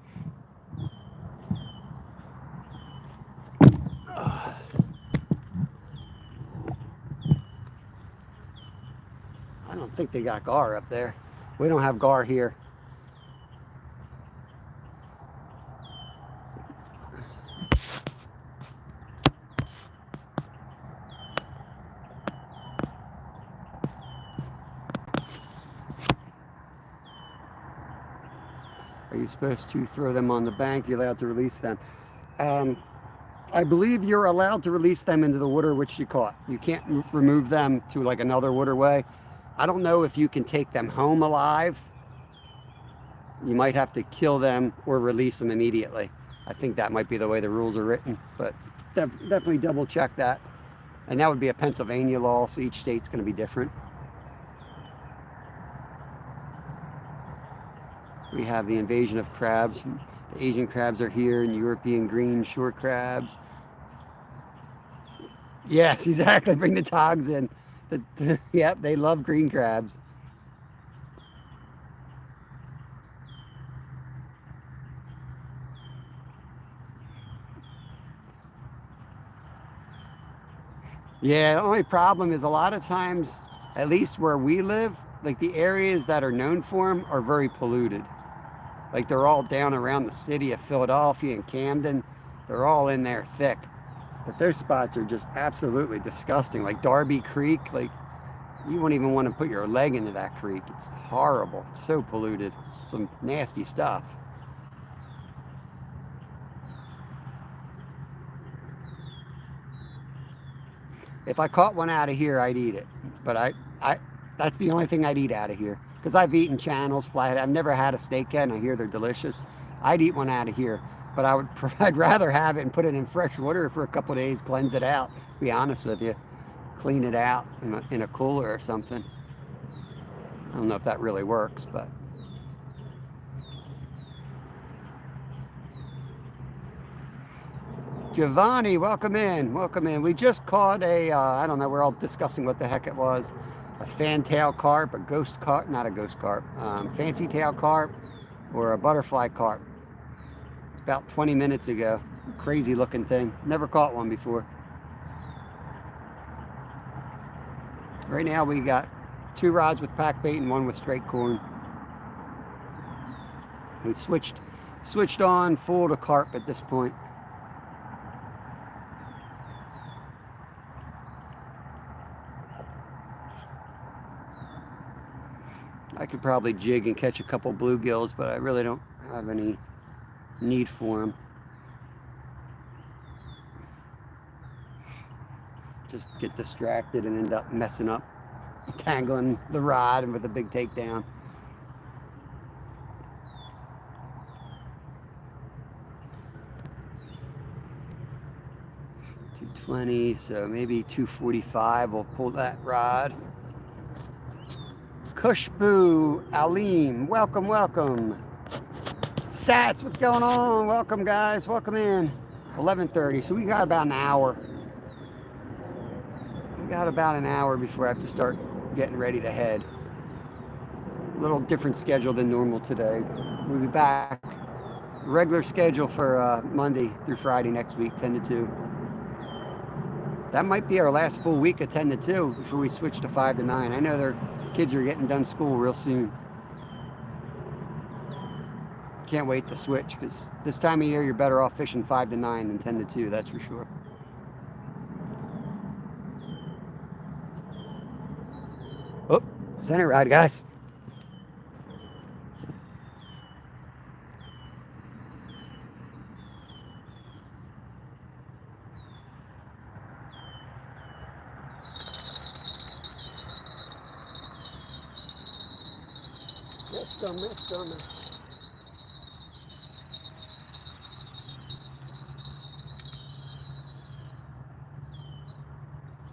I don't think they got gar up there. We don't have gar here. Are you supposed to throw them on the bank? You're allowed to release them. I believe you're allowed to release them into the water which you caught. You can't remove them to like another waterway. I don't know if you can take them home alive. You might have to kill them or release them immediately. I think that might be the way the rules are written, but definitely double check that. And that would be a Pennsylvania law, so each state's going to be different. We have the invasion of crabs. The Asian crabs are here, and European green short crabs. Yes, exactly. Bring the togs in. Yep, they love green crabs. Yeah, the only problem is a lot of times, at least where we live, like the areas that are known for them are very polluted. Like they're all down around the city of Philadelphia and Camden. They're all in there thick. But those spots are just absolutely disgusting. Like Darby Creek, like You won't even want to put your leg into that creek. It's horrible. It's so polluted. Some nasty stuff. If I caught one out of here, I'd eat it. But that's the only thing I'd eat out of here. Because I've eaten channels, flathead. I've never had a steak yet, and I hear they're delicious. I'd eat one out of here. But I'd rather have it and put it in fresh water for a couple of days, cleanse it out, to be honest with you. Clean it out in a cooler or something. I don't know if that really works, but. Giovanni, welcome in, welcome in. We just caught I don't know, we're all discussing what the heck it was. A fantail carp, a ghost carp, not a ghost carp, fancy tail carp, or a butterfly carp. About 20 minutes ago. Crazy looking thing. Never caught one before. Right now we got 2 rods with pack bait and 1 with straight corn. We've switched on full to carp at this point. I could probably jig and catch a couple bluegills, but I really don't have any need for them. Just get distracted and end up messing up, tangling the rod and with a big takedown. $220, so maybe $245. We'll pull that rod. Kushbu Alim, welcome, welcome. Stats, what's going on? Welcome, guys, welcome in. 11:30, so we got about an hour. We got about an hour before I have to start getting ready to head. A little different schedule than normal today. We'll be back. Regular schedule for Monday through Friday next week, 10 to 2. That might be our last full week of 10 to 2 before we switch to 5 to 9. I know their kids are getting done school real soon. Can't wait to switch, because this time of year you're better off fishing 5 to 9 than 10 to 2, that's for sure. Oh, center ride, guys. Missed them.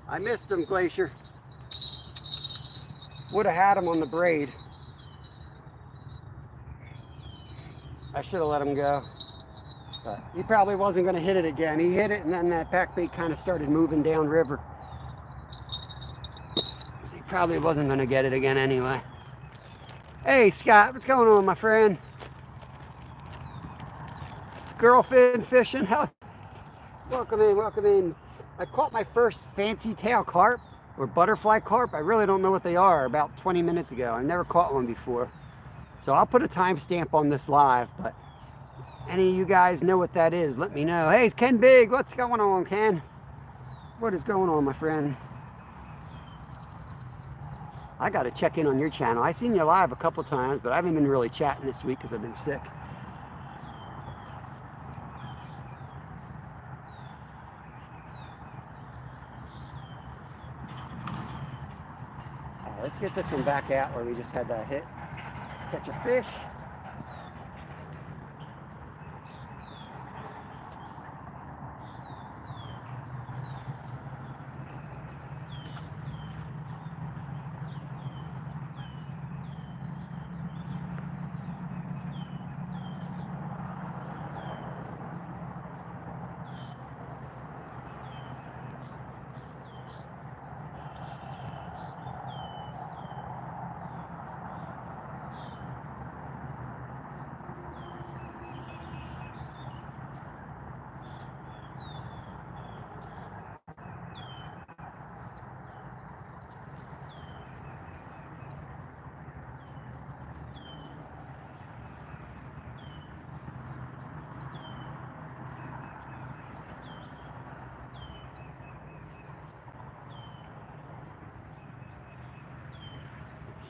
I missed them, Glacier. Would have had him on the braid. I should have let him go. But he probably wasn't going to hit it again. He hit it, and then that pack bait kind of started moving down river. So he probably wasn't going to get it again anyway. Hey, Scott, what's going on, my friend? Girlfriend fishing? Welcome in, welcome in. I caught my first fancy tail carp, or butterfly carp. I really don't know what they are, about 20 minutes ago. I've never caught one before. So I'll put a timestamp on this live, but any of you guys know what that is, let me know. Hey, it's Ken Big. What's going on, Ken? What is going on, my friend? I got to check in on your channel. I've seen you live a couple times, but I haven't been really chatting this week because I've been sick. Let's get this one back out where we just had that hit. Let's catch a fish.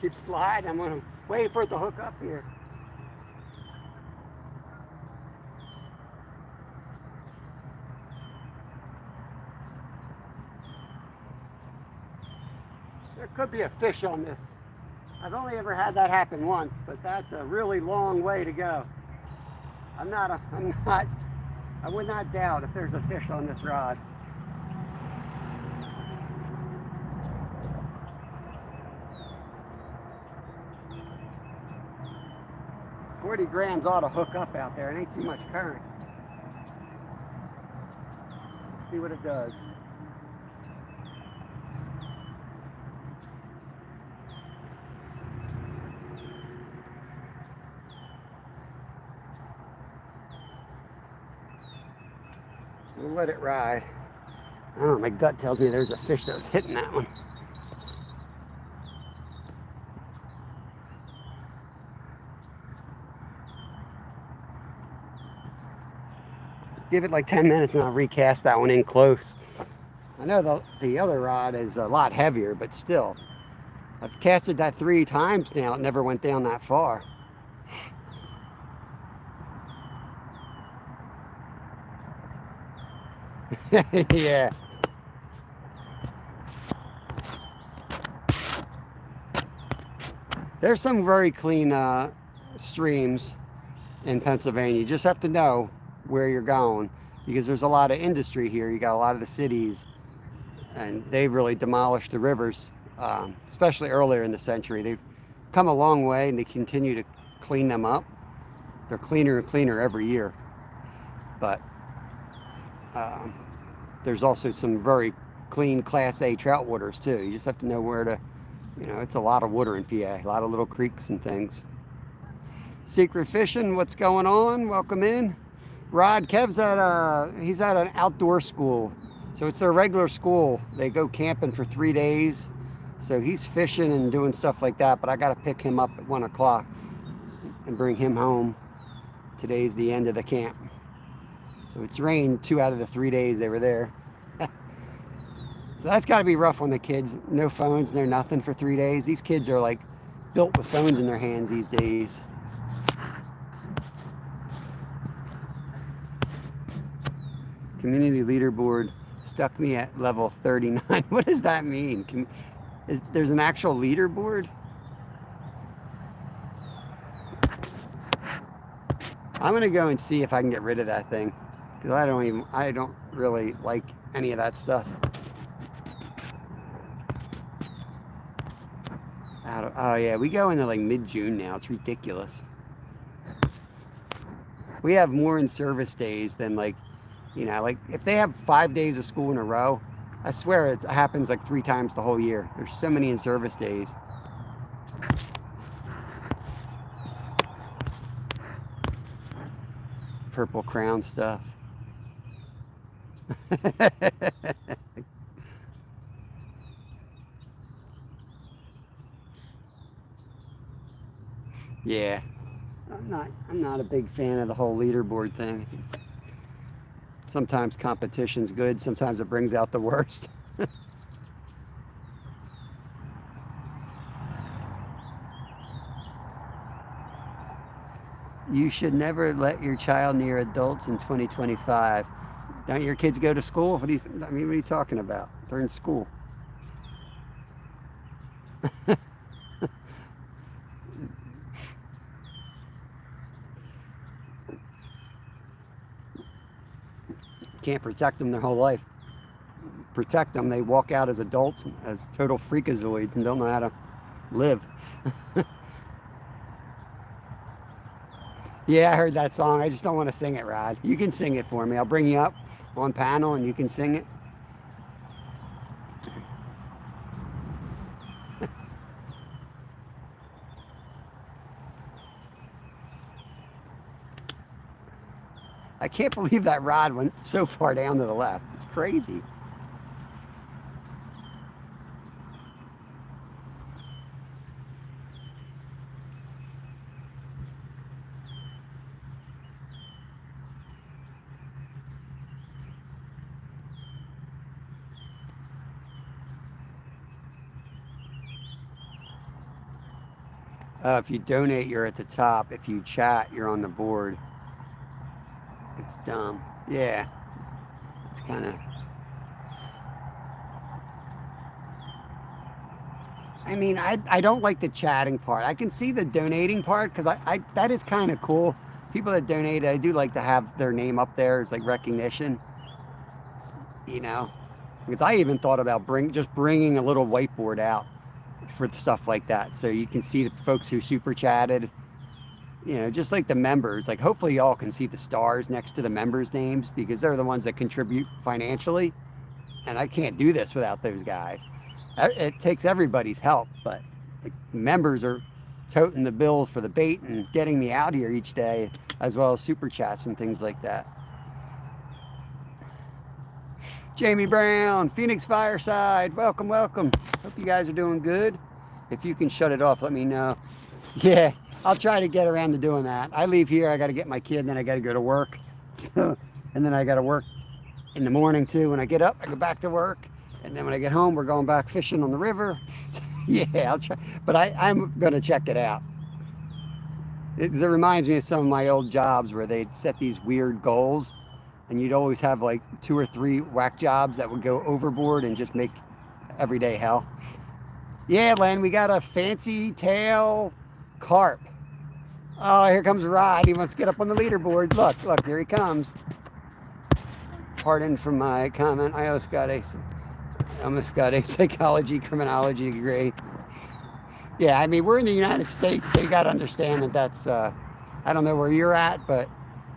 Keep sliding. I'm gonna wait for it to hook up here. There could be a fish on this. I've only ever had that happen once, but that's a really long way to go. I would not doubt if there's a fish on this rod. "40 grams ought to hook up out there. It ain't too much current." Let's see what it does. We'll let it ride. I don't know, my gut tells me there's a fish that was hitting that one. Give it like 10 minutes and I'll recast that one in close. I know the other rod is a lot heavier, but still. I've casted that 3 times now. It never went down that far. Yeah. There's some very clean streams in Pennsylvania. You just have to know where you're going, because there's a lot of industry here. You got a lot of the cities, and they've really demolished the rivers, especially earlier in the century. They've come a long way, and they continue to clean them up. They're cleaner and cleaner every year. But there's also some very clean Class A trout waters too. You just have to know where to, it's a lot of water in PA, a lot of little creeks and things. Secret Fishing, what's going on? Welcome in. Rod, Kev's he's at an outdoor school. So it's their regular school. They go camping for 3 days. So he's fishing and doing stuff like that, but I got to pick him up at 1 o'clock and bring him home. Today's the end of the camp. So it's rained 2 out of the 3 days they were there. So that's got to be rough on the kids. No phones, no nothing for 3 days. These kids are like built with phones in their hands these days. Community leaderboard stuck me at level 39. What does that mean? There's an actual leaderboard? I'm gonna go and see if I can get rid of that thing, because I don't really like any of that stuff. Oh yeah, we go into like mid-June now. It's ridiculous. We have more in-service days than like if they have 5 days of school in a row, I swear it happens like 3 times the whole year. There's so many in-service days. Purple Crown stuff. Yeah, I'm not a big fan of the whole leaderboard thing. Sometimes competition's good, sometimes it brings out the worst. You should never let your child near adults in 2025. Don't your kids go to school? What are you talking about? They're in school. Can't protect them their whole life. Protect them, they walk out as adults, as total freakazoids, and don't know how to live. Yeah, I heard that song. I just don't want to sing it, Rod. You can sing it for me. I'll bring you up on panel and you can sing it. I can't believe that rod went so far down to the left. It's crazy. If you donate, you're at the top. If you chat, you're on the board. It's dumb. Yeah. It's kind of... I mean, I don't like the chatting part. I can see the donating part because I that is kind of cool. People that donate, I do like to have their name up there as like recognition, you know. Because I even thought about just bringing a little whiteboard out for stuff like that, so you can see the folks who super chatted, you know, just like the members. Like hopefully y'all can see the stars next to the members' names because they're the ones that contribute financially, and I can't do this without those guys. It takes everybody's help, but the members are toting the bill for the bait and getting me out here each day, as well as super chats and things like that. Jamie Brown, Phoenix Fireside, welcome, welcome. Hope you guys are doing good. If you can shut it off, let me know. Yeah, I'll try to get around to doing that. I leave here, I got to get my kid, and then I got to go to work. And then I got to work in the morning too. When I get up, I go back to work. And then when I get home, we're going back fishing on the river. Yeah, I'll try. But I'm going to check it out. It reminds me of some of my old jobs where they'd set these weird goals. And you'd always have like 2 or 3 whack jobs that would go overboard and just make everyday hell. Yeah, Len, we got a fancy tail carp. Oh, here comes Rod. He wants to get up on the leaderboard. Look, here he comes. Pardon for my comment. I almost got a psychology, criminology degree. Yeah, I mean, we're in the United States, so you got to understand that that's, I don't know where you're at, but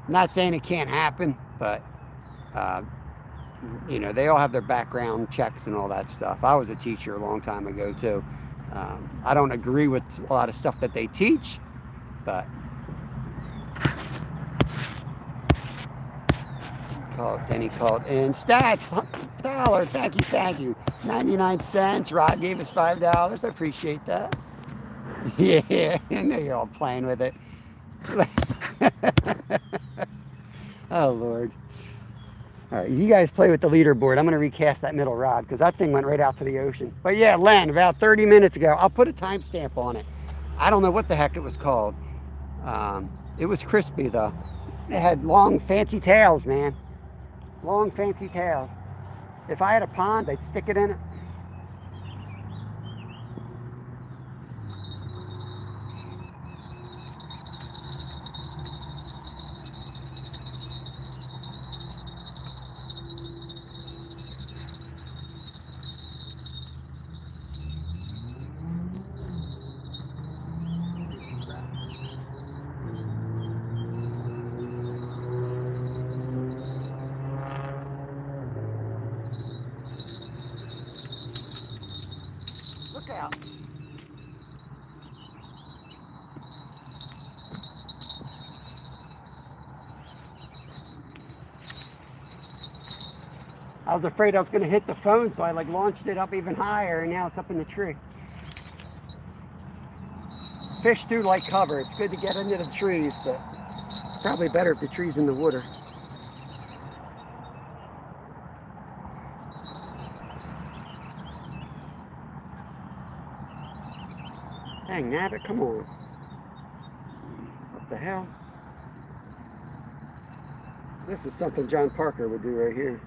I'm not saying it can't happen, but, you know, they all have their background checks and all that stuff. I was a teacher a long time ago, too. I don't agree with a lot of stuff that they teach, but... Denny called in. Stats, $1. Thank you. 99 cents. Rod gave us $5. I appreciate that. Yeah, I know you're all playing with it. Oh, Lord. All right, you guys play with the leaderboard. I'm going to recast that middle rod because that thing went right out to the ocean. But yeah, Len, about 30 minutes ago, I'll put a timestamp on it. I don't know what the heck it was called. It was crispy, though. It had long, fancy tails, man. Long, fancy tails. If I had a pond, I'd stick it in it. Look out. I was afraid I was going to hit the phone, so I like launched it up even higher, and now it's up in the tree. Fish do like cover. It's good to get into the trees, but probably better if the tree's in the water. Dang, nabbit, come on. What the hell? This is something John Parker would do right here.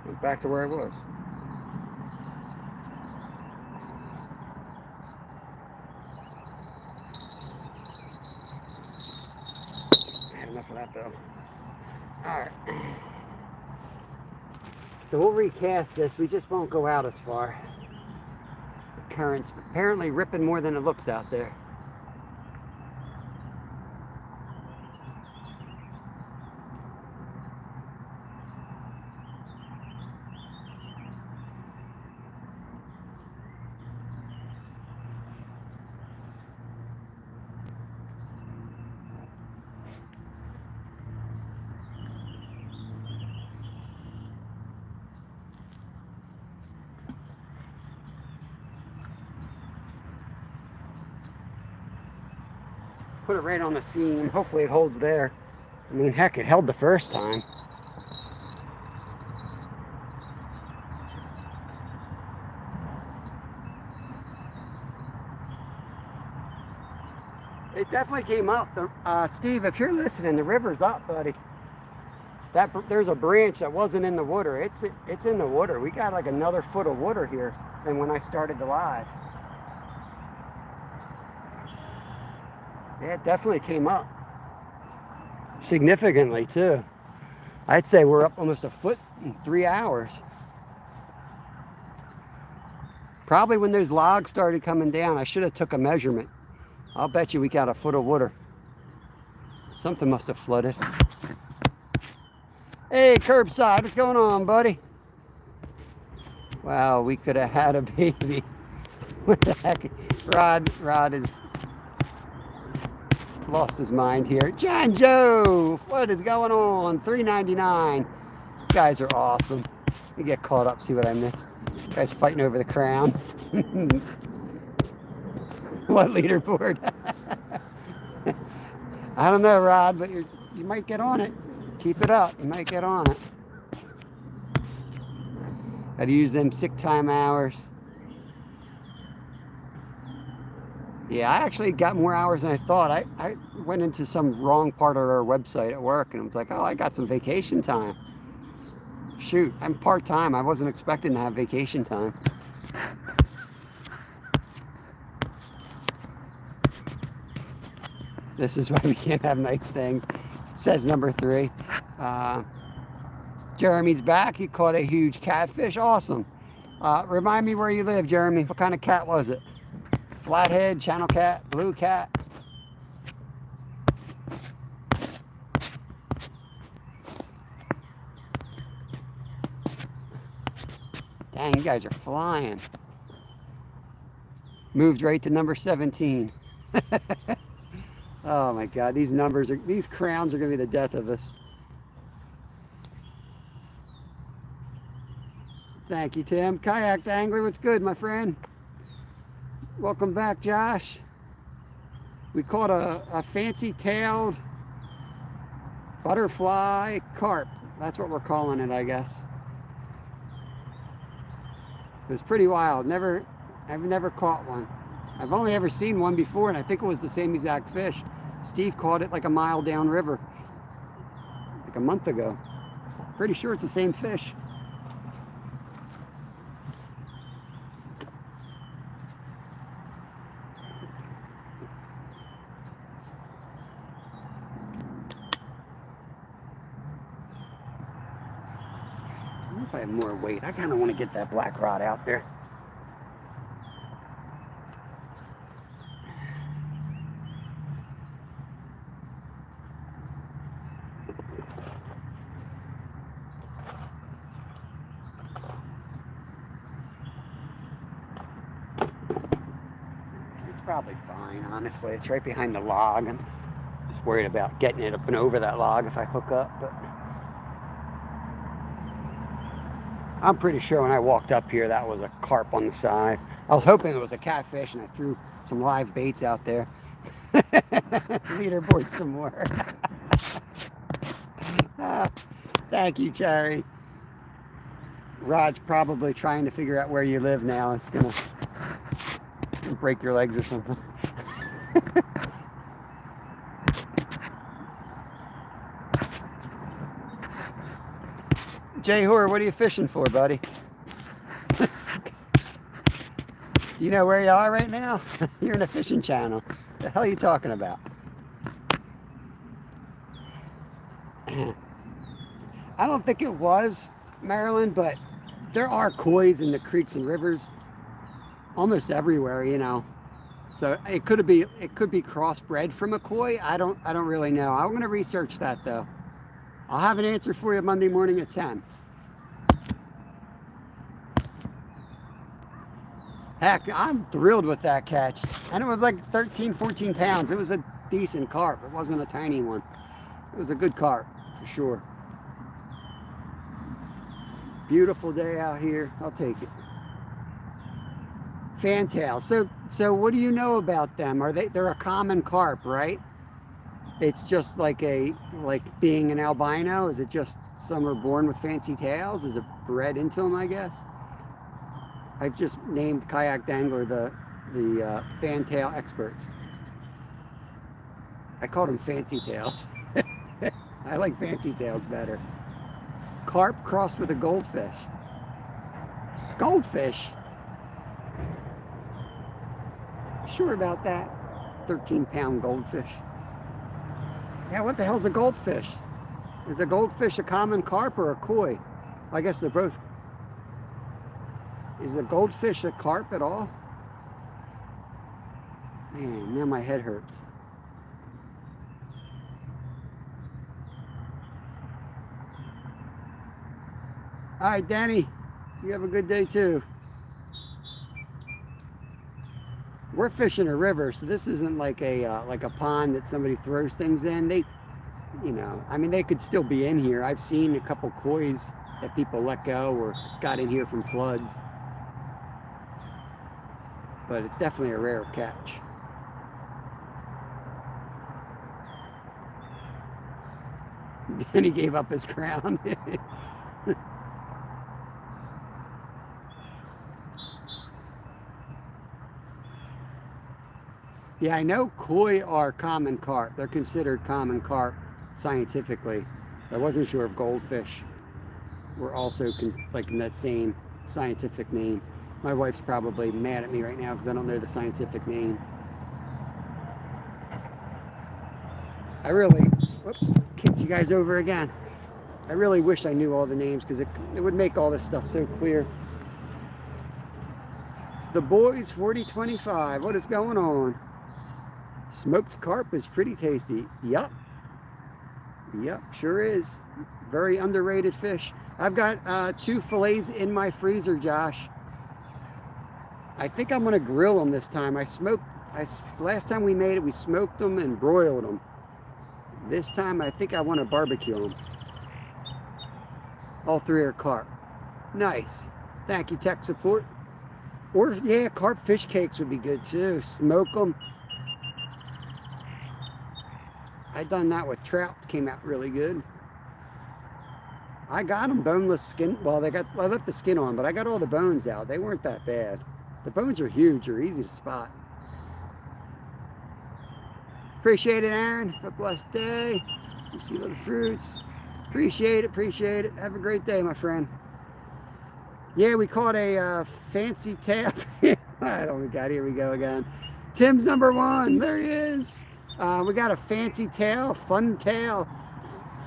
Went back to where I was. I had enough of that though. Alright. So we'll recast this. We just won't go out as far. The current's apparently ripping more than it looks out there. Put it right on the seam. Hopefully it holds there. I mean, heck, it held the first time. It definitely came up. Steve, if you're listening, the river's up, buddy. There's a branch that wasn't in the water. It's in the water. We got like another foot of water here than when I started the live. Yeah, it definitely came up. Significantly too. I'd say we're up almost a foot in 3 hours. Probably when those logs started coming down, I should have took a measurement. I'll bet you we got a foot of water. Something must have flooded. Hey, Curbside, what's going on, buddy? Wow, we could have had a baby. What the heck? Rod has lost his mind here. John Joe, what is going on? $3.99. You guys are awesome. Let me get caught up, see what I missed. You guys fighting over the crown. What leaderboard? I don't know, Rod, but you might get on it. Keep it up. You might get on it. Got to use them sick time hours. Yeah, I actually got more hours than I thought. I went into some wrong part of our website at work and I was like, oh, I got some vacation time. Shoot, I'm part-time. I wasn't expecting to have vacation time. This is why we can't have nice things. Says number 3. Jeremy's back. He caught a huge catfish. Awesome. Remind me where you live, Jeremy. What kind of cat was it? Flathead, channel cat, blue cat? Dang, you guys are flying. Moved right to number 17. Oh my God, these crowns are gonna be the death of us. Thank you, Tim. Kayak Angler, what's good, my friend? Welcome back, Josh. We caught a fancy-tailed butterfly carp. That's what we're calling it, I guess. It was pretty wild. I've never caught one. I've only ever seen one before, and I think it was the same exact fish. Steve caught it like a mile downriver, like a month ago. Pretty sure it's the same fish. I wonder if I have more weight. I kind of want to get that black rod out there. Probably fine, honestly. It's right behind the log. I'm just worried about getting it up and over that log if I hook up, but I'm pretty sure when I walked up here that was a carp on the side. I was hoping it was a catfish and I threw some live baits out there. Leaderboard some more. Thank you, Cherry. Rod's probably trying to figure out where you live now. It's gonna break your legs or something. Jay Hoare, what are you fishing for, buddy? You know where you are right now? You're in a fishing channel. The hell are you talking about? I don't think it was, Maryland, but there are kois in the creeks and rivers almost everywhere, you know. So it could be crossbred from a koi. I don't really know. I'm going to research that though. I'll have an answer for you Monday morning at 10. Heck, I'm thrilled with that catch. And it was like 13, 14 pounds. It was a decent carp. It wasn't a tiny one. It was a good carp for sure. Beautiful day out here. I'll take it. Fantail. So what do you know about them? They're a common carp, right? It's just like being an albino. Is it just some are born with fancy tails? Is it bred into them, I guess? I've just named Kayak Dangler the fantail experts. I called them fancy tails. I like fancy tails better. Carp crossed with a goldfish. Goldfish? Sure about that? 13-pound goldfish. Yeah, what the hell's a goldfish? Is a goldfish a common carp or a koi? I guess they're both. Is a goldfish a carp at all? Man, now my head hurts. All right, Danny, you have a good day too. We're fishing a river, so this isn't like a pond that somebody throws things in. They, you know, I mean, they could still be in here. I've seen a couple kois that people let go or got in here from floods, but it's definitely a rare catch. And he gave up his crown. Yeah, I know koi are common carp. They're considered common carp scientifically. I wasn't sure if goldfish were also like in that same scientific name. My wife's probably mad at me right now because I don't know the scientific name. I really, whoops, kicked you guys over again. I really wish I knew all the names because it would make all this stuff so clear. The boys 4025, what is going on? Smoked carp is pretty tasty. Yup. Yep, sure is. Very underrated fish. I've got 2 fillets in my freezer, Josh. I think I'm gonna grill them this time. Last time we made it, we smoked them and broiled them. This time, I think I want to barbecue them. All 3 are carp. Nice. Thank you, tech support. Or, yeah, carp fish cakes would be good too. Smoke them. I done that with trout. Came out really good. I got them boneless skin. Well, I left the skin on, but I got all the bones out. They weren't that bad. The bones are huge. They're easy to spot. Appreciate it, Aaron. Have a blessed day. You see little fruits. Appreciate it. Appreciate it. Have a great day, my friend. Yeah, we caught a fancy tail. I don't got. Here we go again. Tim's number 1. There he is. We got a fancy tail, fun tail,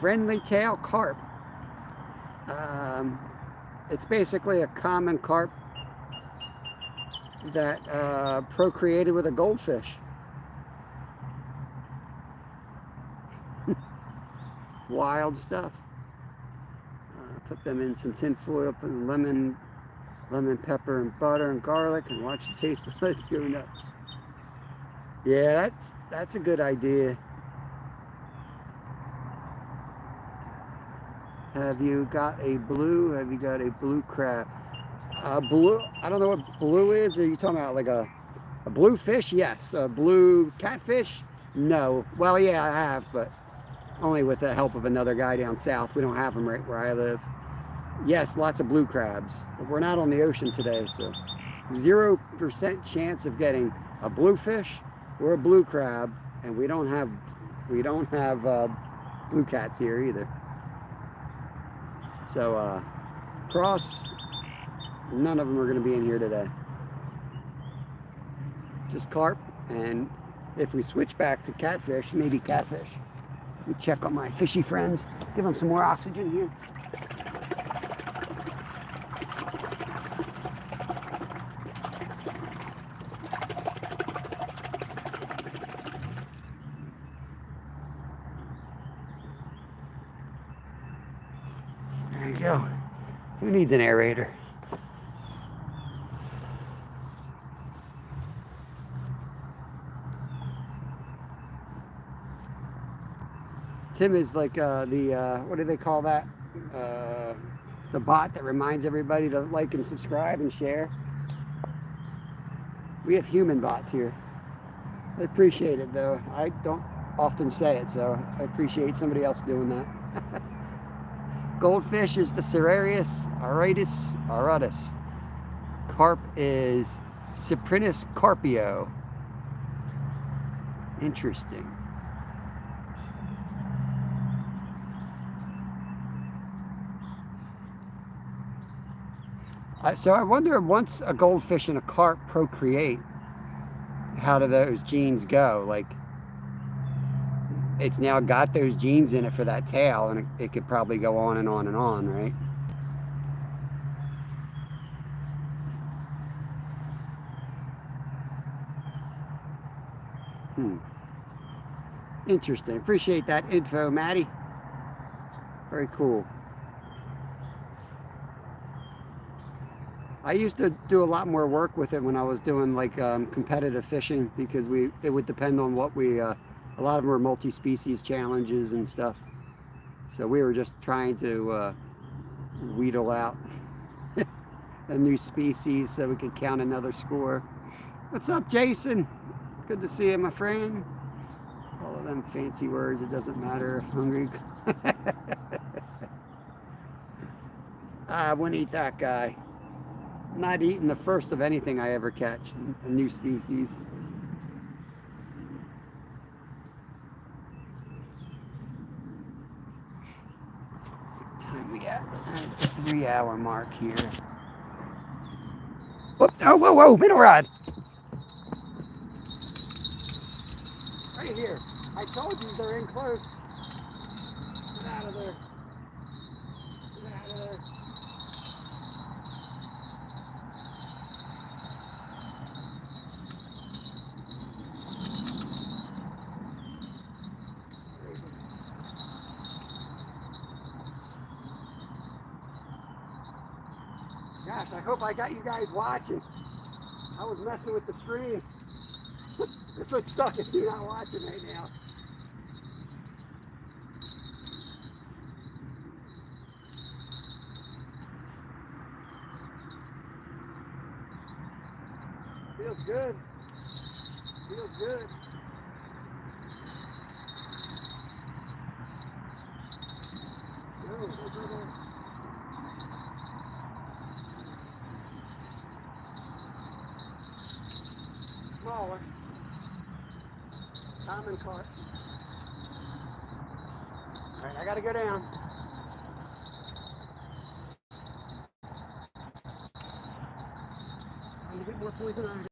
friendly tail carp. It's basically a common carp that procreated with a goldfish. Wild stuff. Put them in some tin foil, put lemon, pepper, and butter and garlic, and watch the taste buds go nuts. Yeah, that's a good idea. Have you got a blue crab? Blue, I don't know what blue is. Are you talking about like a blue fish? Yes. A blue catfish? No. Well, yeah, I have, but only with the help of another guy down south. We don't have them right where I live. Yes, lots of blue crabs, but we're not on the ocean today, so 0% chance of getting a blue fish or a blue crab, and we don't have blue cats here either. So cross, none of them are going to be in here today. Just carp, and if we switch back to catfish, maybe catfish. Let me check on my fishy friends. Give them some more oxygen here. There you go. Who needs an aerator? Tim is like what do they call that? The bot that reminds everybody to like and subscribe and share. We have human bots here. I appreciate it though. I don't often say it, so I appreciate somebody else doing that. Goldfish is the Cerarius auratus. Carp is Cyprinus carpio. Interesting. So I wonder, once a goldfish and a carp procreate, how do those genes go? Like, it's now got those genes in it for that tail, and it could probably go on and on and on, right? Hmm. Interesting. Appreciate that info, Maddie. Very cool. I used to do a lot more work with it when I was doing like competitive fishing, because it would depend on what a lot of them were multi-species challenges and stuff. So we were just trying to wheedle out a new species so we could count another score. What's up, Jason? Good to see you, my friend. All of them fancy words, it doesn't matter if hungry. I wouldn't eat that guy. I'm not eating the first of anything I ever catch, a new species. What time we at? At the 3-hour mark here. Whoop, oh, whoa, whoa, middle rod. Right here. I told you they're in close. Get out of there. Get out of there. Gosh, I hope I got you guys watching. I was messing with the screen. This would suck if you're not watching right now. Feels good. Feels good. No, don't go there. Smaller. Common carp. Alright, I gotta go down. I'm gonna get more poison ivy.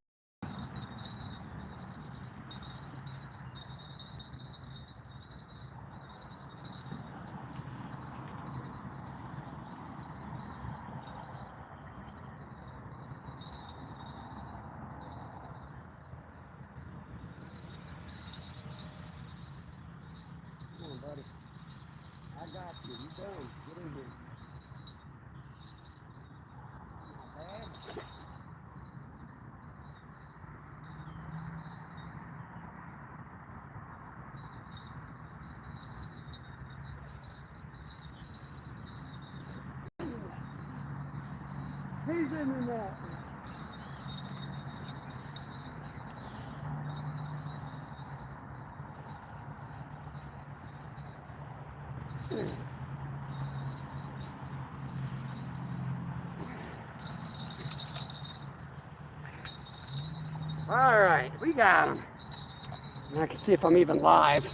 Come on, buddy. I got you. You go. Get in here. Not bad. He's in that. All right, we got him. And I can see if I'm even live.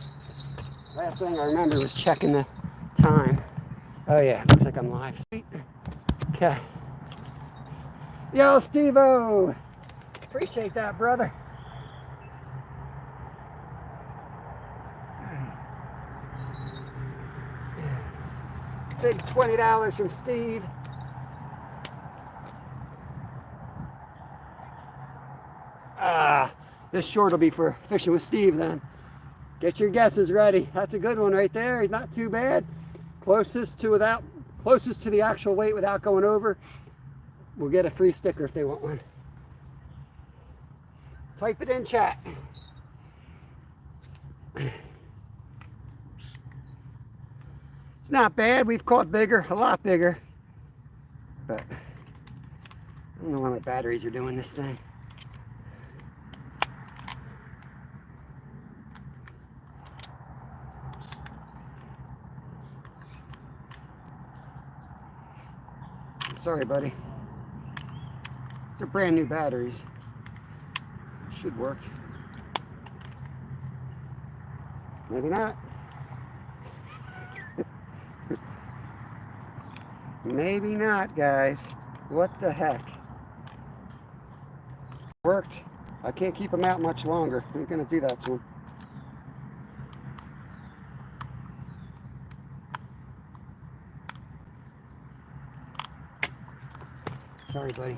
Last thing I remember was checking the time. Oh yeah, looks like I'm live. Sweet. Okay. Yo, Steve-O. Appreciate that, brother. Big $20 from Steve. This short will be for fishing with Steve then. Get your guesses ready. That's a good one right there. He's not too bad. Closest to the actual weight without going over. We'll get a free sticker if they want one. Type it in chat. It's not bad. We've caught bigger, a lot bigger. But I don't know why my batteries are doing this thing. Sorry, buddy. These are brand new batteries. Should work. Maybe not. Maybe not, guys. What the heck? Worked. I can't keep them out much longer. I'm gonna do that to them. Sorry, buddy.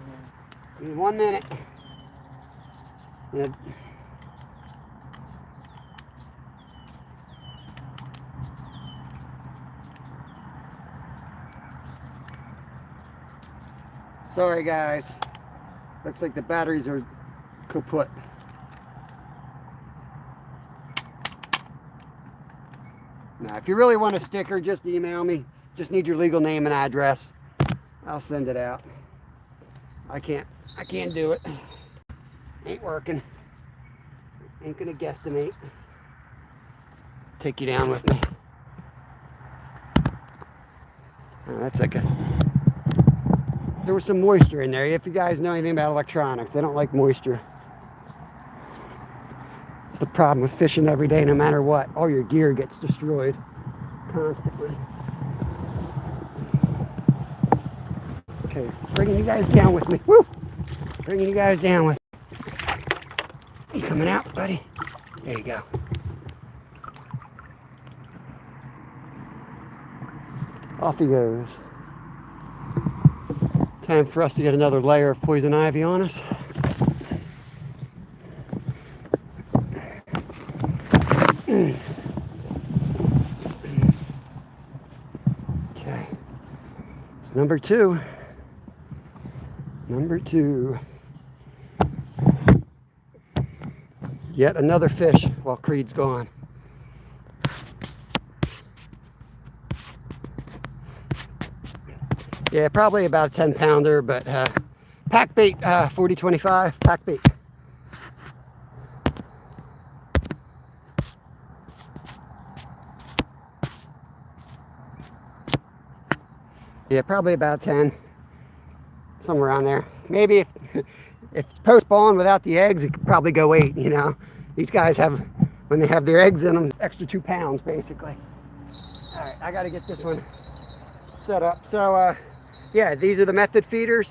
Give me 1 minute. Yeah. Sorry, guys. Looks like the batteries are kaput. Now, if you really want a sticker, just email me. Just need your legal name and address. I'll send it out. I can't do it. Ain't working. Ain't gonna guesstimate. Take you down with me. Oh, that's like there was some moisture in there. If you guys know anything about electronics, they don't like moisture. It's the problem with fishing every day, no matter what. All your gear gets destroyed constantly. Okay, bringing you guys down with me. Woo! Bringing you guys down with me. You coming out, buddy? There you go. Off he goes. Time for us to get another layer of poison ivy on us. Okay. It's number two. Number two. Yet another fish while Creed's gone. Yeah, probably about a 10-pounder, but pack bait, 40-25, pack bait. Yeah, probably about 10, somewhere around there. Maybe if it's post-spawn without the eggs, it could probably go 8, you know. These guys have, when they have their eggs in them, extra 2 pounds, basically. All right, I got to get this one set up. So, yeah, these are the method feeders.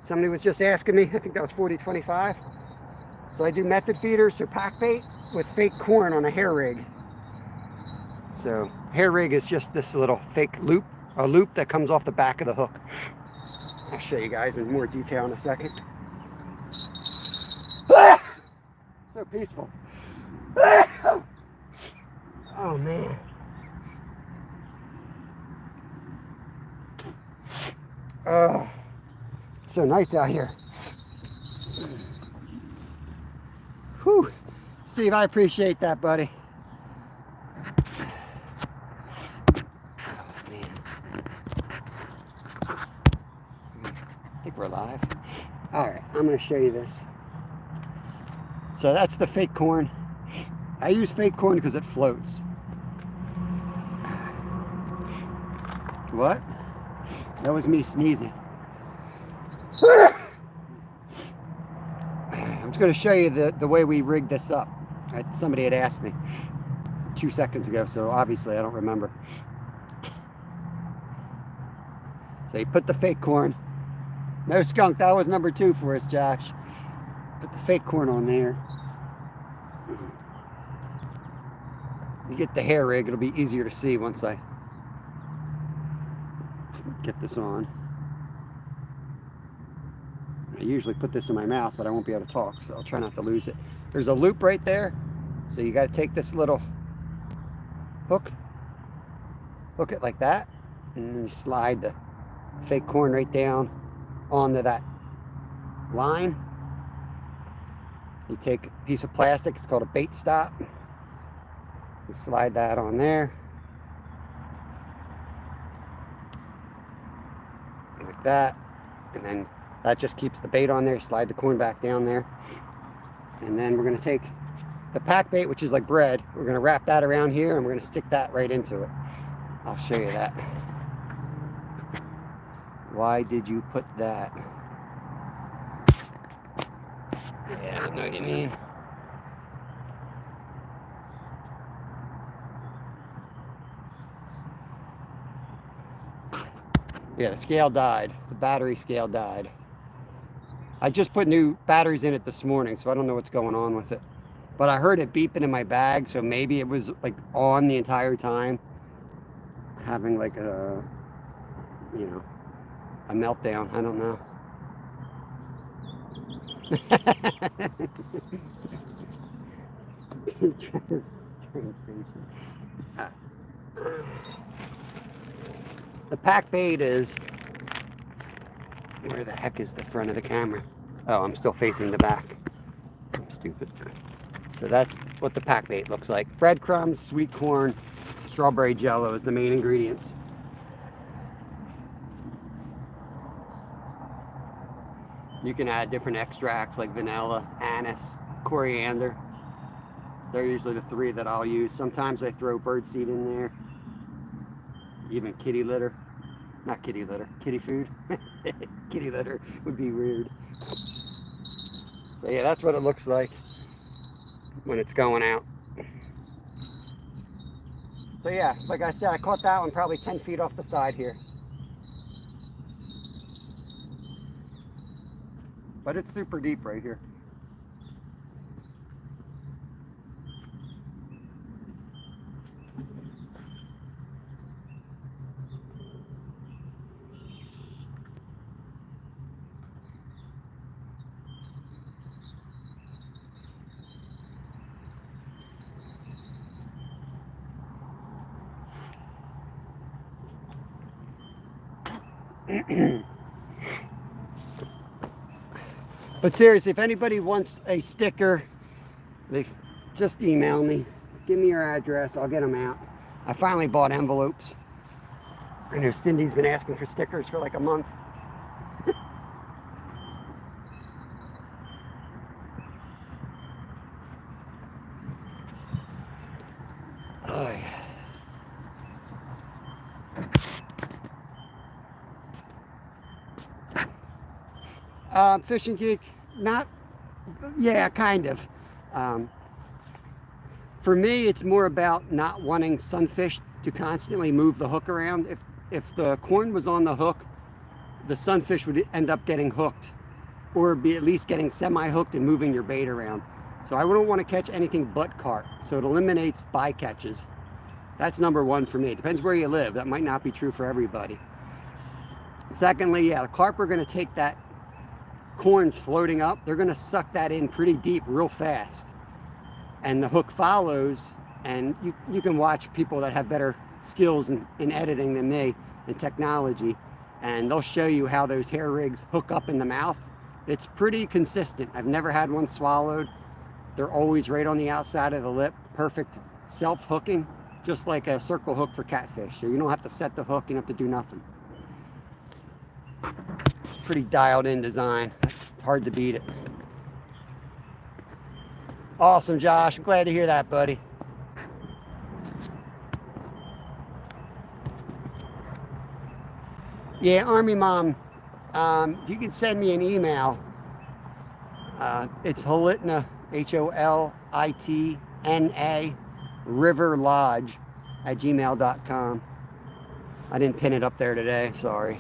Somebody was just asking me, I think that was 40-25. So I do method feeders, so pack bait with fake corn on a hair rig. So hair rig is just this little fake loop, a loop that comes off the back of the hook. I'll show you guys in more detail in a second. Ah! So peaceful. Ah! Oh man. Oh, so nice out here. Whew. Steve, I appreciate that, buddy. Oh, man. I think we're live. All right, I'm going to show you this. So that's the fake corn. I use fake corn because it floats. What? That was me sneezing. I'm just going to show you the way we rigged this up. Somebody had asked me 2 seconds ago, so obviously I don't remember. So you put the fake corn. No skunk, that was number 2 for us, Josh. Put the fake corn on there. You get the hair rig, it'll be easier to see once I get this on. I usually put this in my mouth, but I won't be able to talk, so I'll try not to lose it. There's a loop right there, so you got to take this little hook it like that, and then you slide the fake corn right down onto that line. You take a piece of plastic, it's called a bait stop. You slide that on there. Like that, and then that just keeps the bait on there. Slide the corn back down there, and then we're going to take the pack bait, which is like bread, we're going to wrap that around here and we're going to stick that right into it. I'll show you that. Why did you put that? Yeah, I know what you mean. Yeah, the scale died. The battery scale died. I just put new batteries in it this morning, so I don't know what's going on with it. But I heard it beeping in my bag, so maybe it was like on the entire time, having like a, you know, a meltdown. I don't know. Train station. The pack bait is, where the heck is the front of the camera? Oh, I'm still facing the back. I'm stupid. So that's what the pack bait looks like. Breadcrumbs, sweet corn, strawberry jello is the main ingredients. You can add different extracts like vanilla, anise, coriander. They're usually the three that I'll use. Sometimes I throw birdseed in there. Even kitty litter. Not kitty litter, kitty food. Kitty litter would be weird. So yeah, that's what it looks like when it's going out. So yeah, like I said, I caught that one probably 10 feet off the side here. But it's super deep right here. But seriously, if anybody wants a sticker, they just email me. Give me your address. I'll get them out. I finally bought envelopes. I know Cindy's been asking for stickers for like a month. Oh, yeah. Fishing geek, not, yeah, kind of. For me, it's more about not wanting sunfish to constantly move the hook around. If the corn was on the hook, the sunfish would end up getting hooked, or be at least getting semi-hooked and moving your bait around. So I wouldn't want to catch anything but carp. So it eliminates bycatches. That's number one for me. It depends where you live. That might not be true for everybody. Secondly, yeah, the carp are going to take that corn's floating up. They're going to suck that in pretty deep real fast. And the hook follows, and you can watch people that have better skills in editing than me in technology, and they'll show you how those hair rigs hook up in the mouth. It's pretty consistent. I've never had one swallowed. They're always right on the outside of the lip, perfect self-hooking, just like a circle hook for catfish. So you don't have to set the hook, you don't have to do nothing. It's pretty dialed in design. It's hard to beat it. Awesome, Josh. I'm glad to hear that, buddy. Yeah, Army Mom, you can send me an email. It's Holitna, Holitna, River Lodge at gmail.com. I didn't pin it up there today, sorry.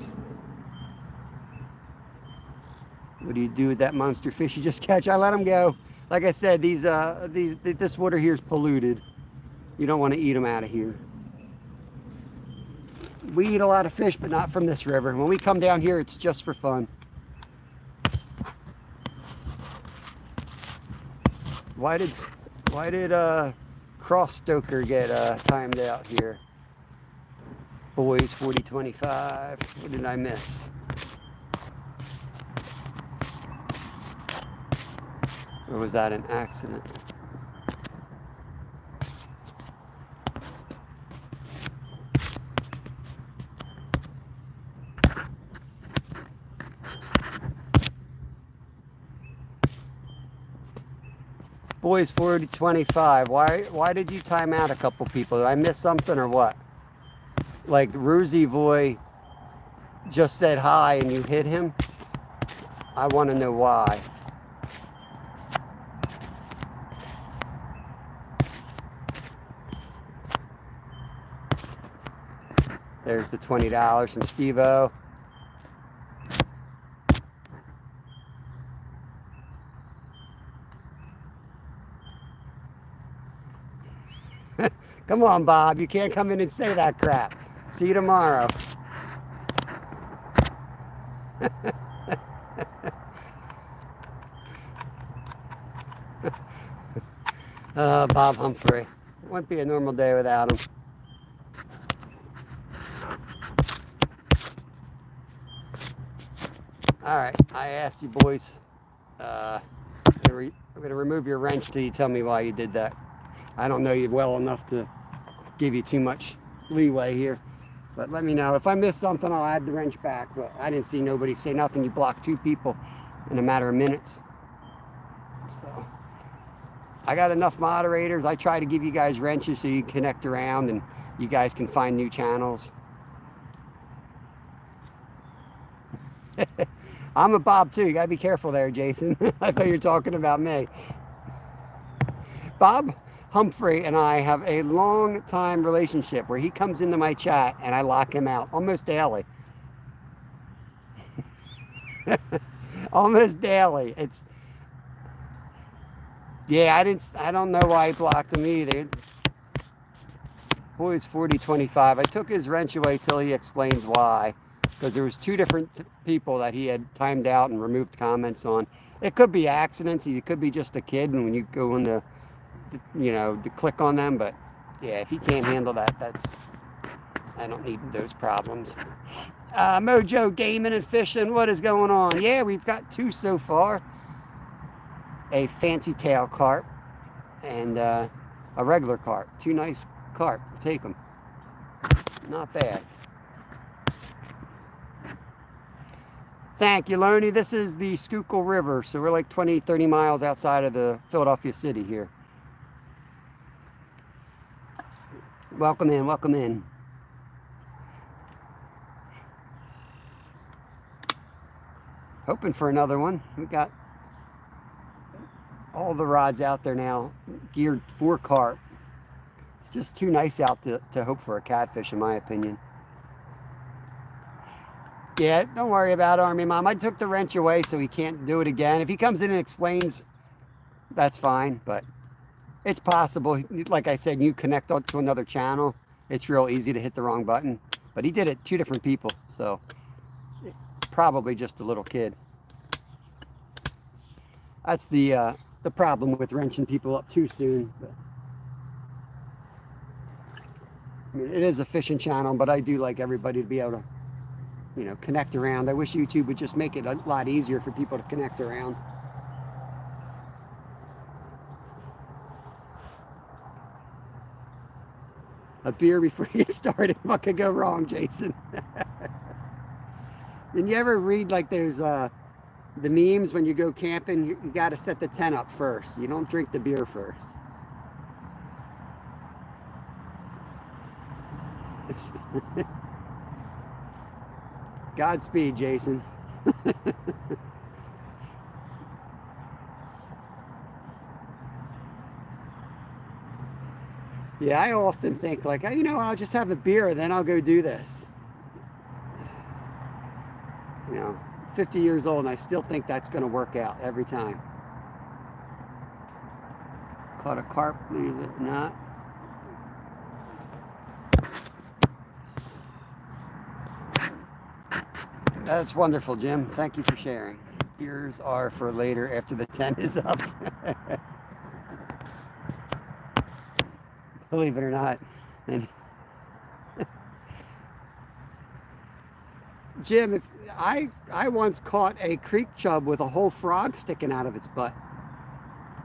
What do you do with that monster fish you just catch? I let them go. Like I said, this water here is polluted. You don't want to eat them out of here. We eat a lot of fish, but not from this river. When we come down here, it's just for fun. Why did Cross Stoker get timed out here? Boys 40-25. What did I miss? Or was that an accident? Boys 40-25. Why did you time out a couple people? Did I miss something or what? Like Ruzy Boy just said hi and you hit him? I want to know why. There's the $20 from Steve-O. Come on, Bob. You can't come in and say that crap. See you tomorrow. Bob Humphrey. Wouldn't be a normal day without him. All right, I asked you boys. I'm going to remove your wrench till you tell me why you did that. I don't know you well enough to give you too much leeway here. But let me know. If I miss something, I'll add the wrench back. But I didn't see nobody say nothing. You blocked 2 people in a matter of minutes. So I got enough moderators. I try to give you guys wrenches so you can connect around and you guys can find new channels. I'm a Bob too. You gotta be careful there, Jason. I thought you were talking about me. Bob Humphrey and I have a long time relationship where he comes into my chat and I lock him out almost daily. Almost daily. It's yeah, I don't know why he blocked him either. Boy's 4025. I took his wrench away till he explains why. Because there was 2 different people that he had timed out and removed comments on. It could be accidents. It could be just a kid, and when you go in to click on them. But yeah, if he can't handle that, I don't need those problems. Mojo Gaming and Fishing, what is going on? Yeah, we've got 2 so far. A fancy tail carp and a regular carp. 2 nice carp. Take them. Not bad. Thank you, Loney. This is the Schuylkill River, so we're like 20, 30 miles outside of the Philadelphia city here. Welcome in, welcome in. Hoping for another one. We got all the rods out there now, geared for carp. It's just too nice out to hope for a catfish, in my opinion. Yeah, don't worry about it, Army Mom. I took the wrench away so he can't do it again. If he comes in and explains, that's fine, but it's possible. Like I said, you connect to another channel, it's real easy to hit the wrong button. But he did it 2 different people, so probably just a little kid. That's the problem with wrenching people up too soon. But, I mean, it is a fishing channel, but I do like everybody to be able to connect around. I wish YouTube would just make it a lot easier for people to connect around. A beer before you get started. What could go wrong, Jason? Didn't you ever read like there's the memes when you go camping, you got to set the tent up first. You don't drink the beer first. Godspeed, Jason. Yeah, I often think like, I'll just have a beer and then I'll go do this. 50 years old and I still think that's going to work out every time. Caught a carp, believe it or not. That's wonderful, Jim. Thank you for sharing. Beers are for later after the tent is up. Believe it or not. And Jim, I once caught a creek chub with a whole frog sticking out of its butt.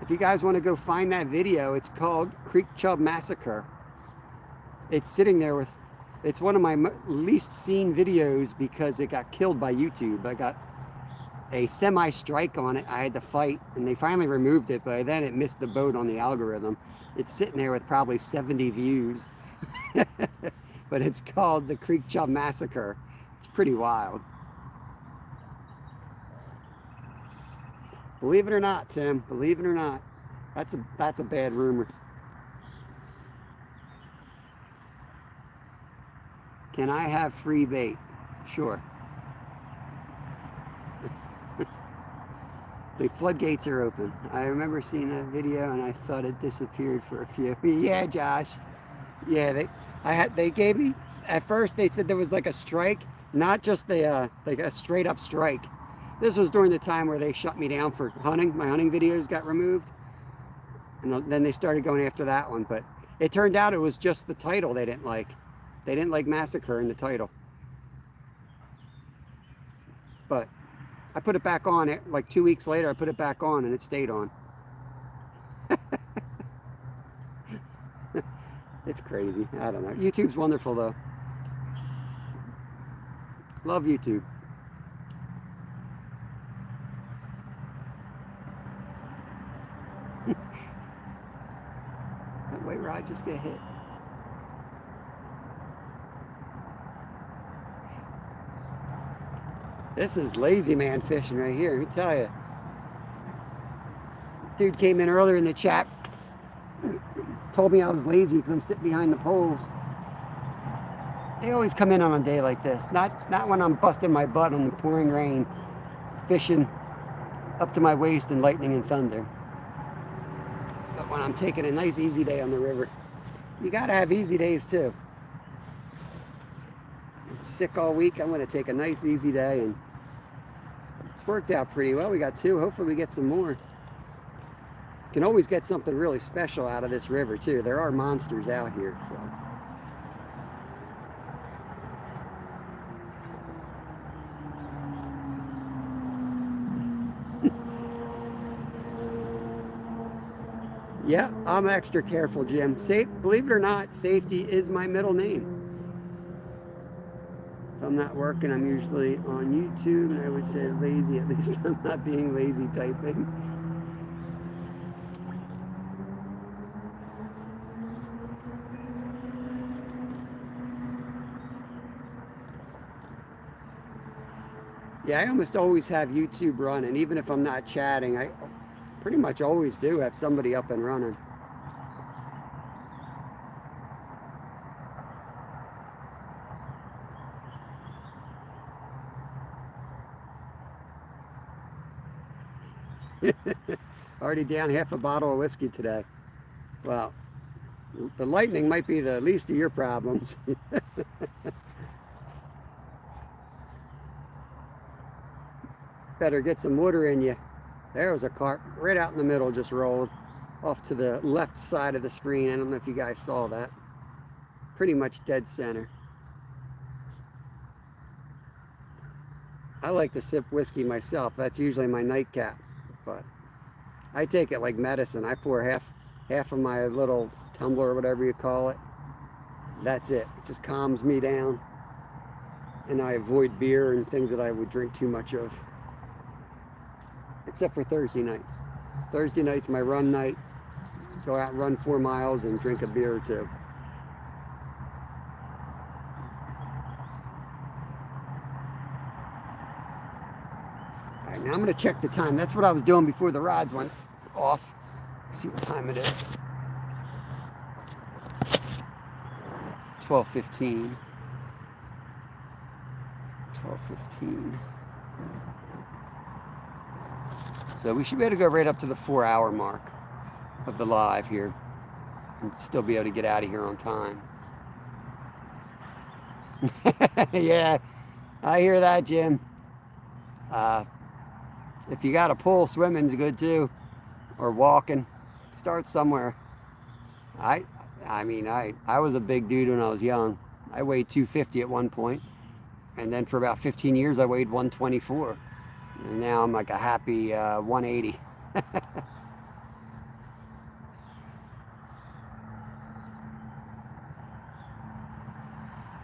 If you guys want to go find that video, it's called Creek Chub Massacre. It's sitting there with, it's one of my least seen videos because it got killed by YouTube. I got a semi-strike on it. I had to fight and they finally removed it, but then it missed the boat on the algorithm. It's sitting there with probably 70 views. But it's called the Creek Chub Massacre. It's pretty wild. Believe it or not, Tim, believe it or not, that's a bad rumor. Can I have free bait? Sure. The floodgates are open. I remember seeing that video and I thought it disappeared for a few. Yeah, Josh. Yeah, they gave me, at first they said there was like a strike, not just like a straight up strike. This was during the time where they shut me down for hunting. My hunting videos got removed. And then they started going after that one. But it turned out it was just the title they didn't like. They didn't like massacre in the title. But I put it back on it like 2 weeks later. I put it back on and it stayed on. It's crazy. I don't know. YouTube's wonderful though. Love YouTube. Wait, Rod, just get hit. This is lazy man fishing right here, let me tell you. Dude came in earlier in the chat, told me I was lazy because I'm sitting behind the poles. They always come in on a day like this. Not when I'm busting my butt in the pouring rain, fishing up to my waist in lightning and thunder. But when I'm taking a nice easy day on the river. You gotta have easy days too. I'm sick all week. I'm gonna take a nice easy day, and it's worked out pretty well. We got 2. Hopefully we get some more. Can always get something really special out of this river too. There are monsters out here, so. Yeah, I'm extra careful, Jim. Believe it or not, safety is my middle name. If I'm not working, I'm usually on YouTube, and I would say lazy. At least I'm not being lazy typing. Yeah, I almost always have YouTube running, even if I'm not chatting. I pretty much always do have somebody up and running. Already down half a bottle of whiskey today. Well, the lightning might be the least of your problems. Better get some water in you. There was a carp right out in the middle, just rolled off to the left side of the screen. I don't know if you guys saw that. Pretty much dead center. I like to sip whiskey myself. That's usually my nightcap, but I take it like medicine. I pour half of my little tumbler or whatever you call it. That's it. It just calms me down. And I avoid beer and things that I would drink too much of. Except for Thursday nights. Thursday night's my run night. Go out and run 4 miles and drink a beer or 2. All right, now I'm going to check the time. That's what I was doing before the rods went off. Let's see what time it is. 12:15. 12:15. So we should be able to go right up to the 4-hour mark of the live here and still be able to get out of here on time. Yeah, I hear that, Jim. If you got a pool, swimming's good too, or walking. Start somewhere. I mean, I was a big dude when I was young. I weighed 250 at one point, and then for about 15 years I weighed 124. And now I'm like a happy 180.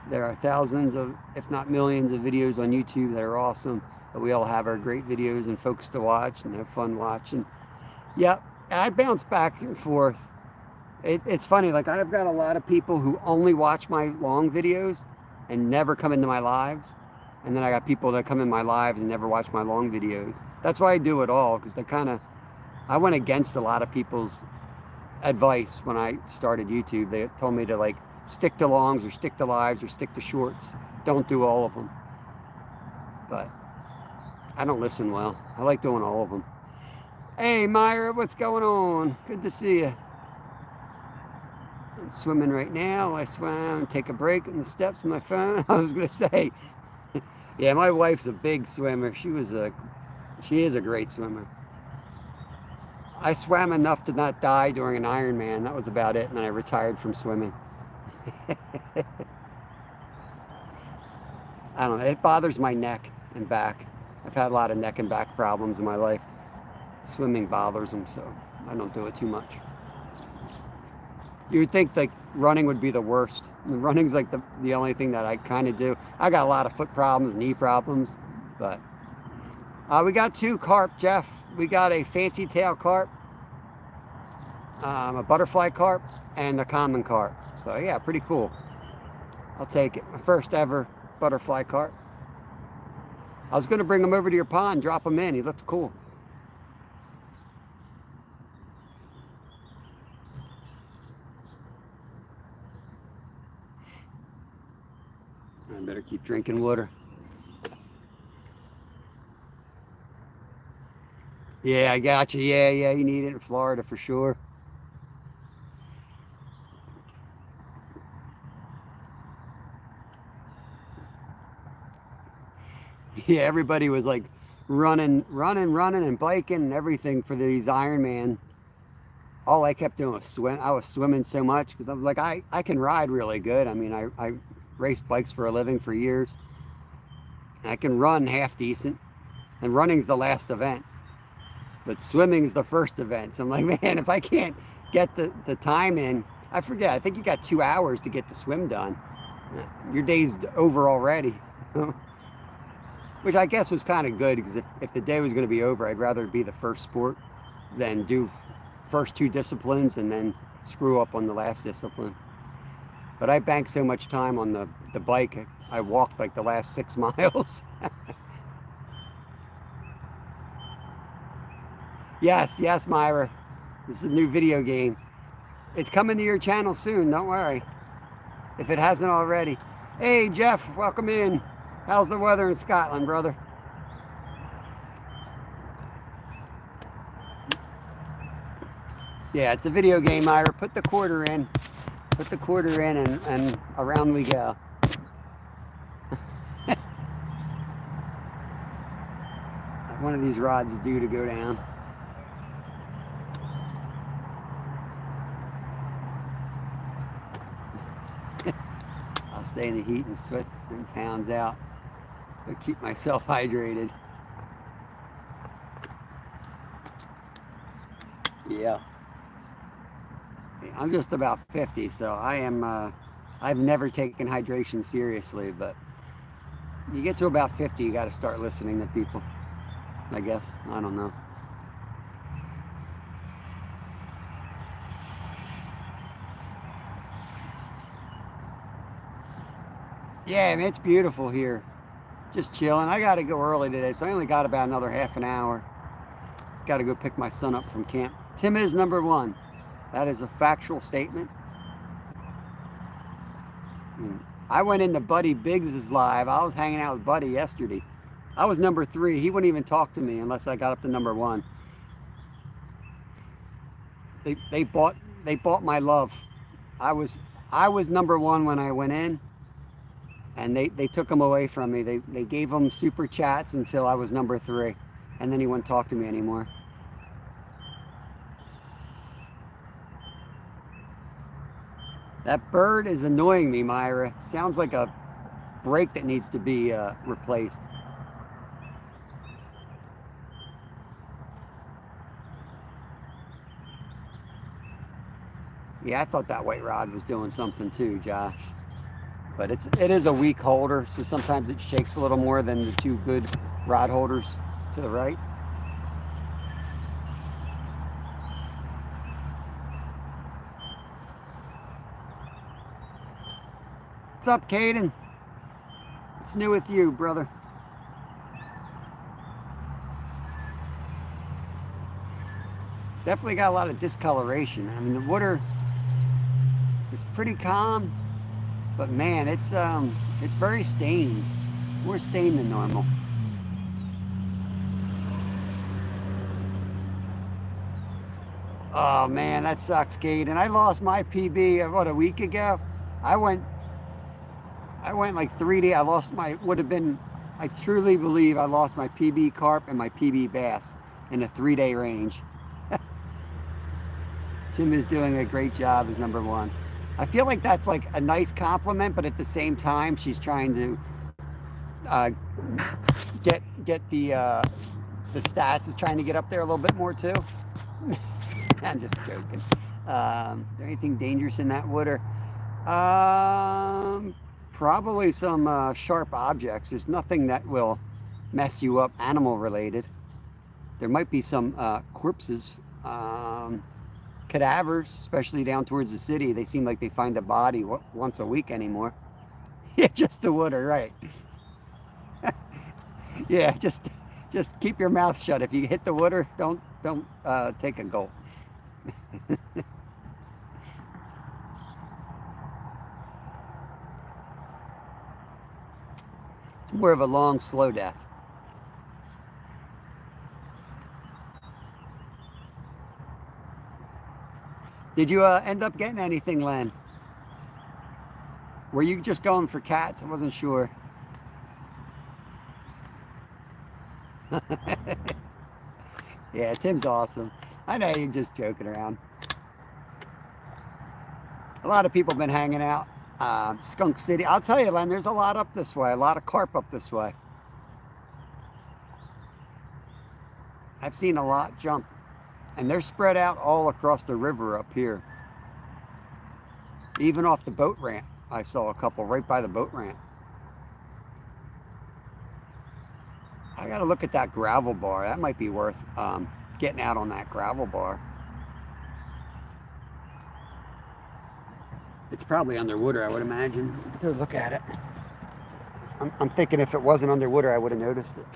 There are thousands of, if not millions of videos on YouTube that are awesome. But we all have our great videos and folks to watch and have fun watching. Yeah, I bounce back and forth. It's funny, like I've got a lot of people who only watch my long videos and never come into my lives. And then I got people that come in my lives and never watch my long videos. That's why I do it all, because I went against a lot of people's advice when I started YouTube. They told me to like stick to longs or stick to lives or stick to shorts. Don't do all of them. But I don't listen well. I like doing all of them. Hey, Myra, what's going on? Good to see you. swimming right now. I swam, take a break in the steps on my phone. I was gonna say, yeah, my wife's a big swimmer. She is a great swimmer. I swam enough to not die during an Ironman. That was about it, and then I retired from swimming. I don't know. It bothers my neck and back. I've had a lot of neck and back problems in my life. Swimming bothers them, so I don't do it too much. You would think like running would be the worst. Running's like the only thing that I kind of do. I got a lot of foot problems, knee problems, but we got 2 carp, Jeff. We got a fancy tail carp, a butterfly carp, and a common carp. So yeah, pretty cool. I'll take it. My first ever butterfly carp. I was going to bring him over to your pond, drop him in. He looked cool. I better keep drinking water. Yeah, I got you. Yeah, you need it in Florida for sure. Yeah, everybody was like running and biking and everything for these Ironman. All I kept doing was swim. I was swimming so much because I was like, I can ride really good. I mean, I raced bikes for a living for years. I can run half decent, and running's the last event. But swimming's the first event. So I'm like, man, if I can't get the time in, I forget. I think you got 2 hours to get the swim done. Your day's over already. Which I guess was kind of good, because if the day was going to be over, I'd rather be the first sport than do first 2 disciplines and then screw up on the last discipline. But I banked so much time on the bike, I walked like the last 6 miles. Yes, Myra. This is a new video game. It's coming to your channel soon, don't worry. If it hasn't already. Hey, Jeff, welcome in. How's the weather in Scotland, brother? Yeah, it's a video game, Myra. Put the quarter in. Put the quarter in and around we go. One of these rods is due to go down. I'll stay in the heat and sweat and pounds out, but keep myself hydrated. Yeah. I'm just about 50, so I've never taken hydration seriously, but you get to about 50, you got to start listening to people, I guess. I don't know. Yeah, man, it's beautiful here. Just chilling. I got to go early today, so I only got about another half an hour. Got to go pick my son up from camp. Tim is number 1. That is a factual statement. I went into Buddy Biggs' live. I was hanging out with Buddy yesterday. I was number 3. He wouldn't even talk to me unless I got up to number 1. They bought my love. I was number 1 when I went in, and they took him away from me. They gave him super chats until I was number 3, and then he wouldn't talk to me anymore. That bird is annoying me, Myra. Sounds like a brake that needs to be replaced. Yeah, I thought that white rod was doing something too, Josh. But it is a weak holder, so sometimes it shakes a little more than the 2 good rod holders to the right. What's up, Caden? What's new with you, brother? Definitely got a lot of discoloration. I mean, the water is pretty calm, but man, it's very stained. More stained than normal. Oh man, that sucks, Kate. And I lost my PB what, a week ago. I went I went like 3 days. I lost my would have been. I truly believe I lost my PB carp and my PB bass in a 3-day range. Tim is doing a great job as number one. I feel like that's like a nice compliment, but at the same time, she's trying to uh, get the stats is trying to get up there a little bit more too. I'm just joking. Is there anything dangerous in that water? Probably some sharp objects. There's nothing that will mess you up animal related. There might be some corpses, cadavers, especially down towards the city. They seem like they find a body once a week anymore. Yeah, just the water, right? Yeah, just keep your mouth shut. If you hit the water, don't take a gulp. It's more of a long, slow death. Did you end up getting anything, Len? Were you just going for cats? I wasn't sure. Yeah, Tim's awesome. I know you're just joking around. A lot of people have been hanging out. Skunk City. I'll tell you, Len, there's a lot up this way. A lot of carp up this way. I've seen a lot jump. And they're spread out all across the river up here. Even off the boat ramp. I saw a couple right by the boat ramp. I got to look at that gravel bar. That might be worth getting out on that gravel bar. It's probably underwater, I would imagine. Go look at it. I'm thinking if it wasn't underwater, I would have noticed it.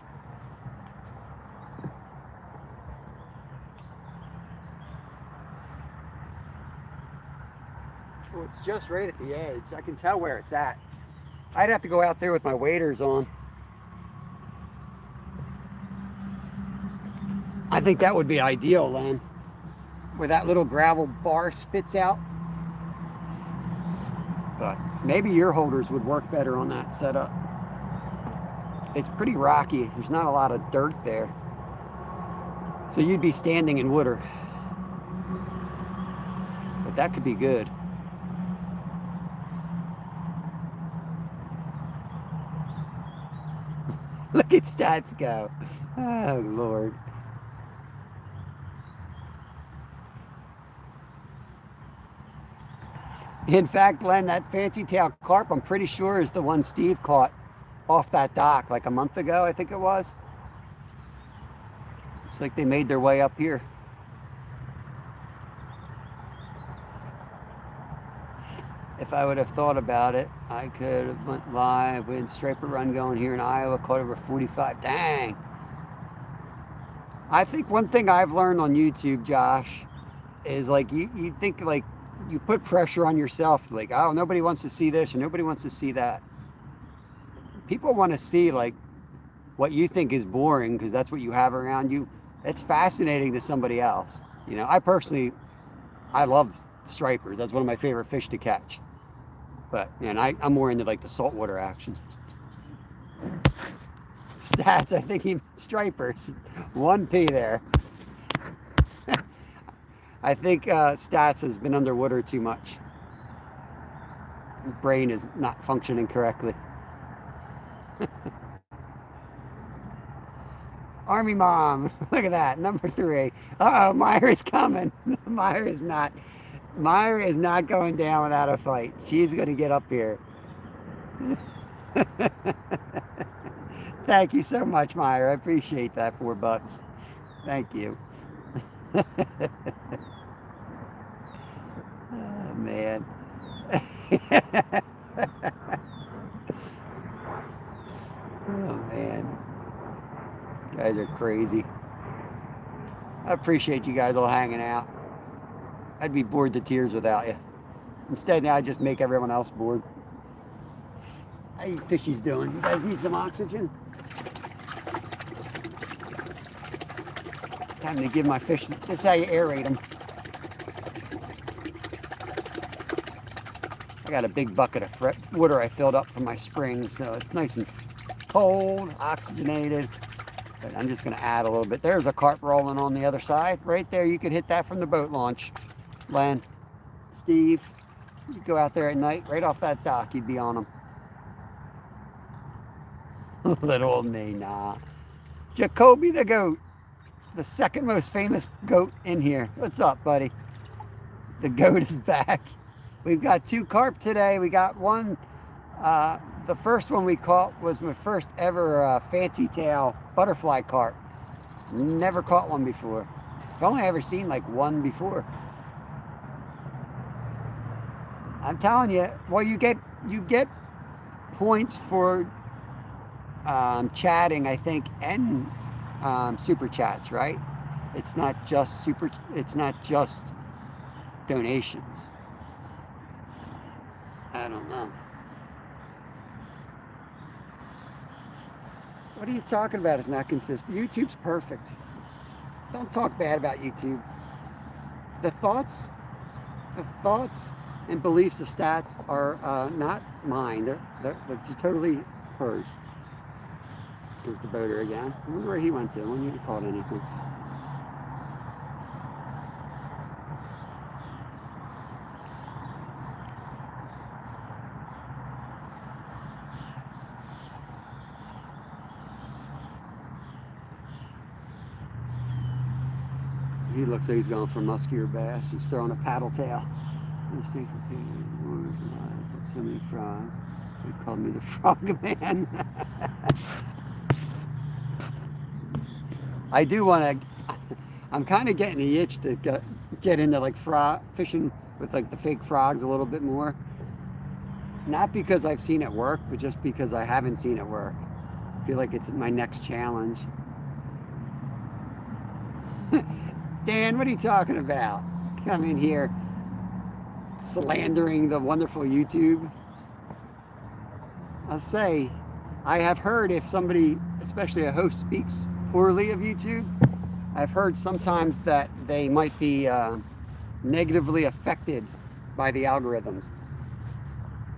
Well, it's just right at the edge. I can tell where it's at. I'd have to go out there with my waders on. I think that would be ideal, Len, where that little gravel bar spits out. But maybe your holders would work better on that setup. It's pretty rocky. There's not a lot of dirt there. So you'd be standing in water. But that could be good. Look at stats go. Oh, Lord. In fact, Len, that fancy tail carp, I'm pretty sure is the one Steve caught off that dock like a month ago, I think it was. Looks like they made their way up here. If I would have thought about it, I could have went live with striper run going here in Iowa, caught over 45. Dang. I think one thing I've learned on YouTube, Josh, is like you think like you put pressure on yourself, like, oh, nobody wants to see this or nobody wants to see that. People want to see like what you think is boring because that's what you have around you. It's fascinating to somebody else. You know, I love stripers. That's one of my favorite fish to catch. But man, I'm more into like the saltwater action. Stats, I think he stripers. 1P there. I think Stats has been underwater too much. Brain is not functioning correctly. Army Mom, look at that, number 3. Uh-oh, Myra's coming. Myra is not going down without a fight. She's going to get up here. Thank you so much, Myra. I appreciate that, $4. Thank you. Oh, man. Oh, man. You guys are crazy. I appreciate you guys all hanging out. I'd be bored to tears without you. Instead, now I just make everyone else bored. How you fishies doing? You guys need some oxygen? Time to give my fish, this is how you aerate them. got a big bucket of water I filled up from my spring, so it's nice and cold, oxygenated. But I'm just going to add a little bit. There's a carp rolling on the other side. Right there, you could hit that from the boat launch. Len, Steve, you go out there at night, right off that dock, you'd be on them. Little old me, nah. Jacoby the goat, the second most famous goat in here. What's up, buddy? The goat is back. We've got 2 carp today. We got one. The first one we caught was my first ever fancy tail butterfly carp. Never caught one before. I've only ever seen like one before. I'm telling you, well, you get points for chatting, I think, and super chats, right? It's not just donations. I don't know. What are you talking about? It's not consistent. YouTube's perfect. Don't talk bad about YouTube. The thoughts and beliefs of stats are not mine. They're totally hers. Here's the boater again. I wonder where he went to. I wonder if he caught anything. He looks like he's going for muscular bass. He's throwing a paddle tail. His favorite pig. Put so many frogs. They called me the frog man. I do want to. I'm kind of getting the itch to get into like fishing with like the fake frogs a little bit more. Not because I've seen it work, but just because I haven't seen it work. I feel like it's my next challenge. Dan, what are you talking about? Come in here slandering the wonderful YouTube. I'll say, I have heard if somebody, especially a host, speaks poorly of YouTube, I've heard sometimes that they might be negatively affected by the algorithms.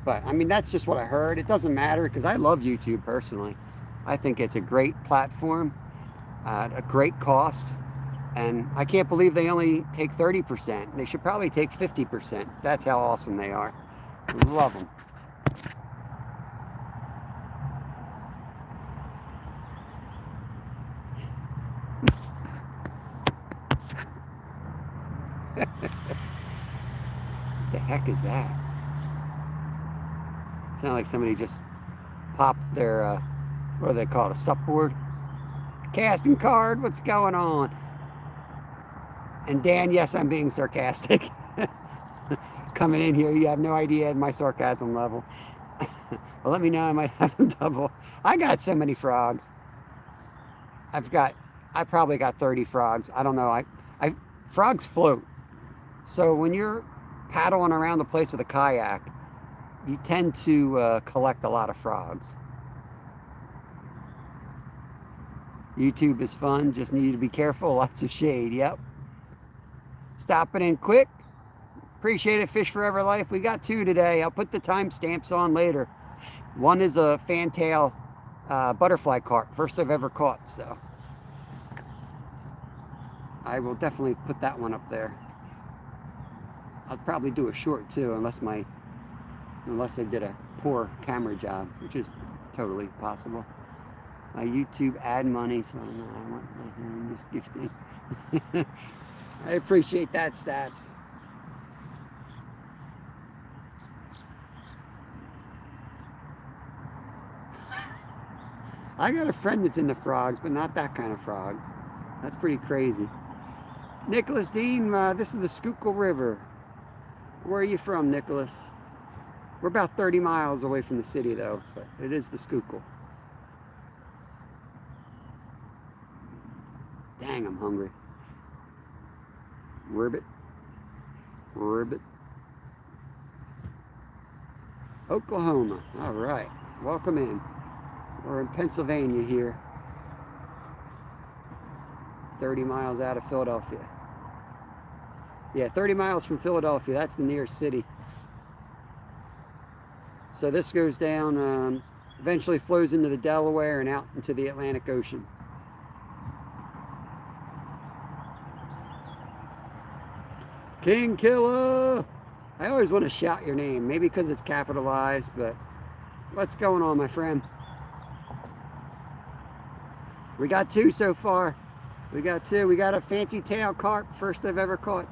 But I mean, that's just what I heard. It doesn't matter because I love YouTube personally. I think it's a great platform at a great cost. And I can't believe they only take 30%. They should probably take 50%. That's how awesome they are. I love them. What the heck is that? Sound like somebody just popped their, what do they call it, a sup board? Casting card, what's going on? And Dan, yes, I'm being sarcastic. Coming in here, you have no idea my sarcasm level. Well, let me know, I might have them double. I got so many frogs. I probably got 30 frogs. I don't know. Frogs float. So when you're paddling around the place with a kayak, you tend to collect a lot of frogs. YouTube is fun, just need to be careful, lots of shade, yep. Stopping in quick. Appreciate it, Fish Forever Life. We got 2 today. I'll put the timestamps on later. One is a fantail butterfly carp, first I've ever caught, so I will definitely put that one up there. I'll probably do a short too, unless I did a poor camera job, which is totally possible. My YouTube ad money, so I'm just gifting. I appreciate that, Stats. I got a friend that's into frogs, but not that kind of frogs. That's pretty crazy. Nicholas Dean, this is the Schuylkill River. Where are you from, Nicholas? We're about 30 miles away from the city, though, but it is the Schuylkill. Dang, I'm hungry. Ribbit. Oklahoma. All right. Welcome in. We're in Pennsylvania here. 30 miles out of Philadelphia. Yeah, 30 miles from Philadelphia. That's the nearest city. So this goes down, eventually flows into the Delaware and out into the Atlantic Ocean. King Killer! I always want to shout your name, maybe because it's capitalized, but what's going on, my friend? We got 2 so far. We got 2. We got a fancy tail carp, first I've ever caught.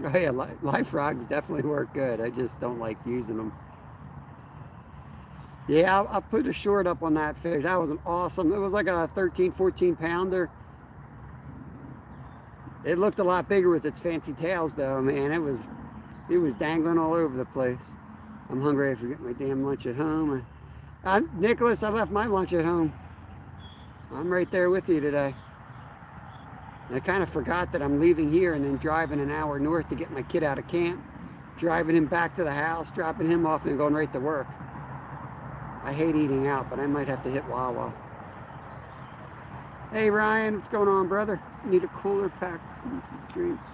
Oh yeah, life rods definitely work good. I just don't like using them. Yeah, I'll put a short up on that fish. That was an awesome, it was like a 13, 14 pounder. It looked a lot bigger with its fancy tails though, man. It was dangling all over the place. I'm hungry. I forget my damn lunch at home. Nicholas, I left my lunch at home. I'm right there with you today. And I kind of forgot that I'm leaving here and then driving an hour north to get my kid out of camp, driving him back to the house, dropping him off and going right to work. I hate eating out, but I might have to hit Wawa. Hey Ryan, what's going on, brother? Need a cooler pack, some drinks.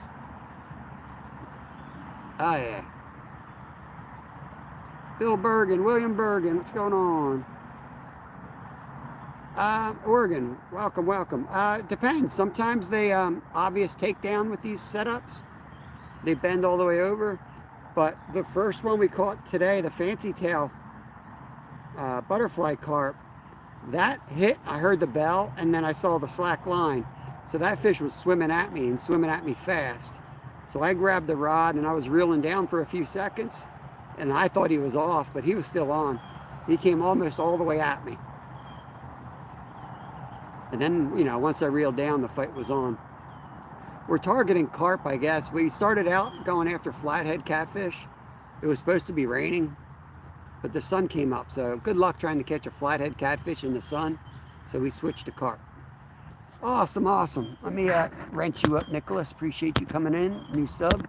Oh yeah. Bill Bergen, William Bergen, what's going on? Oregon, welcome, welcome. Depends. Sometimes they obvious takedown with these setups. They bend all the way over. But the first one we caught today, the fancy tail butterfly carp, that hit, I heard the bell, and then I saw the slack line. So that fish was swimming at me and swimming at me fast. So I grabbed the rod and I was reeling down for a few seconds. And I thought he was off, but he was still on. He came almost all the way at me. And then, you know, once I reeled down, the fight was on. We're targeting carp, I guess. We started out going after flathead catfish. It was supposed to be raining, but the sun came up. So good luck trying to catch a flathead catfish in the sun. So we switched to carp. Awesome, awesome. Let me wrench you up, Nicholas. Appreciate you coming in. New sub.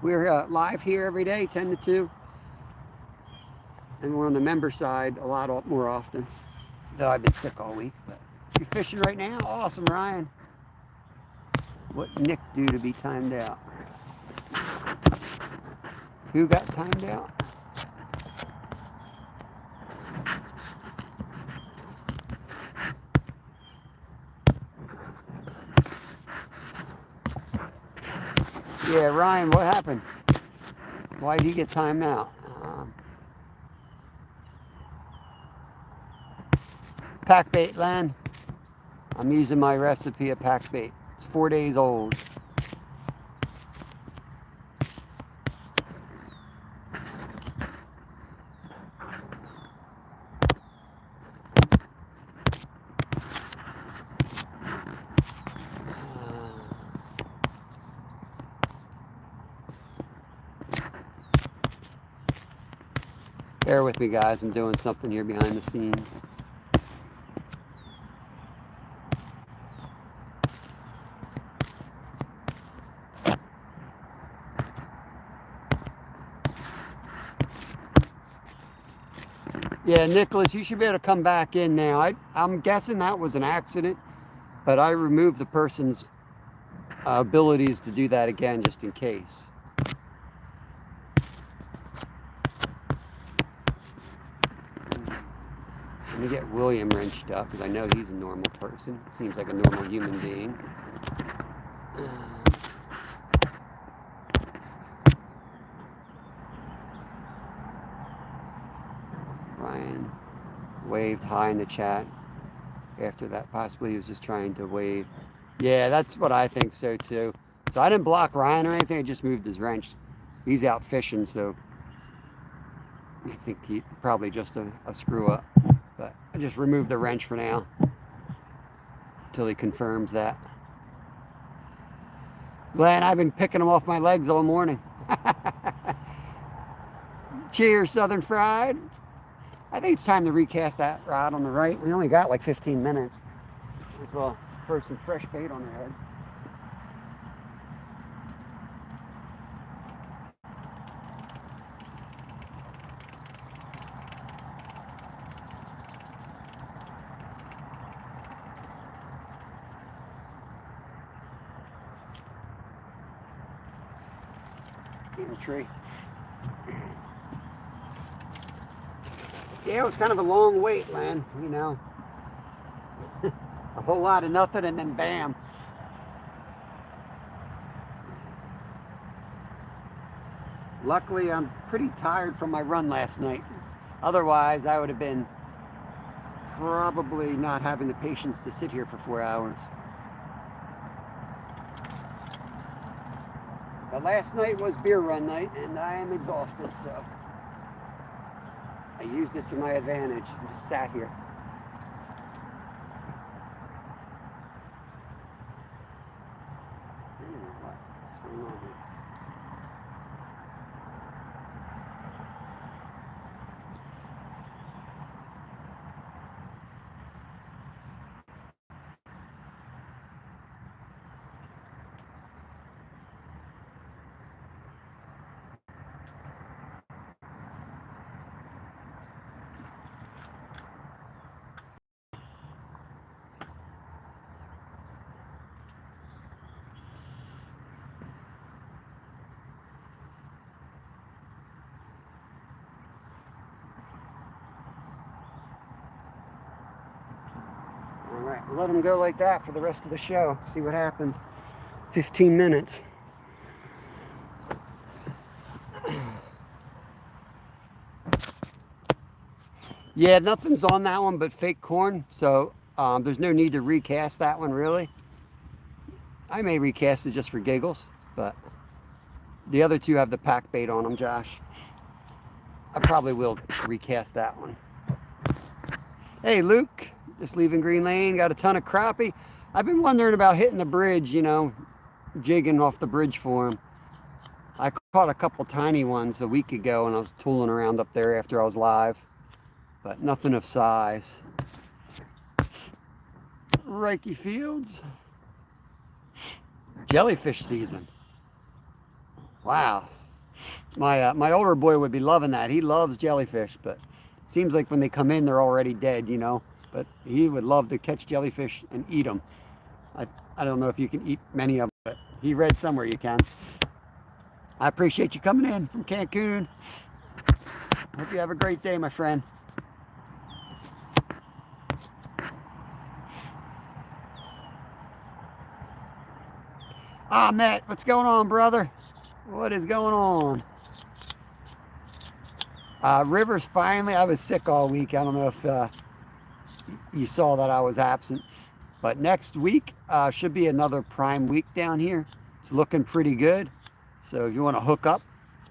We're live here every day, 10 to 2. And we're on the member side a lot more often. Though I've been sick all week. But you fishing right now? Awesome, Ryan. What Nick do to be timed out? Who got timed out? Yeah, Ryan, what happened? Why did he get timed out? Pack bait, Len. I'm using my recipe of pack bait. It's 4 days old. Bear with me, guys. I'm doing something here behind the scenes. Yeah, Nicholas, you should be able to come back in now. I'm guessing that was an accident, but I removed the person's abilities to do that again just in case. Let me get William wrenched up because I know he's a normal person. Seems like a normal human being. Ryan waved hi in the chat. After that, possibly he was just trying to wave. Yeah, that's what I think so too. So I didn't block Ryan or anything. I just moved his wrench. He's out fishing, so I think he probably just a screw up. But I just removed the wrench for now until he confirms that. Glenn, I've been picking them off my legs all morning. Cheers, Southern Fried. I think it's time to recast that rod on the right. We only got like 15 minutes. As well, throw some fresh bait on their head. in the tree. Yeah, it was kind of a long wait, Len, you know. A whole lot of nothing and then bam. Luckily, I'm pretty tired from my run last night. Otherwise, I would have been probably not having the patience to sit here for 4 hours. But last night was beer run night, and I am exhausted, so I used it to my advantage and just sat here. I don't know what's going on here. All right, we'll let them go like that for the rest of the show. See what happens. 15 minutes. Yeah, nothing's on that one but fake corn, so there's no need to recast that one, really. I may recast it just for giggles, but the other two have the pack bait on them, Josh. I probably will recast that one. Hey, Luke, just leaving Green Lane, got a ton of crappie. I've been wondering about hitting the bridge, you know, jigging off the bridge for them. I caught a couple tiny ones a week ago, and I was tooling around up there after I was live, but nothing of size. Reiki Fields. Jellyfish season. Wow. My older boy would be loving that. He loves jellyfish, but it seems like when they come in, they're already dead, you know. But he would love to catch jellyfish and eat them. I don't know if you can eat many of them, but he read somewhere you can. I appreciate you coming in from Cancun. Hope you have a great day, my friend. Ah, Matt, what's going on, brother? What is going on? Rivers finally, I was sick all week. I don't know if you saw that I was absent. But next week should be another prime week down here. It's looking pretty good. So if you want to hook up,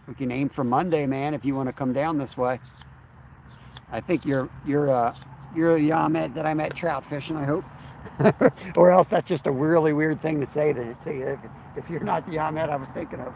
we can aim for Monday, man, if you want to come down this way. I think you're the Ahmed that I met trout fishing, I hope. Or else that's just a really weird thing to say to you if you're not the Ahmed I was thinking of.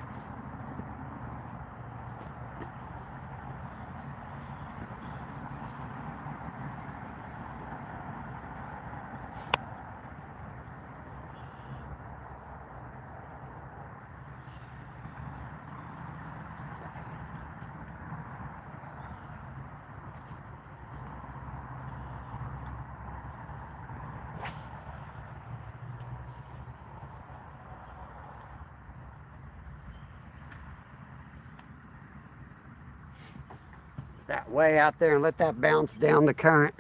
That way out there and let that bounce down the current.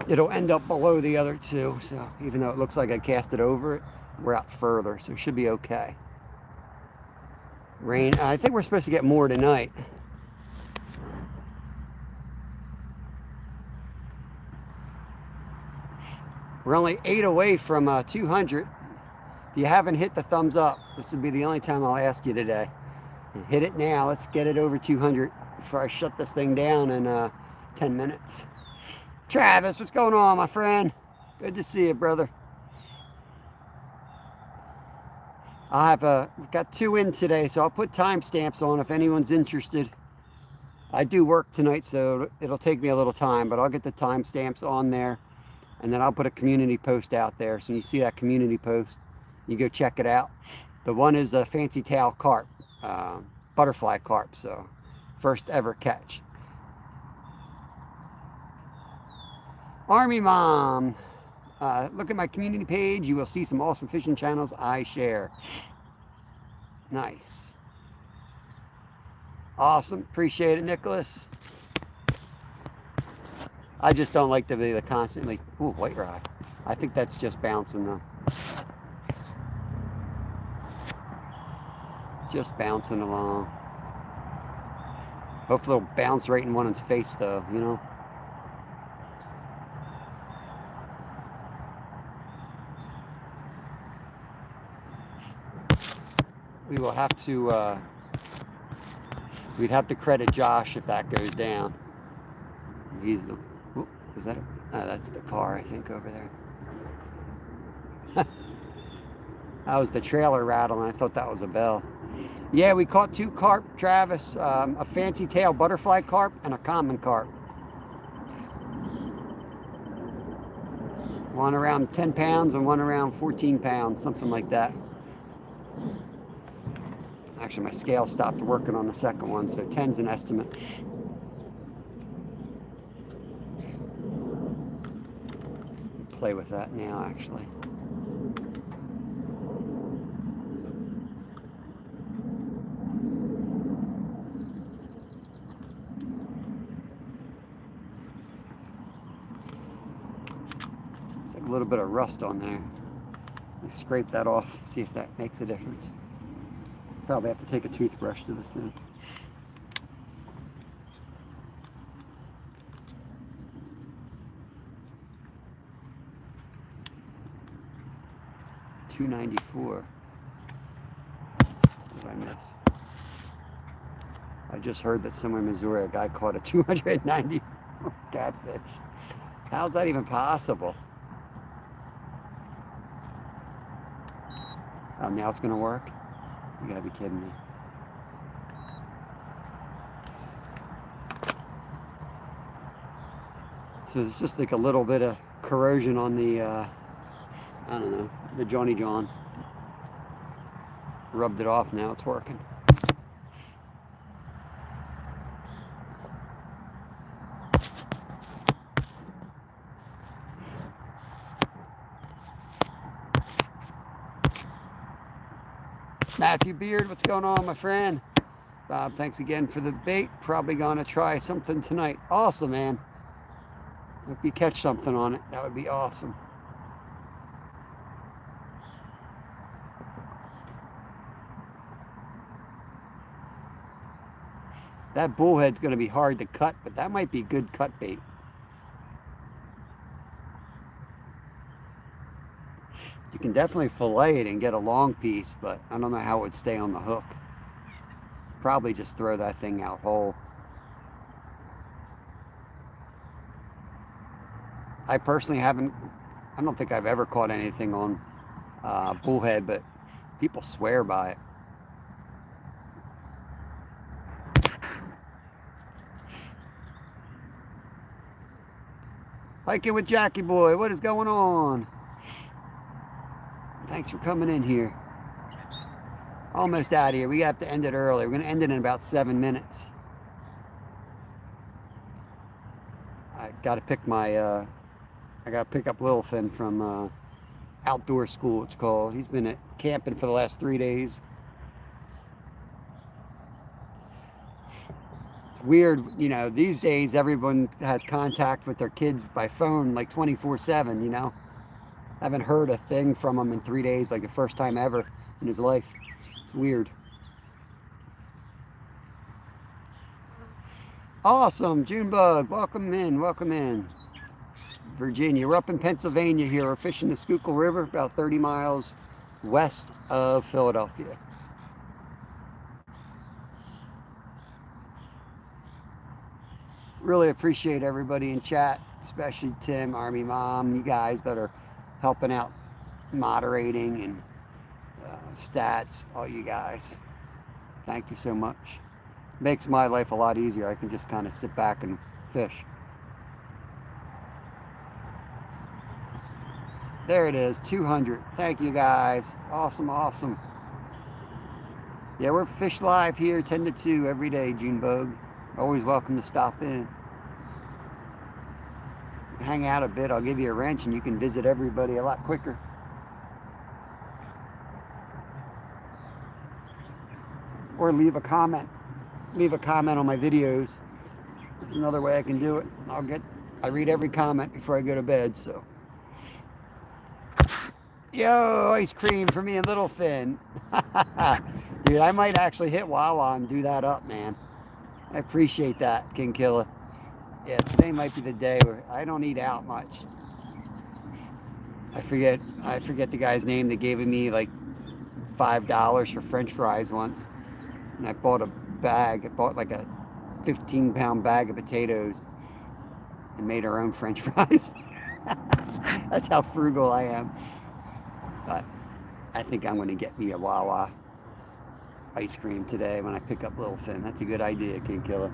It'll end up below the other two, so even though it looks like I cast it over it, we're out further, so it should be okay. Rain, I think we're supposed to get more tonight. We're only 8 away from 200. If you haven't hit the thumbs up, this would be the only time I'll ask you today. Hit it now. Let's get it over 200 before I shut this thing down in 10 minutes. Travis, what's going on, my friend? Good to see you, brother. I've got 2 in today, so I'll put timestamps on if anyone's interested. I do work tonight, so it'll take me a little time, but I'll get the timestamps on there, and then I'll put a community post out there. So when you see that community post, you go check it out. The one is a fancy tail carp, butterfly carp, so first ever catch. Army Mom, look at my community page. You will see some awesome fishing channels I share. Nice. Awesome. Appreciate it, Nicholas. I just don't like the constantly, ooh, white rod. I think that's just bouncing though. Just bouncing along. Hopefully it'll bounce right in one of its face though, you know. We will have to, we'd have to credit Josh if that goes down. He's the, ooh, is that, oh, that's the car I think over there. That was the trailer rattling. I thought that was a bell. Yeah, we caught 2 carp, Travis. A fancy tail butterfly carp and a common carp. One around 10 pounds and one around 14 pounds, something like that. Actually, my scale stopped working on the second one, so 10's an estimate. Play with that now, actually. It's like a little bit of rust on there. Let me scrape that off, see if that makes a difference. Probably have to take a toothbrush to this thing. $2.94. What did I miss? I just heard that somewhere in Missouri a guy caught a 290 catfish. How's that even possible? Oh, now it's gonna work? You gotta be kidding me. So there's just like a little bit of corrosion on the, I don't know, the Johnny John. Rubbed it off, now it's working. Matthew Beard, what's going on, my friend? Bob, thanks again for the bait. Probably gonna try something tonight. Awesome, man. Hope you catch something on it. That would be awesome. That bullhead's gonna be hard to cut, but that might be good cut bait. You can definitely fillet it and get a long piece, but I don't know how it would stay on the hook. Probably just throw that thing out whole. I personally haven't, I don't think I've ever caught anything on bullhead, but people swear by it. Hiking with Jackie Boy, what is going on? Thanks for coming in here. Almost out of here. We have to end it early. We're going to end it in about 7 minutes. I got to pick my, I got to pick up Littleton from outdoor school, it's called. He's been at camping for the last 3 days. It's weird, you know, these days everyone has contact with their kids by phone like 24/7, you know. I haven't heard a thing from him in 3 days, like the first time ever in his life. It's weird. Awesome, Junebug, welcome in, welcome in. Virginia, we're up in Pennsylvania here. We're fishing the Schuylkill River, about 30 miles west of Philadelphia. Really appreciate everybody in chat, especially Tim, Army Mom, you guys that are helping out, moderating and stats, all you guys. Thank you so much. Makes my life a lot easier. I can just kind of sit back and fish. There it is, 200. Thank you guys. Awesome, awesome. Yeah, we're Fish Live here 10 to 2 every day, Junebug. Always welcome to stop in. Hang out a bit, I'll give you a wrench and you can visit everybody a lot quicker. Or leave a comment leave a comment on my videos. It's another way I can do it. I read every comment before I go to bed, so. Yo, ice cream for me and Little Finn. Dude, I might actually hit Wawa and do that up, man. I appreciate that, King Killer. Yeah, today might be the day where I don't eat out much. I forget the guy's name that gave me like $5 for French fries once. And I bought like a 15-pound bag of potatoes and made our own French fries. That's how frugal I am. But I think I'm going to get me a Wawa ice cream today when I pick up Little Finn. That's a good idea, King Killer.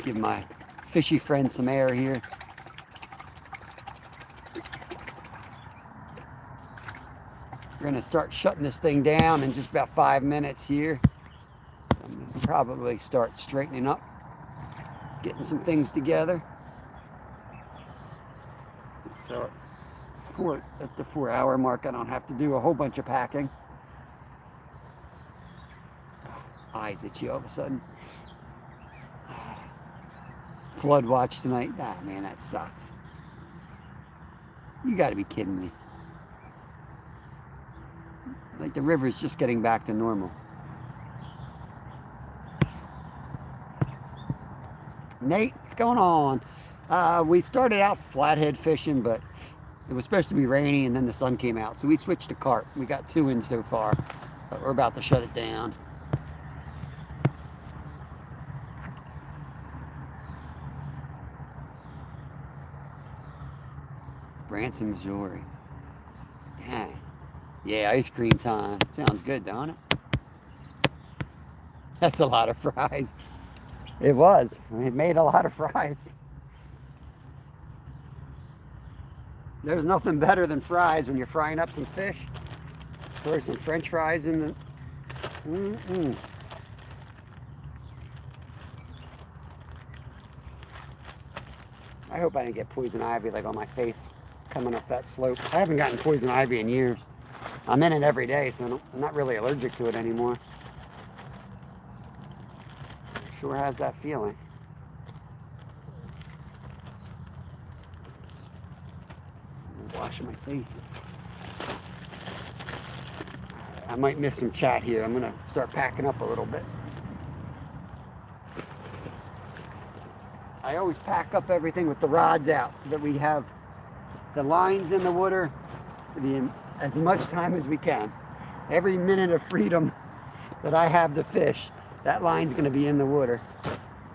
Give my fishy friend some air here. We're going to start shutting this thing down in just about 5 minutes here. I'm going to probably start straightening up, getting some things together. So at the 4-hour mark, I don't have to do a whole bunch of packing. Eyes itchy all of a sudden. Flood watch tonight. Ah, man, that sucks. You got to be kidding me. Like the river's just getting back to normal. Nate, what's going on? We started out flathead fishing, but it was supposed to be rainy and then the sun came out. So we switched to carp. We got 2 in so far, but we're about to shut it down. Branson, Missouri. Dang. Yeah, ice cream time. Sounds good, don't it? That's a lot of fries. It was. It made a lot of fries. There's nothing better than fries when you're frying up some fish. Throw some French fries in the... I hope I didn't get poison ivy like on my face coming up that slope. I haven't gotten poison ivy in years. I'm in it every day, so I'm not really allergic to it anymore. Sure has that feeling. I'm washing my face. I might miss some chat here. I'm gonna start packing up a little bit. I always pack up everything with the rods out so that we have the lines in the water for as much time as we can. Every minute of freedom that I have to fish, that line's going to be in the water.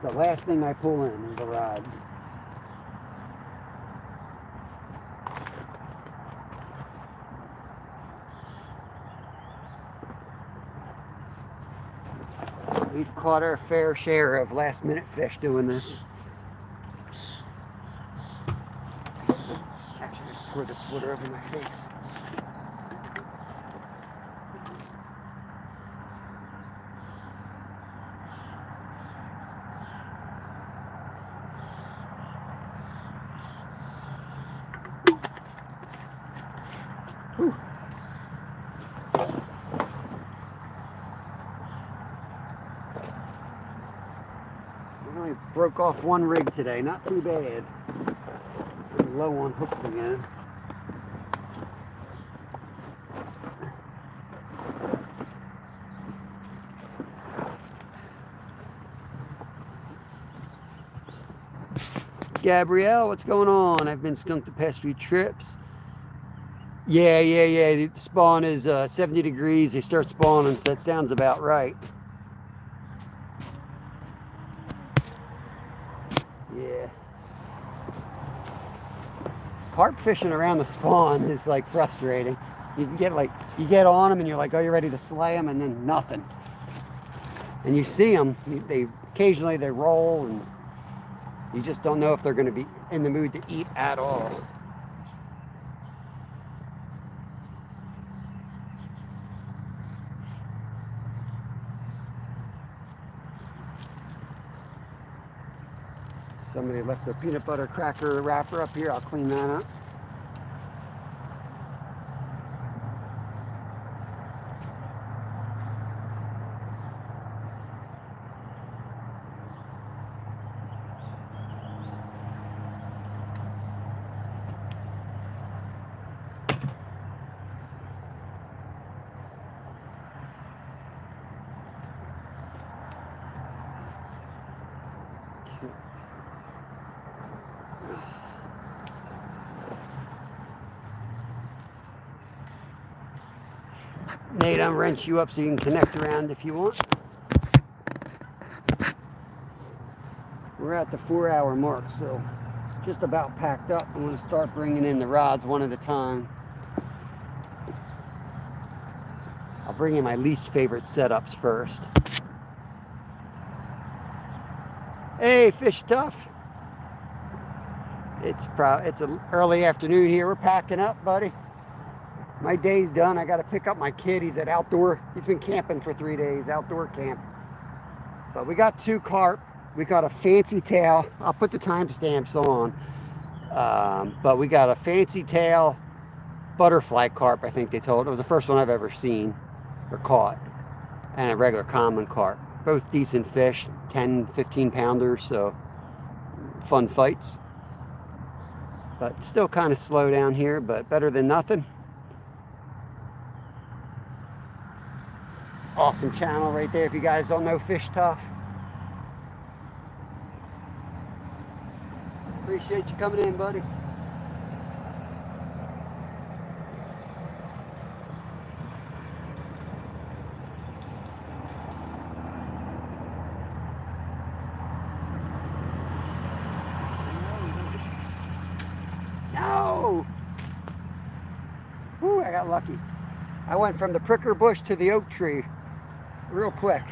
The last thing I pull in is the rods. We've caught our fair share of last-minute fish doing this. Actually, I pour this water over my face. Whew. We only broke off one rig today, not too bad. I'm low on hooks again. Gabrielle, what's going on? I've been skunked the past few trips. Yeah. The spawn is 70 degrees. They start spawning, so that sounds about right. Yeah. Carp fishing around the spawn is like frustrating. You get on them and you're like, oh, you're ready to slay them, and then nothing. And you see them, occasionally they roll, and you just don't know if they're going to be in the mood to eat at all. Somebody left their peanut butter cracker wrapper up here. I'll clean that up. Nate, I'm wrench you up so you can connect around if you want. We're at the 4-hour mark, so just about packed up. I'm going to start bringing in the rods one at a time. I'll bring in my least favorite setups first. Hey, Fish Tough. It's an early afternoon here. We're packing up, buddy. My day's done. I got to pick up my kid. He's at outdoor. He's been camping for 3 days, outdoor camp. But we got 2 carp. We got a fancy tail. I'll put the timestamps on. But we got a fancy tail butterfly carp, I think they told. It was the first one I've ever seen or caught. And a regular common carp. Both decent fish, 10, 15 pounders, so fun fights. But still kind of slow down here, but better than nothing. Awesome channel right there if you guys don't know Fish Tough. Appreciate you coming in, buddy. No! Whew, I got lucky. I went from the pricker bush to the oak tree real quick.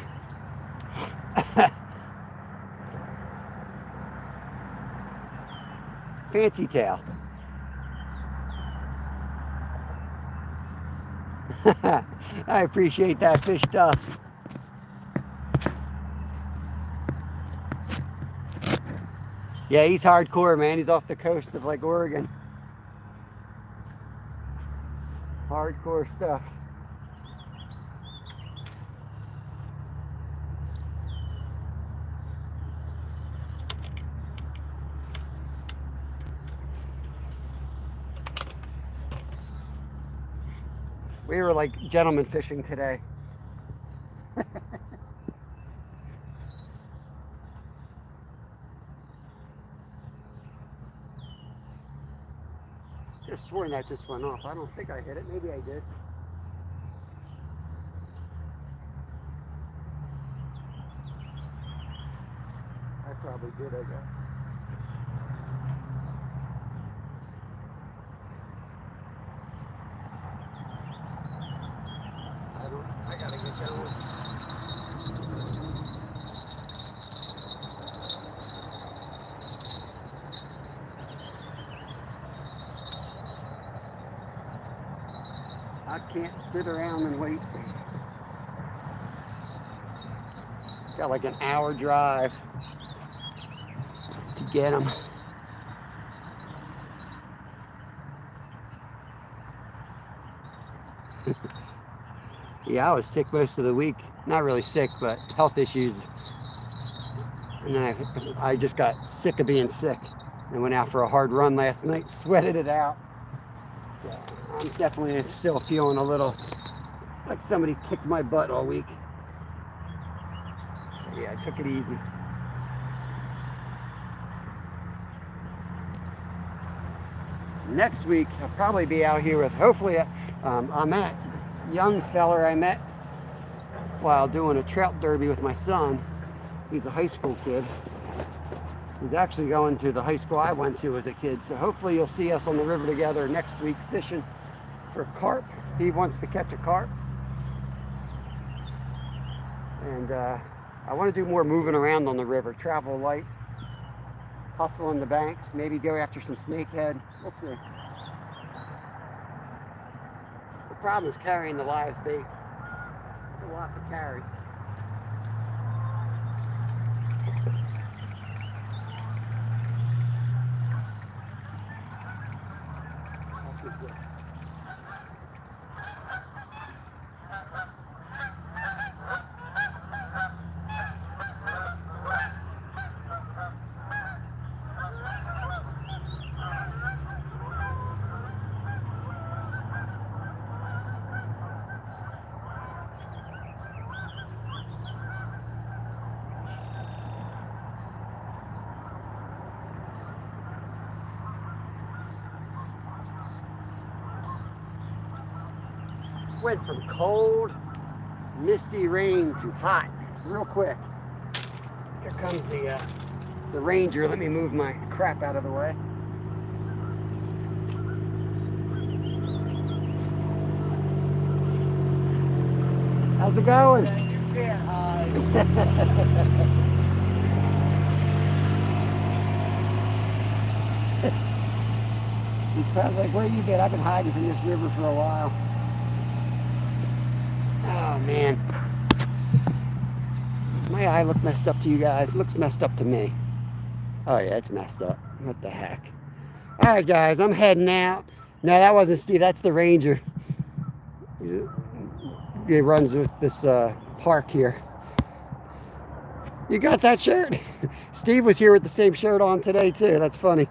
Fancy tail. I appreciate that, Fish Tough. Yeah, he's hardcore, man. He's off the coast of like Oregon. Hardcore stuff. We were like gentlemen fishing today. Just sworn that just went off. I don't think I hit it. Maybe I did. I probably did, I guess. I gotta get going. I can't sit around and wait. It's got like an hour drive to get them. Yeah, I was sick most of the week. Not really sick, but health issues. And then I just got sick of being sick. I went out for a hard run last night, sweated it out. So I'm definitely still feeling a little like somebody kicked my butt all week. So yeah, I took it easy. Next week, I'll probably be out here with, hopefully, I'm at young feller I met while doing a trout derby with my son. He's a high school kid. He's actually going to the high school I went to as a kid. So hopefully you'll see us on the river together next week fishing for carp. He wants to catch a carp. And I want to do more moving around on the river. Travel light, hustle on the banks, maybe go after some snakehead. We'll see. The problem is carrying the live bait. It's a lot to carry. went from cold, misty rain to hot real quick. Here comes the ranger. Let me move my crap out of the way. How's it going? You can't hide. He's probably like, where you been? I've been hiding from this river for a while. Oh, man. My eye look messed up to you guys. It looks messed up to me. Oh, yeah, it's messed up. What the heck? All right, guys, I'm heading out. No, that wasn't Steve. That's the ranger. He runs with this park here. You got that shirt? Steve was here with the same shirt on today, too. That's funny.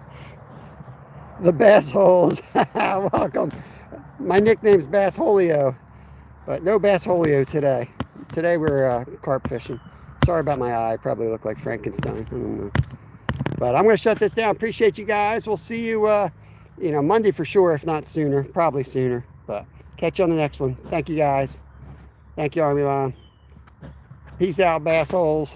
The Bass Holes. Welcome. My nickname's Bass Holio, but no Bass Holio today. Today we're carp fishing. Sorry about my eye. Probably look like Frankenstein. I don't know. But I'm going to shut this down. Appreciate you guys. We'll see you, Monday for sure, if not sooner. Probably sooner. But catch you on the next one. Thank you, guys. Thank you, Army Line. Peace out, Bass Holes.